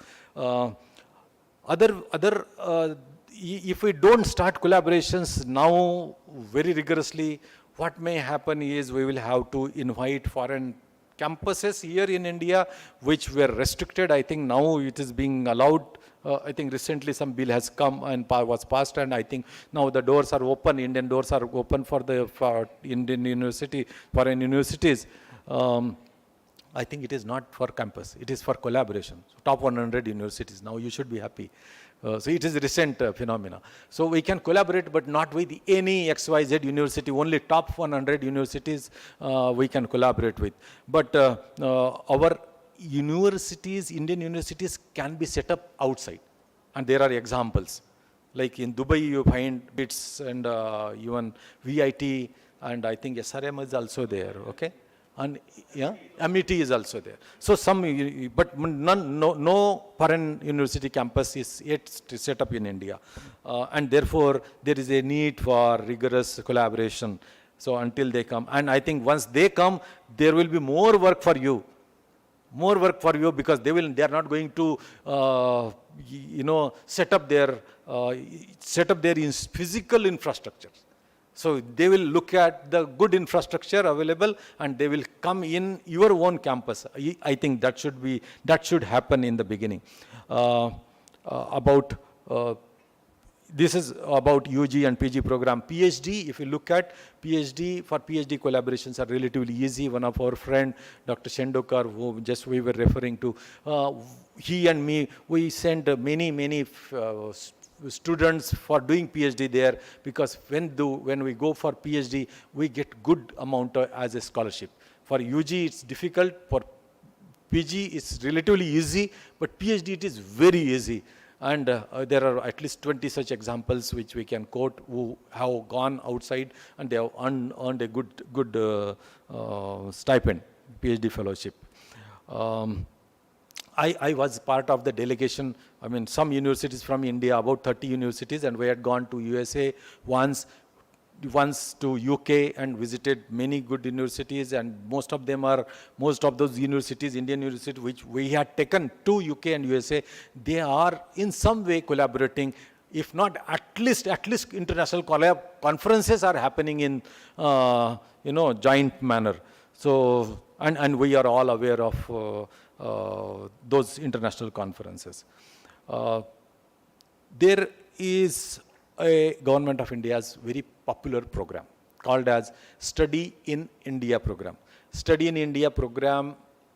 If we don't start collaborations now very rigorously, what may happen is we will have to invite foreign campuses here in India, which were restricted. I think now it is being allowed. I think recently some bill has come and was passed, and I think now the doors are open, Indian doors are open for Indian university, foreign universities. I think it is not for campus, it is for collaboration. So top 100 universities, now you should be happy. So it is a recent phenomena. So we can collaborate, but not with any XYZ university, only top 100 universities we can collaborate with. But our universities, Indian universities can be set up outside. And there are examples. Like in Dubai, you find BITS and even VIT, and I think SRM is also there, okay? And yeah, MET is also there. So but no foreign university campus is yet set up in India. And therefore, there is a need for rigorous collaboration. So until they come, and I think once they come, there will be more work for you. More work for you, because they are not going to set up their physical infrastructure. So they will look at the good infrastructure available, and they will come in your own campus. I think that should happen in the beginning. This is about UG and PG program. PhD, if you look at PhD, for PhD collaborations are relatively easy. One of our friend, Dr. Shendokar, who just we were referring to, he and me, we sent many students for doing PhD there, because when we go for PhD, we get good amount as a scholarship. For UG, it's difficult. For PG, it's relatively easy, but PhD, it is very easy. And there are at least 20 such examples which we can quote who have gone outside and they have earned a good stipend, PhD fellowship. I was part of the delegation. I mean, some universities from India, about 30 universities, and we had gone to USA once to UK and visited many good universities, and most of those universities, Indian universities, which we had taken to UK and USA, they are in some way collaborating. If not, at least international conferences are happening in joint manner. So and we are all aware of those international conferences. There is a Government of India's very popular program called as Study in India program. Study in India program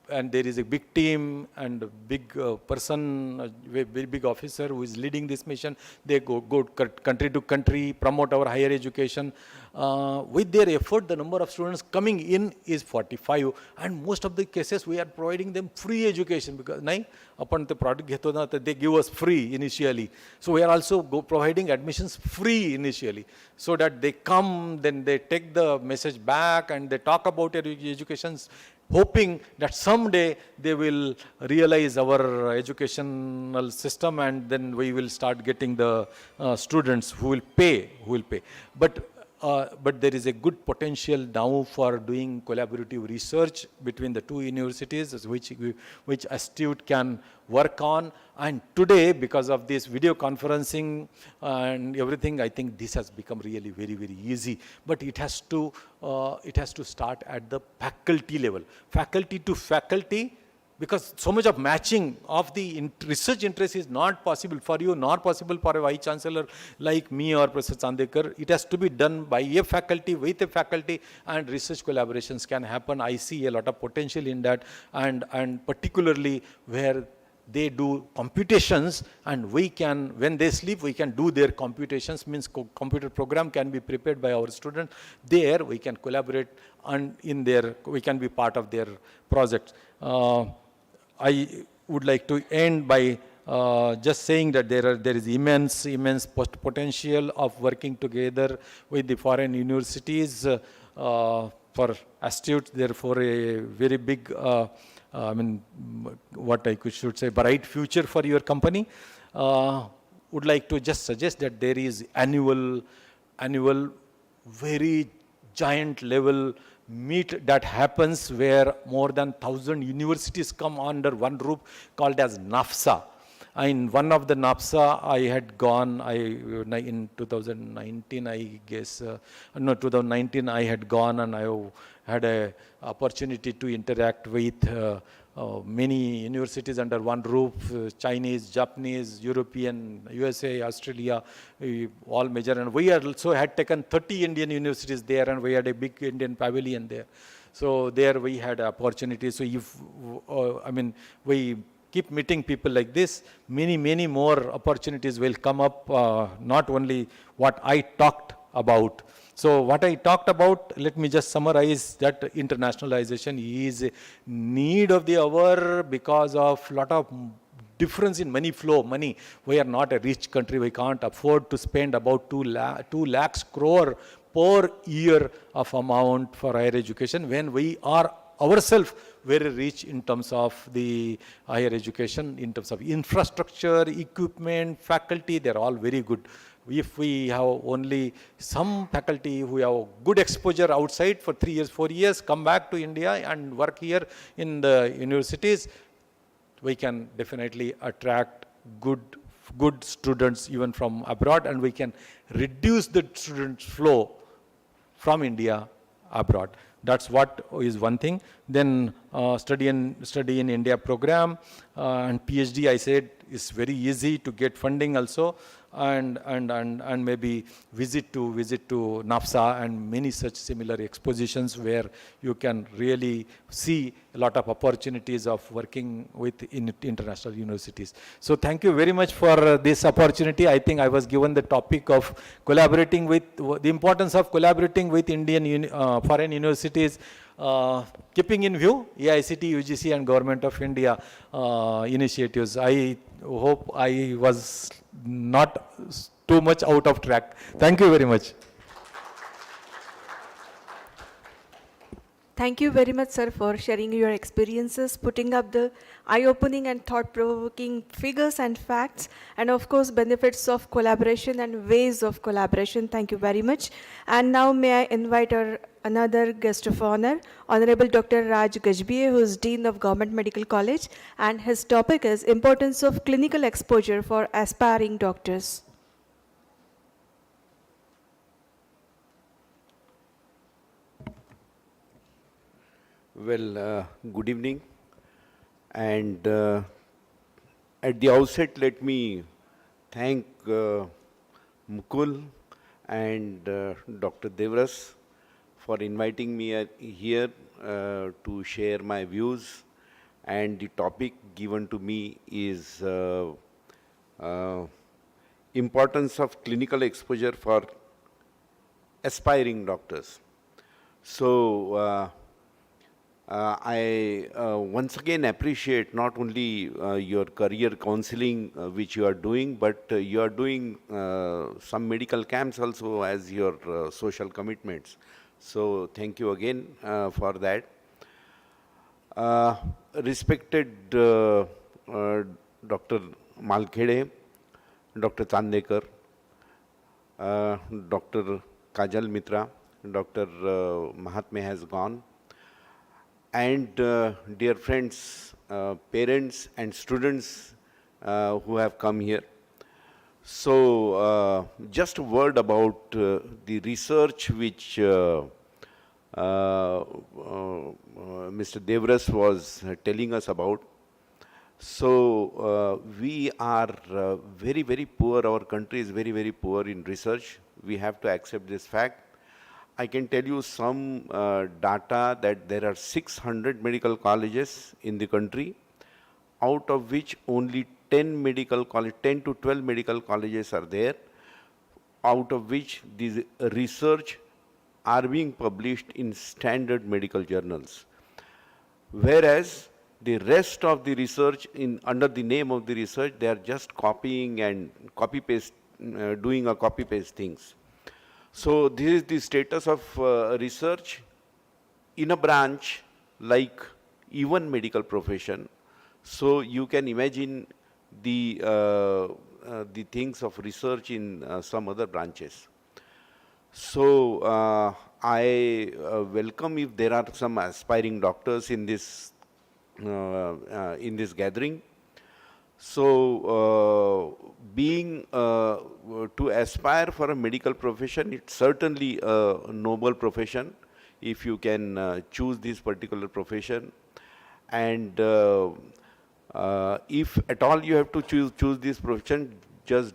and there is a big team and a big person, a very big officer who is leading this mission. They go country to country, promote our higher education. With their effort, the number of students coming in is 45, and most of the cases we are providing them free education because upon the product gheto na, they give us free initially. So we are also providing admissions free initially, so that they come, then they take the message back and they talk about their educations, hoping that someday they will realize our educational system, and then we will start getting the students who will pay. But there is a good potential now for doing collaborative research between the two universities, which Astute can work on. And today, because of this video conferencing and everything, I think this has become really very, very easy. But it has to start at the faculty level, faculty to faculty, because so much of matching of the research interest is not possible for you, nor possible for a vice chancellor like me or Professor Chandekar. It has to be done by a faculty, with a faculty, and research collaborations can happen. I see a lot of potential in that, and particularly where they do computations, and we can, when they sleep, we can do their computations, means computer program can be prepared by our student. There we can collaborate, and we can be part of their projects. I would like to end by just saying that there is immense potential of working together with the foreign universities for Astute. Therefore, a very big, what I should say, bright future for your company. Would like to just suggest that there is annual, very giant level meet that happens where more than 1,000 universities come under one roof, called as NAFSA. In one of the NAFSA, I had gone, in 2019, I guess, 2019, I had gone, and I had an opportunity to interact with many universities under one roof, Chinese, Japanese, European, USA, Australia, all major. And we also had taken 30 Indian universities there, and we had a big Indian pavilion there. So there we had opportunities. So if, we keep meeting people like this, many more opportunities will come up, not only what I talked about. So what I talked about, let me just summarize that internationalization is a need of the hour because of lot of difference in money flow. We are not a rich country. We can't afford to spend about 2 lakhs crore per year of amount for higher education when we are ourselves very rich in terms of the higher education, in terms of infrastructure, equipment, faculty, they're all very good. If we have only some faculty who have good exposure outside for 3 years, 4 years, come back to India and work here in the universities, we can definitely attract good students even from abroad, and we can reduce the student flow from India abroad. That's what is one thing. Then study in India program and PhD, I said, is very easy to get funding also, and maybe visit to NAFSA and many such similar expositions where you can really see a lot of opportunities of working with international universities. So thank you very much for this opportunity. I think I was given the topic of collaborating with, the importance of collaborating with Indian foreign universities, keeping in view AICT, UGC and Government of India initiatives. I hope I was not too much out of track. Thank you very much. Thank you very much, sir, for sharing your experiences, putting up the eye-opening and thought-provoking figures and facts, and of course, benefits of collaboration and ways of collaboration. Thank you very much. And now may I invite our another guest of honor, Honorable Dr. Raj Gajbie, who is Dean of Government Medical College, and his topic is Importance of Clinical Exposure for Aspiring Doctors. Well, good evening, and at the outset, let me thank Mukul and Dr. Devras for inviting me here to share my views and the topic given to me is uh, importance of clinical exposure for aspiring doctors. So I once again appreciate not only your career counseling which you are doing, but you are doing some medical camps also as your social commitments. So thank you again for that. Respected Dr. Malkhede, Dr. Chandekar, Dr. Kajal Mitra, Dr. Mahatme has gone, and dear friends, parents and students who have come here. So just a word about the research which Mr. Devras was telling us about. So we are very, very poor. Our country is very, very poor in research. We have to accept this fact. I can tell you some data that there are 600 medical colleges in the country, out of which only 10 to 12 medical colleges are there, out of which these research are being published in standard medical journals. Whereas the rest of the research under the name of the research, they are just copying and copy paste, doing a copy paste things. So this is the status of research in a branch like even medical profession. So you can imagine the things of research in some other branches. So I welcome if there are some aspiring doctors in this gathering. So being to aspire for a medical profession, it's certainly a noble profession if you can choose this particular profession. And if at all you have to choose this profession, just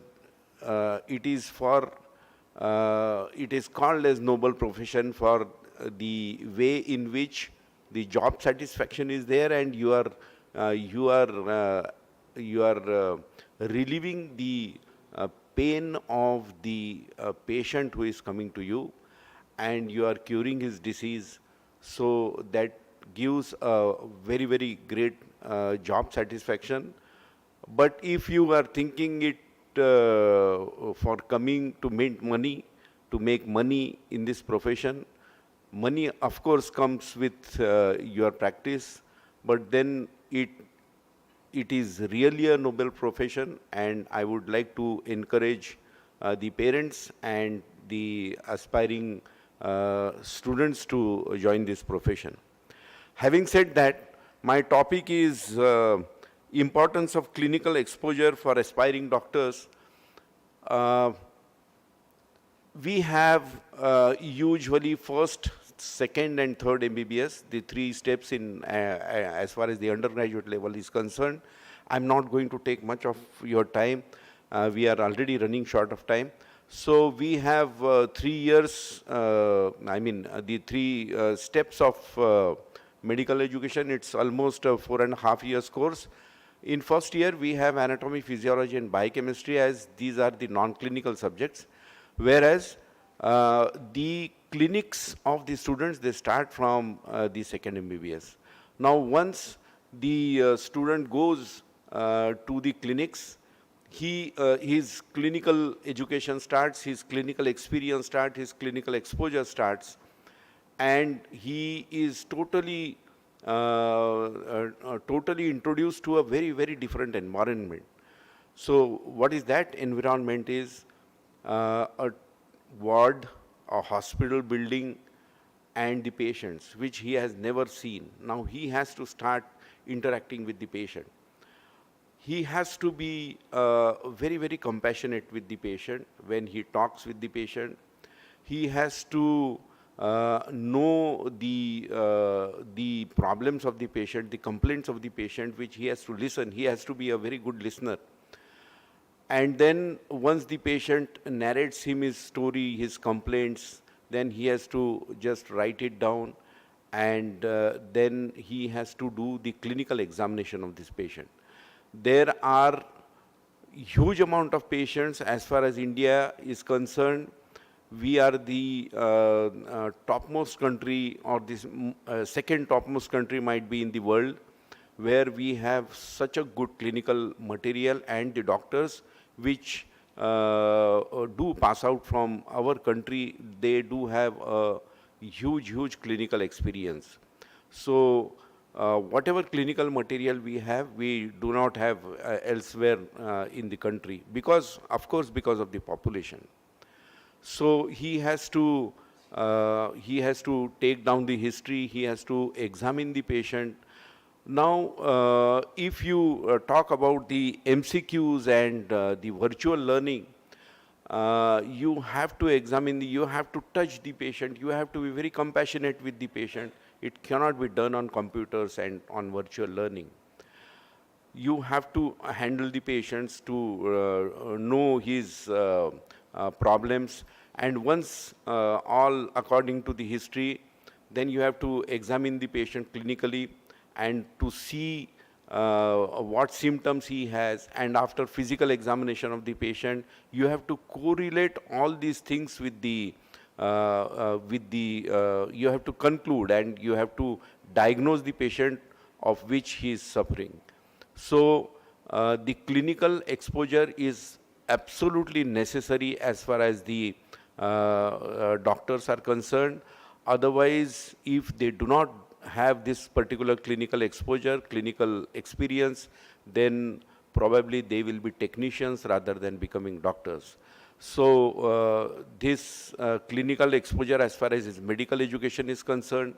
it is for it is called as noble profession for the way in which the job satisfaction is there, and you are relieving the pain of the patient who is coming to you, and you are curing his disease. So that gives a very, very great job satisfaction. But if you are thinking it for coming to make money in this profession, money of course comes with your practice, but then it is really a noble profession, and I would like to encourage the parents and the aspiring students to join this profession. Having said that, my topic is importance of clinical exposure for aspiring doctors. We have usually first, second and third MBBS, the three steps in as far as the undergraduate level is concerned. I'm not going to take much of your time. We are already running short of time. So we have 3 years, the three steps of medical education. It's almost a 4.5 years course. In first year, we have anatomy, physiology, and biochemistry, as these are the non-clinical subjects. Whereas the clinics of the students, they start from the second MBBS. Now, once the student goes to the clinics, his clinical education starts, his clinical experience starts, his clinical exposure starts, and he is totally introduced to a very, very different environment. So what is that environment is a ward, a hospital building, and the patients, which he has never seen. Now he has to start interacting with the patient. He has to be very, very compassionate with the patient when he talks with the patient. He has to know the problems of the patient, the complaints of the patient, which he has to listen. He has to be a very good listener. And then once the patient narrates him his story, his complaints, then he has to just write it down and then he has to do the clinical examination of this patient. There are huge amount of patients as far as India is concerned. We are the topmost country, or this second topmost country might be in the world, where we have such a good clinical material, and the doctors which do pass out from our country, they do have a huge clinical experience. So whatever clinical material we have, we do not have elsewhere in the country, because, of course, because of the population. So he has to take down the history, he has to examine the patient. Now, if you talk about the MCQs and the virtual learning, you have to examine, you have to touch the patient, you have to be very compassionate with the patient. It cannot be done on computers and on virtual learning. You have to handle the patients to know his problems, and once all according to the history, then you have to examine the patient clinically and to see what symptoms he has, and after physical examination of the patient, you have to correlate all these things with the you have to conclude, and you have to diagnose the patient of which he is suffering. So the clinical exposure is absolutely necessary as far as the doctors are concerned. Otherwise, if they do not have this particular clinical exposure, clinical experience, then probably they will be technicians rather than becoming doctors. So this clinical exposure as far as his medical education is concerned,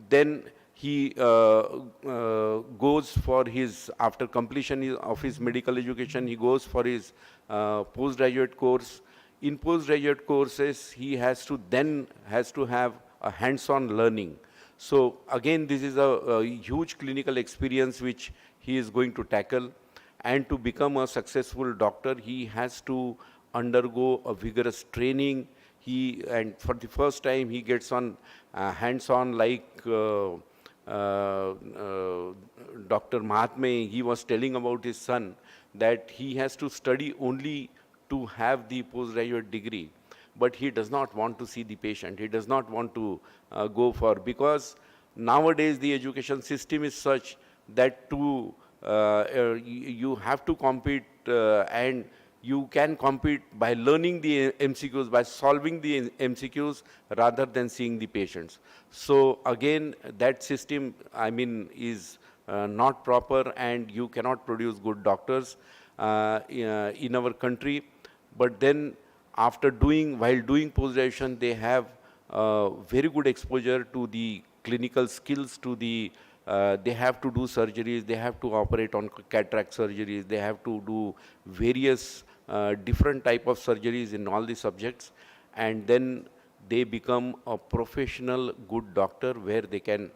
then he goes for his, after completion of his medical education, he goes for his postgraduate course. In postgraduate courses, he has to have a hands-on learning. So again, this is a huge clinical experience which he is going to tackle. And to become a successful doctor, he has to undergo a vigorous training. And for the first time, he gets on hands-on, like Dr. Mahatme, he was telling about his son, that he has to study only to have the postgraduate degree, but he does not want to see the patient. He does not want to go for, because nowadays the education system is such that you have to compete, and you can compete by learning the MCQs, by solving the MCQs rather than seeing the patients. So again, that system, I mean, is not proper, and you cannot produce good doctors in our country. But then after while doing post-graduation, they have very good exposure to the clinical skills, to the they have to do surgeries, they have to operate on cataract surgeries, they have to do various different type of surgeries in all the subjects, and then they become a professional good doctor where they can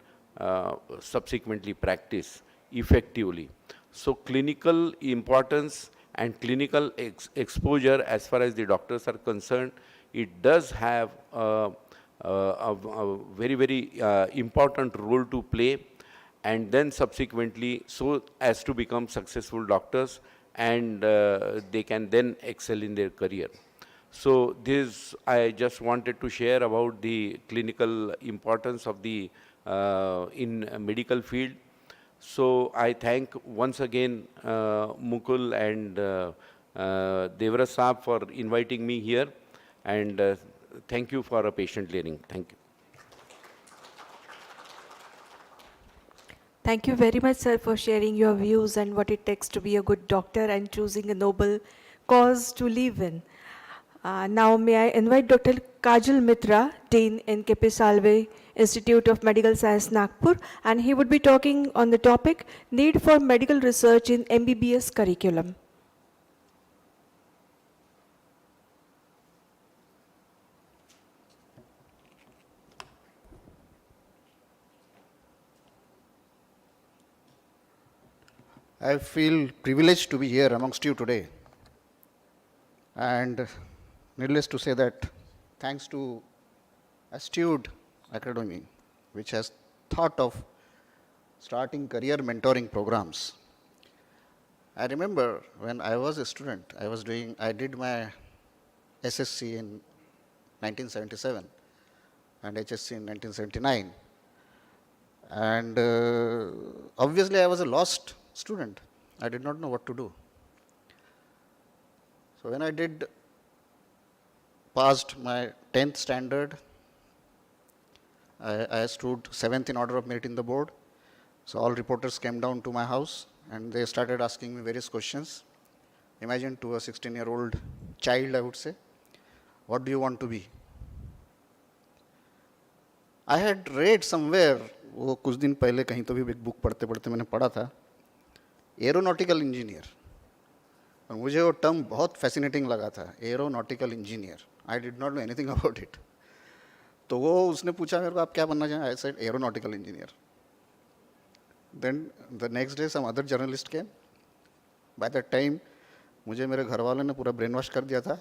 subsequently practice effectively. So clinical importance and clinical exposure as far as the doctors are concerned, it does have a very important role to play, and then subsequently so as to become successful doctors, and they can then excel in their career. So this I just wanted to share about the clinical importance of the in medical field. So I thank once again Mukul and Devra Saab for inviting me here, and thank you for a patient hearing. Thank you. Thank you very much, sir, for sharing your views and what it takes to be a good doctor and choosing a noble cause to live in. Now, may I invite Dr. Kajal Mitra, Dean in K.P. Salve Institute of Medical Science, Nagpur, and he would be talking on the topic, Need for Medical Research in MBBS Curriculum. I feel privileged to be here amongst you today. And needless to say that thanks to Astute Academy, which has thought of starting career mentoring programs. I remember when I was a student, I did my SSC in 1977 and HSC in 1979. And obviously I was a lost student. I did not know what to do. So when I passed my 10th standard, I stood 7th in order of merit in the board. So all reporters came down to my house and they started asking me various questions. Imagine to a 16-year-old child, I would say, what do you want to be? I had read somewhere, वो कुछ दिन पहले कहीं तो भी एक book पढ़ते पढ़ते मैंने पढ़ा था, एरोनॉटिकल इंजीनियर. और मुझे वो टर्म बहुत फैसिनेटिंग लगा था, aeronautical engineer. I did not know anything about it. तो वो उसने पूछा मेरे को आप क्या बनना चाहें? I said aeronautical engineer. Then the next day some other journalist came. By that time मुझे मेरे घर वालों ने पूरा ब्रेन वॉश कर दिया था.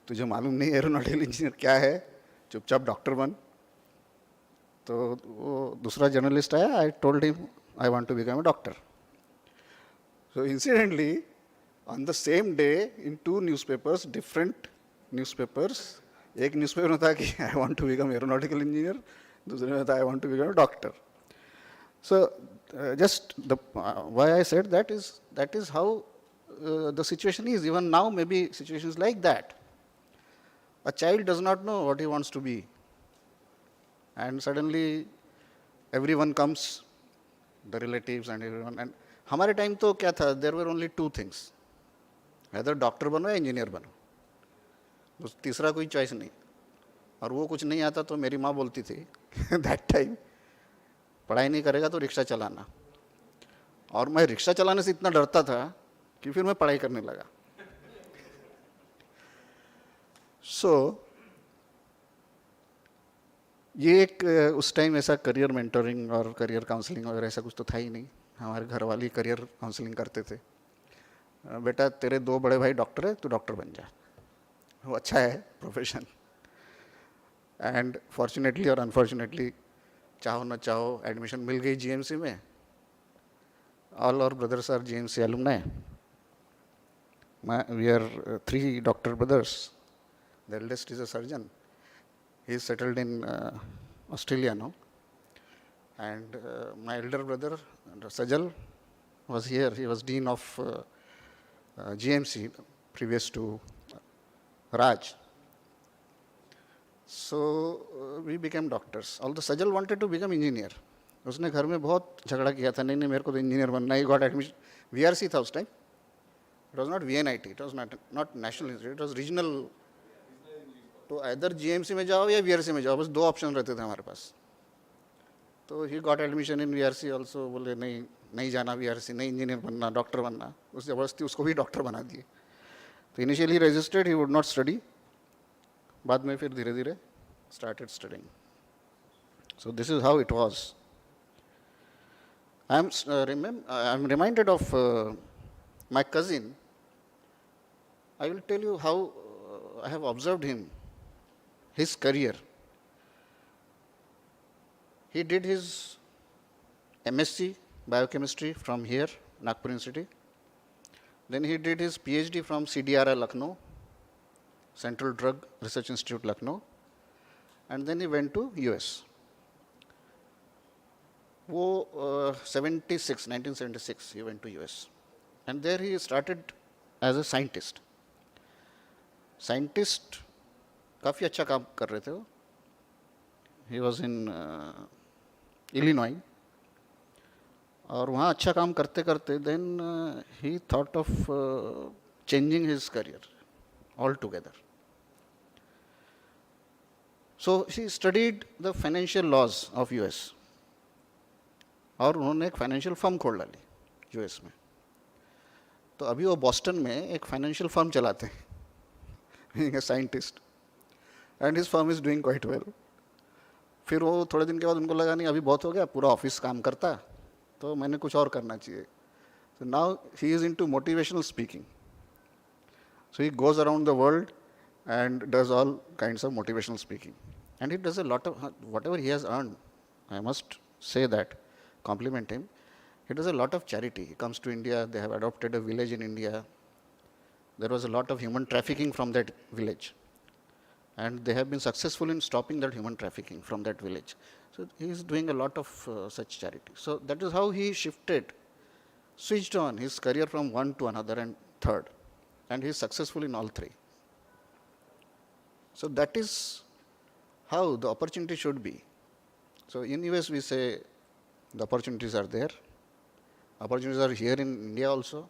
तुझे मालूम नहीं एरोनॉटिकल इंजीनियर क्या है, चुपचाप डॉक्टर बन. तो वो दूसरा जर्नलिस्ट आया. I told him I want to become a doctor. So incidentally on the same day in 2 newspapers, different newspapers, एक न्यूज़पेपर में था कि I want to become aeronautical engineer, दूसरे में था I want to become a doctor. So just why I said that is how the situation is. Even now, maybe situations like that. A child does not know what he wants to be, and suddenly everyone comes, the relatives and everyone. And हमारे time तो क्या था? There were only 2 things. Either doctor बनो या engineer बनो. उस तीसरा कोई choice नहीं. और वो कुछ नहीं आता तो मेरी माँ बोलती थी that time, पढ़ाई नहीं करेगा तो रिक्शा चलाना. और मैं रिक्शा चलाने से इतना डरता था कि फिर मैं पढ़ाई करने लगा. सो ये एक उस टाइम ऐसा करियर मेंटरिंग और करियर काउंसलिंग वगैरह ऐसा कुछ तो था ही नहीं. हमारे घर वाले करियर काउंसलिंग करते थे. बेटा तेरे 2 बड़े भाई डॉक्टर है, तू डॉक्टर बन जा, वो अच्छा है प्रोफेशन. एंड फॉर्चुनेटली और अनफॉर्चुनेटली, चाहो न चाहो, एडमिशन मिल गई जीएमसी में. All our brothers are GMC alumni. We are 3 doctor brothers. The eldest is a surgeon. He is settled in Australia now. And my elder brother, Sajal, was here. He was dean of GMC, previous to Raj. So we became doctors. Although Sajal wanted to become engineer. उसने घर में बहुत झगड़ा किया था, नहीं नहीं मेरे को तो इंजीनियर बनना. He got admission. VRC था उस time. It was not VNIT. It was not national institute. It was regional. तो either GMC में जाओ या VRC में जाओ, बस 2 ऑप्शन रहते थे हमारे पास. तो he got admission in VRC also. बोले नहीं जाना VRC, नहीं इंजीनियर बनना, डॉक्टर बनना. उस जबरदस्ती उसको भी डॉक्टर बना दिए. तो initially resisted, he would not study. बाद में फिर धीरे धीरे started studying. So this is how it was. I'm reminded of my cousin. I will tell you how I have observed him, his career. He did his MSc biochemistry from here, Nagpur University. Then he did his PhD from CDRI Lucknow, Central Drug Research Institute Lucknow. And then he went to US. वो 1976 he went to US. And there he started as a scientist. Scientist काफ़ी अच्छा काम कर रहे थे वो. He was in Illinois. और वहाँ अच्छा काम करते करते then he thought of changing his career altogether. So he studied the financial laws of US. और उन्होंने एक फाइनेंशियल फर्म खोल डाली यूएस में. तो अभी वो बॉस्टन में एक फाइनेंशियल फर्म चलाते हैं, being a scientist, and his firm is doing quite well. फिर वो थोड़े दिन के बाद उनको लगा नहीं अभी बहुत हो गया, पूरा ऑफिस काम करता, तो मैंने कुछ और करना चाहिए. So now he is into motivational speaking. So he goes around the world and does all kinds of motivational speaking. And he does a lot of, whatever he has earned, I must say that, compliment him. He does a lot of charity. He comes to India, they have adopted a village in India. There was a lot of human trafficking from that village. And they have been successful in stopping that human trafficking from that village. So he is doing a lot of such charity. So that is how he shifted, switched on his career from one to another and third. And he is successful in all three. So that is how the opportunity should be. So in US we say the opportunities are there. Opportunities are here in India also,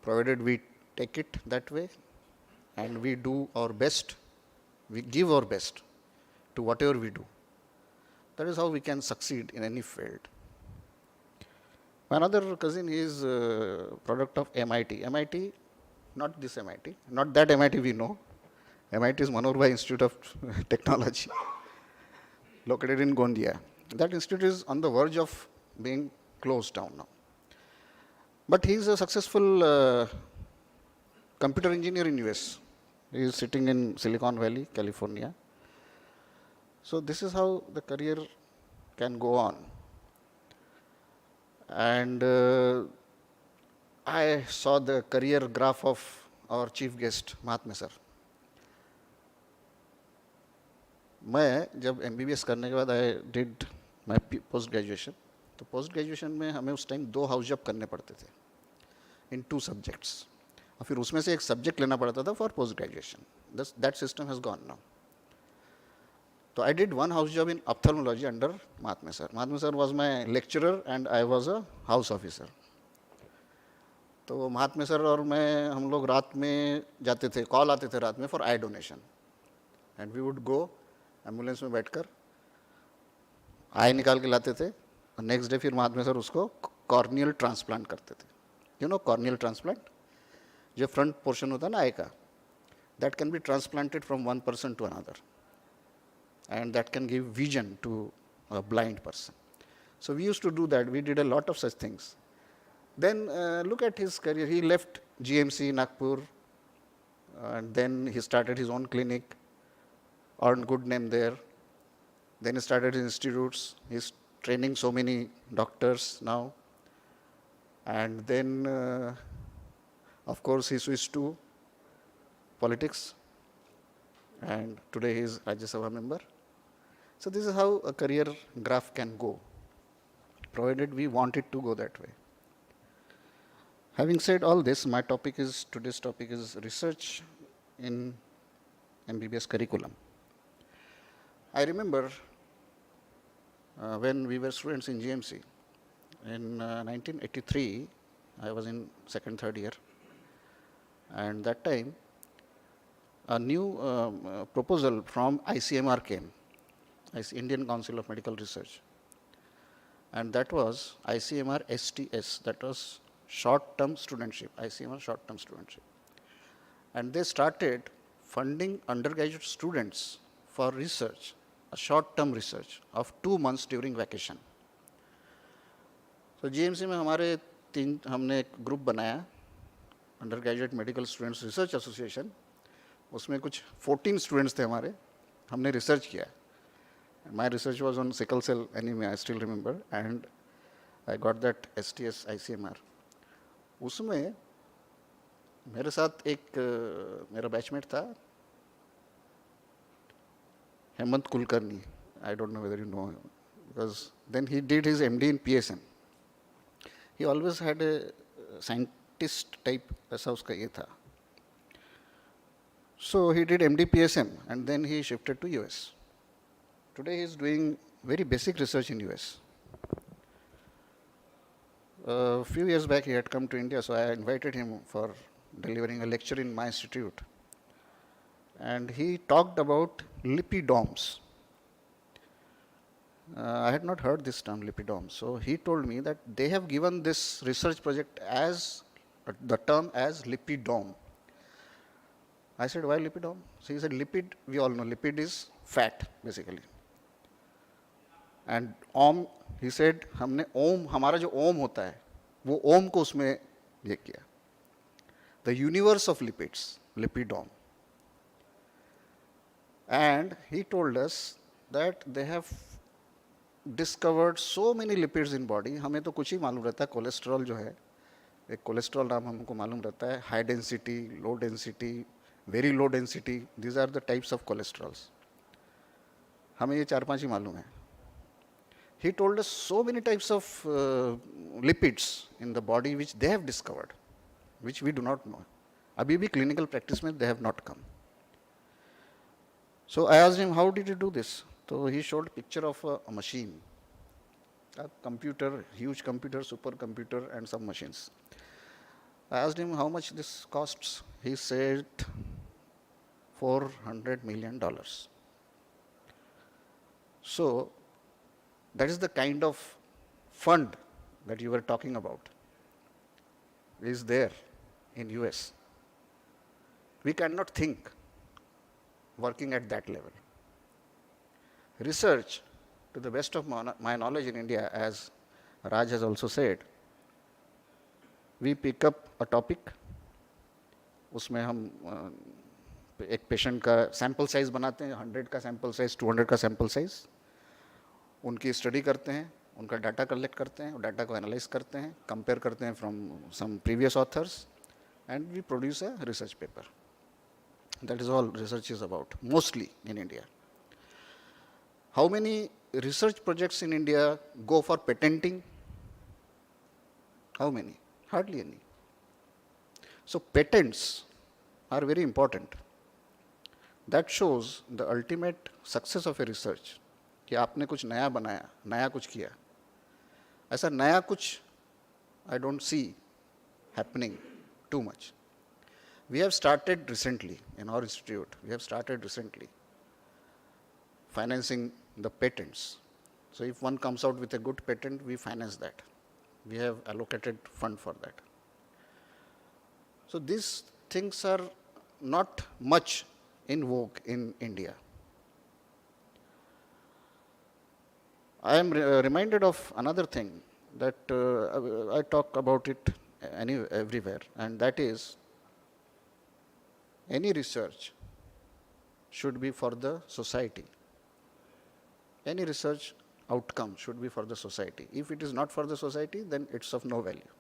provided we take it that way and we do our best, we give our best to whatever we do. That is how we can succeed in any field. My another cousin is a product of MIT. MIT, not this MIT, not that MIT we know. MIT is Manor Institute of Technology, located in Gondia. That institute is on the verge of being closed down now. But he is a successful computer engineer in US. He is sitting in Silicon Valley, California. So this is how the career can go on. And I saw the career graph of our chief guest, Mahatma sir. मैं जब MBBS करने के बाद I did my post graduation, तो post graduation में हमें उस time 2 house job करने पड़ते थे इन 2 सब्जेक्ट्स, और फिर उसमें से एक सब्जेक्ट लेना पड़ता था for post graduation. That system has gone now. तो I did 1 house job in ophthalmology under Mahatma sir. Mahatma sir was my lecturer and I was a house officer. तो महात्मा सर और मैं, हम लोग रात में जाते थे, कॉल आते थे रात में for eye donation, and we would go ambulance में बैठकर आई निकाल के लाते थे, और नेक्स्ट डे फिर महात्मा सर उसको कॉर्नियल ट्रांसप्लांट करते थे. यू नो कॉर्नियल ट्रांसप्लांट, जो फ्रंट पोर्शन होता है ना आई का, that can be transplanted from one person to another, and that can give vision to a blind person. So we used to do that. We did a lot of such things. Then look at his career. He left GMC Nagpur, and then he started his own clinic, earned good name there. Then he started his institutes. He's training so many doctors now. And then, of course, he switched to politics. And today he is Rajya Sabha member. So this is how a career graph can go, provided we want it to go that way. Having said all this, my topic is, today's topic is research in MBBS curriculum. I remember when we were students in GMC, in 1983, I was in 2nd, 3rd year, and that time a new proposal from ICMR came, Indian Council of Medical Research, and that was ICMR STS, that was short-term studentship, ICMR short-term studentship. And they started funding undergraduate students for research, a short-term research of 2 months during vacation. So GMC में हमने एक group बनाया, undergraduate medical students research association. उसमें कुछ 14 students थे हमारे. हमने research किया. My research was on sickle cell anemia, I still remember, and I got that STS ICMR. उसमें मेरे साथ एक मेरा बैचमेट था, Hemant Kulkarni. I don't know whether you know him, because then he did his MD in PSM. He always had a scientist type, ऐसा उसका ये था. So he did MD PSM and then he shifted to US. Today he is doing very basic research in US. A few years back he had come to India, so I invited him for delivering a lecture in my institute. And he talked about lipidomes. I had not heard this term, lipidomes. So he told me that they have given this research project as the term as lipidome. I said, why lipidome? So he said, lipid, we all know, lipid is fat, basically. And Om, he said, हमने ओम, हमारा जो ओम होता है, वो ओम को उसमें ये किया. The universe of lipids, lipidome. And he told us that they have discovered so many lipids in body. हमें तो कुछ ही मालूम रहता है, कोलेस्ट्रॉल जो है, एक कोलेस्ट्रॉल नाम हमको मालूम रहता है, high density, low density, very low density, these are the types of cholesterols. हमें ये 4-5 ही मालूम है. He told us so many types of lipids in the body which they have discovered, which we do not know. अभी भी clinical practice में they have not come. So I asked him, how did you do this? So he showed picture of a machine, a computer, huge computer, supercomputer, and some machines. I asked him how much this costs. He said $400 million. So that is the kind of fund that you were talking about is there in US. We cannot think working at that level. Research, to the best of my knowledge in India, as Raj has also said, we pick up a topic, उसमें हम एक patient का sample size बनाते हैं, 100 का sample size, 200 का sample size, उनकी study करते हैं, उनका डाटा कलेक्ट करते हैं, डाटा को एनालाइज करते हैं, कंपेयर करते हैं from some previous authors, and we produce a research paper. That is all research is about, mostly in India. How many research projects in India go for patenting? How many? Hardly any. So patents are very important. That shows the ultimate success of a research. कि आपने कुछ नया बनाया, नया कुछ किया. ऐसा नया कुछ I don't see happening too much. We have started recently in our institute, financing the patents. So if one comes out with a good patent, we finance that. We have allocated fund for that. So these things are not much in vogue in India. I am reminded of another thing that I talk about it everywhere, and that is any research should be for the society. Any research outcome should be for the society. If it is not for the society, then it's of no value.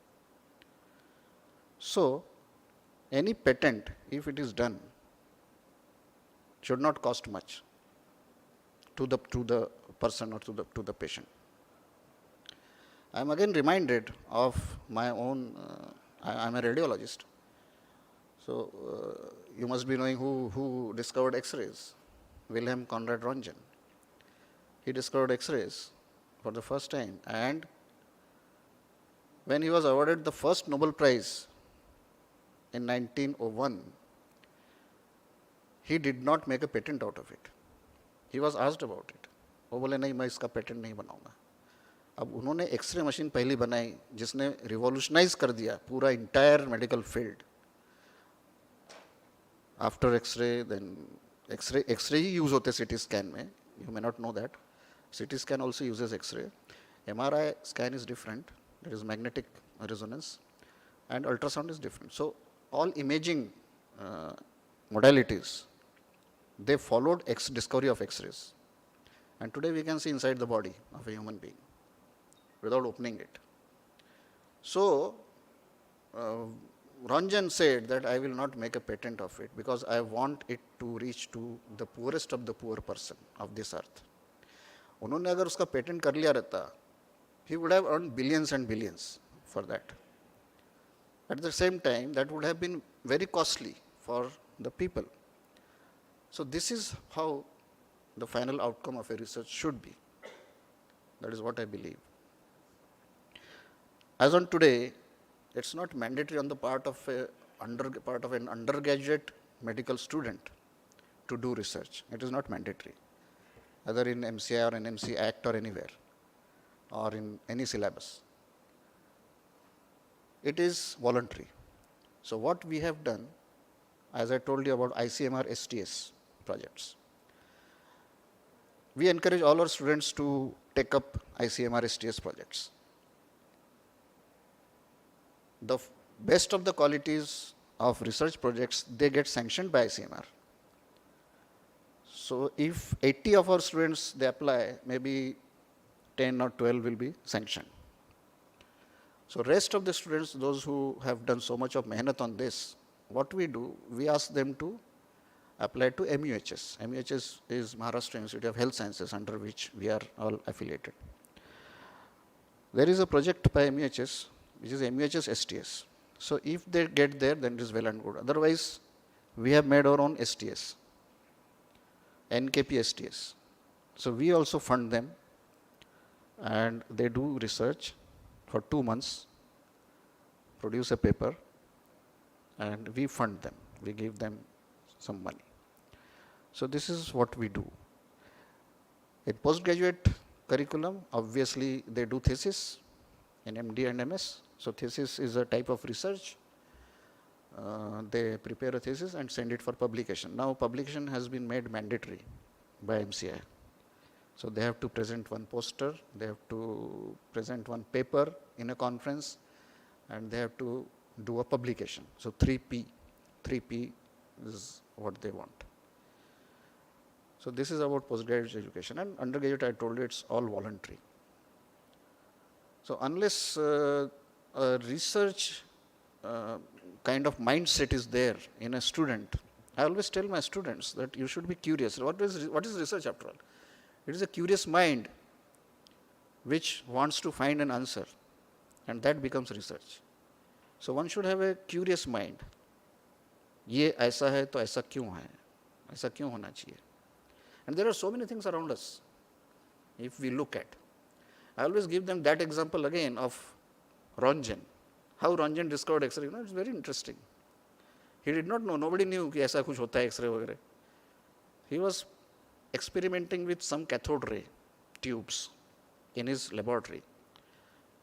So, any patent, if it is done, should not cost much to the person or to the patient. I am again reminded of my own, I am a radiologist. So, you must be knowing who discovered X-rays. Wilhelm Conrad Röntgen. He discovered X-rays for the first time, and when he was awarded the first Nobel Prize in 1901, he did not make a patent out of it. He was asked about it. वो बोले नहीं, मैं इसका patent नहीं बनाऊंगा. अब उन्होंने x ray machine पहली बनाई जिसने रिवॉल्यूशनाइज कर दिया पूरा entire medical field. After x-ray, then x-ray ही यूज होते सिटी स्कैन में. You may not know that. CT scan also uses X-ray. MRI scan is different. That is magnetic resonance. And ultrasound is different. So, all imaging modalities, they followed discovery of X-rays. And today we can see inside the body of a human being without opening it. So, Röntgen said that I will not make a patent of it because I want it to reach to the poorest of the poor person of this earth. उन्होंने अगर उसका patent कर लिया रहता, he would have earned billions and billions for that. At the same time, that would have been very costly for the people. So this is how the final outcome of a research should be. That is what I believe. As on today, it's not mandatory on the part of an undergraduate medical student to do research. It is not mandatory, either in MCI or NMC Act or anywhere, or in any syllabus. It is voluntary. So what we have done, as I told you about ICMR STS projects, we encourage all our students to take up ICMR STS projects. The best of the qualities of research projects, they get sanctioned by ICMR. So if 80 of our students, they apply, maybe 10 or 12 will be sanctioned. So rest of the students, those who have done so much of mehnat on this, what we do, we ask them to apply to MUHS. MUHS is Maharashtra Institute of Health Sciences, under which we are all affiliated. There is a project by MUHS, which is MUHS STS. So if they get there, then it is well and good. Otherwise, we have made our own STS, NKP STS. So we also fund them, and they do research for 2 months, produce a paper, and we fund them. We give them some money. So this is what we do. In postgraduate curriculum, obviously they do thesis in MD and MS. So thesis is a type of research. They prepare a thesis and send it for publication. Now publication has been made mandatory by MCI. So they have to present one poster, they have to present one paper in a conference, and they have to do a publication. So 3P is what they want. So this is about postgraduate education, and undergraduate, I told you, it's all voluntary. So unless a research kind of mindset is there in a student, I always tell my students that you should be curious. What is research after all? It is a curious mind which wants to find an answer, and that becomes research. So one should have a curious mind. ये ऐसा है तो ऐसा क्यों है? ऐसा क्यों होना चाहिए? And there are so many things around us, if we look at. I always give them that example again of Röntgen. How Röntgen discovered X-ray, it's very interesting. He did not know, nobody knew कि ऐसा कुछ होता है X-ray वगैरह. He was experimenting with some cathode ray tubes in his laboratory.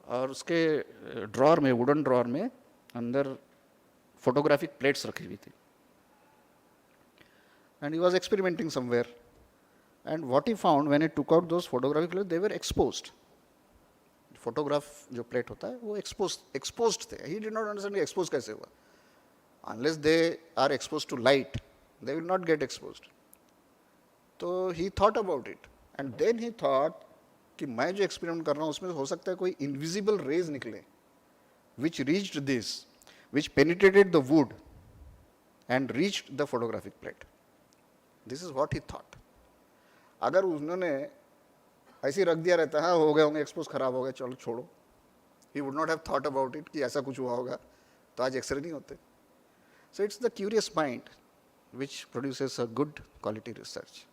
और उसके drawer में, wooden drawer में अंदर photographic plates रखी हुई थी. And he was experimenting somewhere. And what he found when he took out those photographic plates, they were exposed. Photograph जो plate होता है, वो exposed थे. He did not understand कि exposed कैसे हुआ. Unless they are exposed to light, they will not get exposed. So he thought about it. And then he thought कि मैं जो experiment कर रहा हूँ उसमें हो सकता है कोई invisible rays निकले, which reached this, which penetrated the wood and reached the photographic plate. This is what he thought. अगर उन्होंने ऐसे रख दिया रहता, हाँ हो गए होंगे एक्सपोज, खराब हो गए, चलो छोड़ो, he would not have thought about it कि ऐसा कुछ हुआ होगा तो आज एक्सरे नहीं होते. So it's the curious mind which produces a good quality research.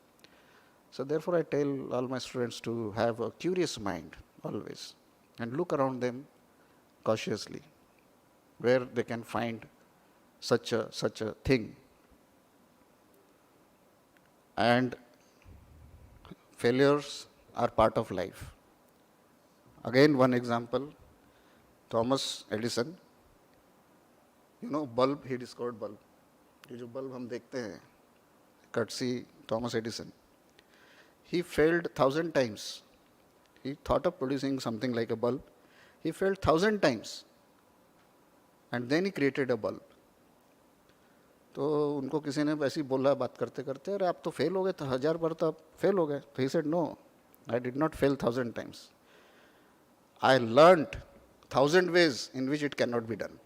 So therefore I tell all my students to have a curious mind always and look around them cautiously where they can find such a thing. And failures are part of life. Again, one example, Thomas Edison, bulb, he discovered bulb. ये जो bulb हम देखते हैं, courtesy Thomas Edison, he failed 1,000 times. He thought of producing something like a bulb. He failed 1,000 times. And then he created a bulb. तो उनको किसी ने ऐसी बोला बात करते करते, अरे आप तो फेल हो गए, 1000 बार तो आप फेल हो गए. तो he said, no, I did not fail 1,000 times. I learnt 1,000 ways in which it cannot be done.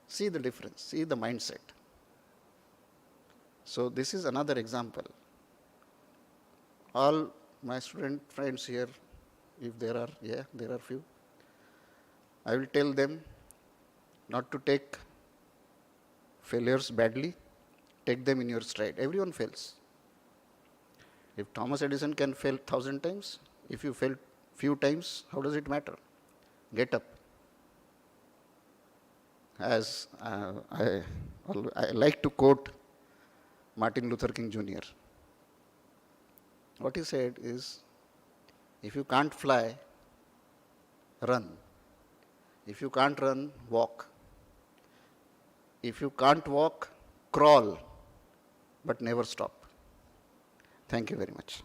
See the difference, see the mindset. So this is another example. All my student friends here, if there are, there are few, I will tell them not to take failures badly, take them in your stride. Everyone fails. If Thomas Edison can fail 1,000 times, if you fail few times, how does it matter? Get up. As I like to quote Martin Luther King Jr. What he said is, if you can't fly, run. If you can't run, walk. If you can't walk, crawl, but never stop. Thank you very much.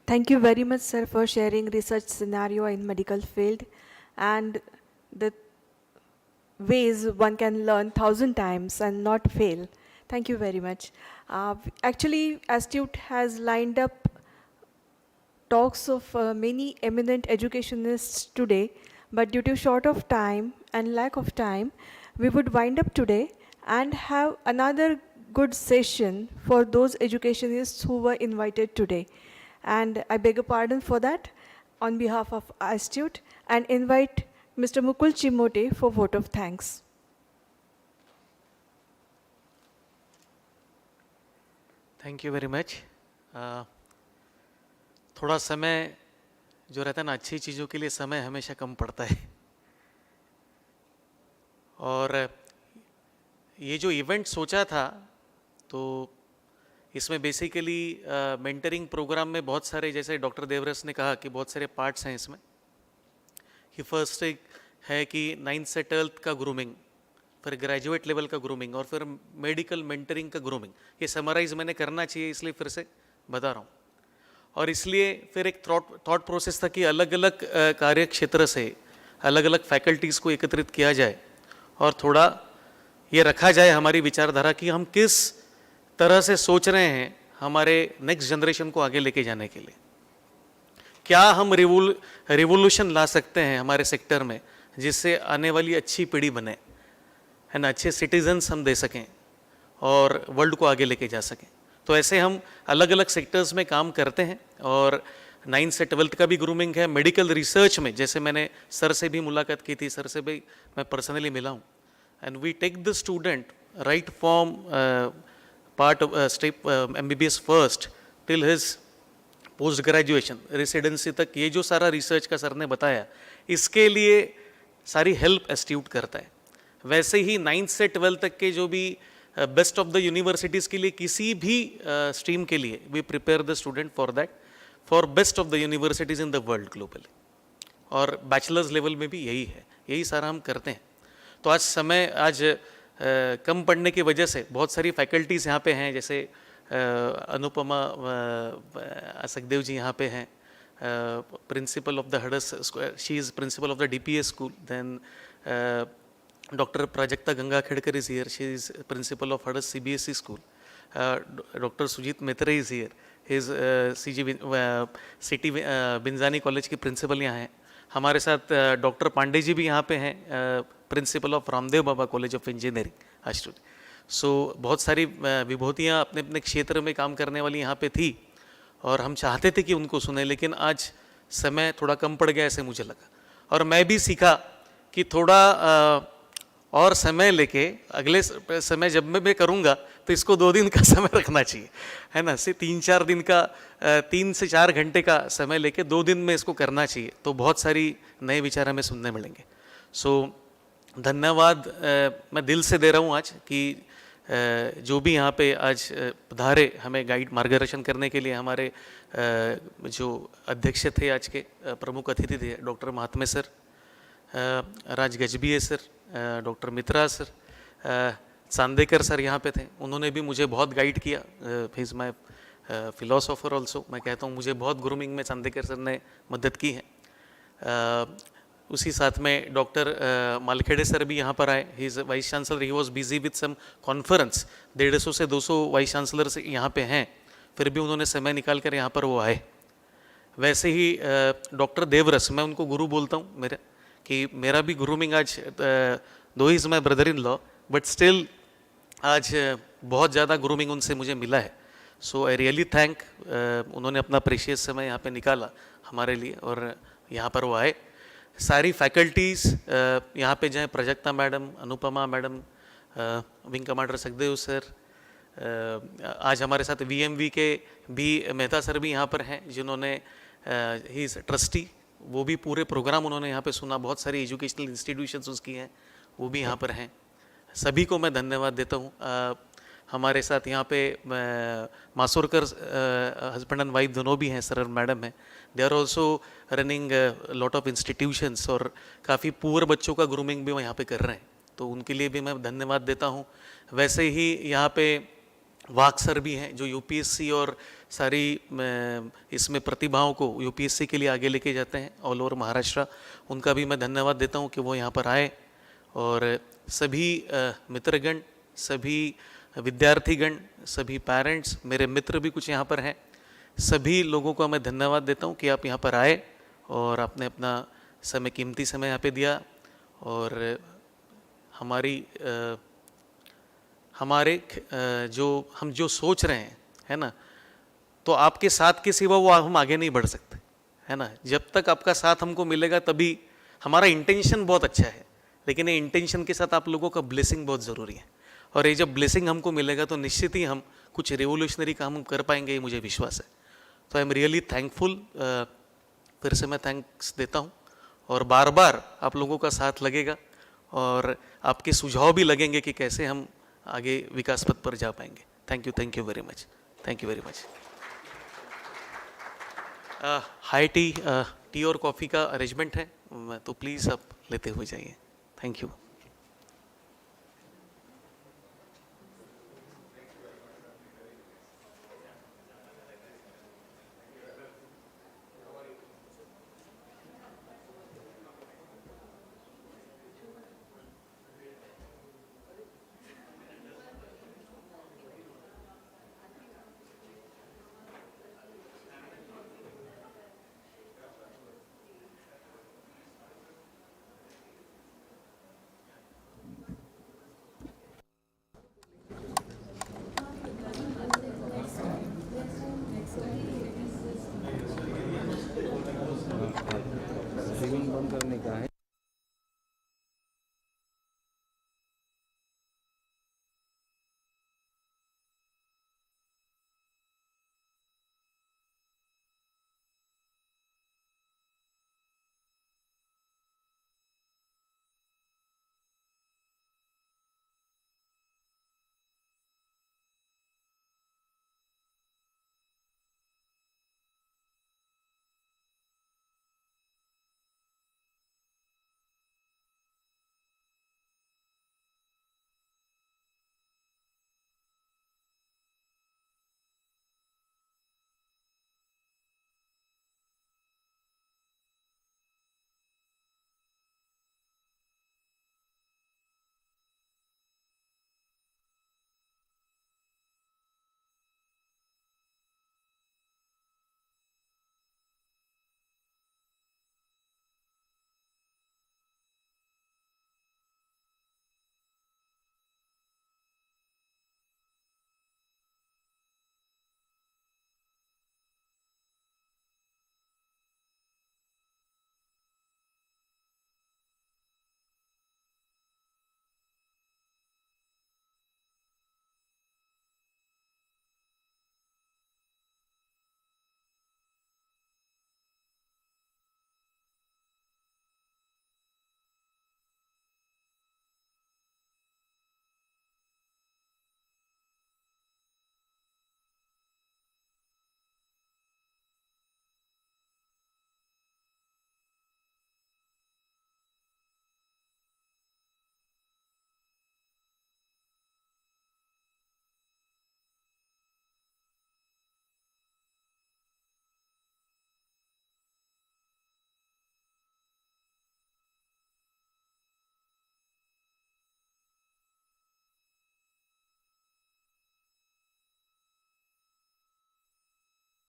Thank you very much, sir, for sharing research scenario in medical field. And the ways one can learn 1,000 times and not fail. Thank you very much. Actually, Astute has lined up talks of many eminent educationists today, but due to short of time and lack of time, we would wind up today and have another good session for those educationists who were invited today. And I beg a pardon for that on behalf of Astute and invite Mr. Mukul Chimote for vote of thanks. Thank you very much. थोड़ा समय जो रहता है ना, अच्छी चीज़ों के लिए समय हमेशा कम पड़ता है. और ये जो इवेंट सोचा था तो इसमें बेसिकली मेंटरिंग प्रोग्राम में बहुत सारे, जैसे डॉक्टर देवरस ने कहा कि बहुत सारे पार्ट्स हैं इसमें. कि फर्स्ट एक है कि 9th से 12th का ग्रूमिंग, फिर ग्रेजुएट लेवल का ग्रूमिंग और फिर मेडिकल मेंटरिंग का ग्रूमिंग. ये समराइज मैंने करना चाहिए इसलिए फिर से बता रहा हूँ. और इसलिए फिर एक थॉट प्रोसेस था कि अलग अलग कार्य क्षेत्र से अलग अलग फैकल्टीज़ को एकत्रित किया जाए और थोड़ा ये रखा जाए हमारी विचारधारा कि हम किस तरह से सोच रहे हैं हमारे नेक्स्ट जनरेशन को आगे लेके जाने के लिए. क्या हम रिवोल्यूशन ला सकते हैं हमारे सेक्टर में जिससे आने वाली अच्छी पीढ़ी बने, है ना, अच्छे सिटीजन्स हम दे सकें और वर्ल्ड को आगे लेके जा सकें. तो ऐसे हम अलग अलग सेक्टर्स में काम करते हैं और 9th से 12th का भी ग्रूमिंग है. मेडिकल रिसर्च में जैसे मैंने सर से भी मुलाकात की थी, सर से भी मैं पर्सनली मिला हूँ. And we take the student right from part step MBBS first till his post graduation residency तक. ये जो सारा रिसर्च का सर ने बताया, इसके लिए सारी हेल्प एस्ट्यूट करता है. वैसे ही 9th से 12th तक के जो भी बेस्ट ऑफ द यूनिवर्सिटीज़ के लिए किसी भी स्ट्रीम के लिए we prepare the student for that, for best of the universities in the world globally. और बैचलर्स लेवल में भी यही है, यही सारा हम करते हैं. तो आज कम पढ़ने की वजह से बहुत सारी फैकल्टीज़ यहाँ पे हैं. जैसे अनुपमा सखदेव जी यहाँ पे हैं, प्रिंसिपल ऑफ द हडस, she is principal of the DPS school. Then Dr. Prajakta Ganga Khedkar is here. She is principal of Hadas CBSE school. Dr. Sujit Mitra is here. He is City Binzani College की principal यहाँ हैं. हमारे साथ doctor Pandey ji भी यहाँ पे हैं, principal of Ramdev Baba college of engineering आस्टूट. सो बहुत सारी विभूतियाँ अपने अपने क्षेत्र में काम करने वाली यहाँ पे थी और हम चाहते थे कि उनको सुने, लेकिन आज समय थोड़ा कम पड़ गया ऐसे मुझे लगा. और मैं भी सीखा कि थोड़ा और समय लेके अगले समय जब मैं करूँगा तो इसको 2 दिन का समय रखना चाहिए, है ना. 3-4 दिन का 3 से 4 घंटे का समय लेके 2 दिन में इसको करना चाहिए. तो बहुत सारी नए विचार हमें सुनने मिलेंगे. सो धन्यवाद मैं दिल से दे रहा हूँ आज कि जो भी यहाँ पे आज पधारे हमें गाइड मार्गदर्शन करने के लिए. हमारे जो अध्यक्ष थे आज के, प्रमुख अतिथि थे डॉक्टर महात्मे सर, राज गजबीए सर, डॉक्टर मित्रा सर, चांदेकर सर यहाँ पे थे. उन्होंने भी मुझे बहुत गाइड किया. He is my philosopher also. मैं कहता हूँ मुझे बहुत ग्रूमिंग में चांदेकर सर ने मदद की है. उसी साथ में डॉक्टर मालखेड़े सर भी यहाँ पर आए. He is vice chancellor. He was busy with some conference. 150 से 200 वाइस चांसलर से यहाँ पे हैं, फिर भी उन्होंने समय निकाल कर यहाँ पर वो आए. वैसे ही डॉक्टर देवरस, मैं उनको गुरु बोलता हूँ मेरे, कि मेरा भी ग्रूमिंग आज, दो is my brother in law, but still आज बहुत ज़्यादा ग्रूमिंग उनसे मुझे मिला है. सो आई रियली थैंक, उन्होंने अपना प्रेशियस समय यहाँ पे निकाला हमारे लिए और यहाँ पर वो आए. सारी फैकल्टीज़ यहाँ पे जाएँ, Prajakta madam, Anupama madam, wing commander Sukhdev sir, आज हमारे साथ VMV के भी मेहता सर भी यहाँ पर हैं, जिन्होंने ही इज़ ट्रस्टी. वो भी पूरे प्रोग्राम उन्होंने यहाँ पे सुना. बहुत सारी एजुकेशनल इंस्टीट्यूशंस उसकी हैं, वो भी यहाँ पर हैं. सभी को मैं धन्यवाद देता हूँ. हमारे साथ यहाँ पे मासोरकर हस्बैंड एंड वाइफ दोनों भी हैं, सर और मैडम हैं. They are also running lot of institutions और काफ़ी पुअर बच्चों का ग्रूमिंग भी वो यहाँ पे कर रहे हैं, तो उनके लिए भी मैं धन्यवाद देता हूँ. वैसे ही यहाँ पे वाक सर भी हैं जो UPSC और सारी इसमें प्रतिभाओं को UPSC के लिए आगे लेके जाते हैं ऑल ओवर महाराष्ट्र. उनका भी मैं धन्यवाद देता हूँ कि वो यहाँ पर आए और सभी मित्रगण, सभी विद्यार्थीगण, सभी पेरेंट्स, मेरे मित्र भी कुछ यहाँ पर हैं, सभी लोगों को मैं धन्यवाद देता हूँ कि आप यहाँ पर आए और आपने अपना समय, कीमती समय यहाँ पे दिया। और हम जो सोच रहे हैं, है ना, तो आपके साथ के सिवा वो हम आगे नहीं बढ़ सकते, है ना। जब तक आपका साथ हमको मिलेगा तभी, हमारा इंटेंशन बहुत अच्छा है, लेकिन ये इंटेंशन के साथ आप लोगों का ब्लेसिंग बहुत ज़रूरी है। और ये जब ब्लेसिंग हमको मिलेगा तो निश्चित ही हम कुछ रेवोल्यूशनरी काम हम कर पाएंगे, ये मुझे विश्वास है। तो आई एम रियली थैंकफुल, फिर से मैं थैंक्स देता हूँ। और बार बार आप लोगों का साथ लगेगा और आपके सुझाव भी लगेंगे कि कैसे हम आगे विकास पथ पर जा पाएंगे। Thank you very much, thank you very much. High tea और कॉफ़ी का अरेंजमेंट है, तो प्लीज़ आप लेते हुए जाइए। Thank you. स्ट्रीमिंग बंद करने का है।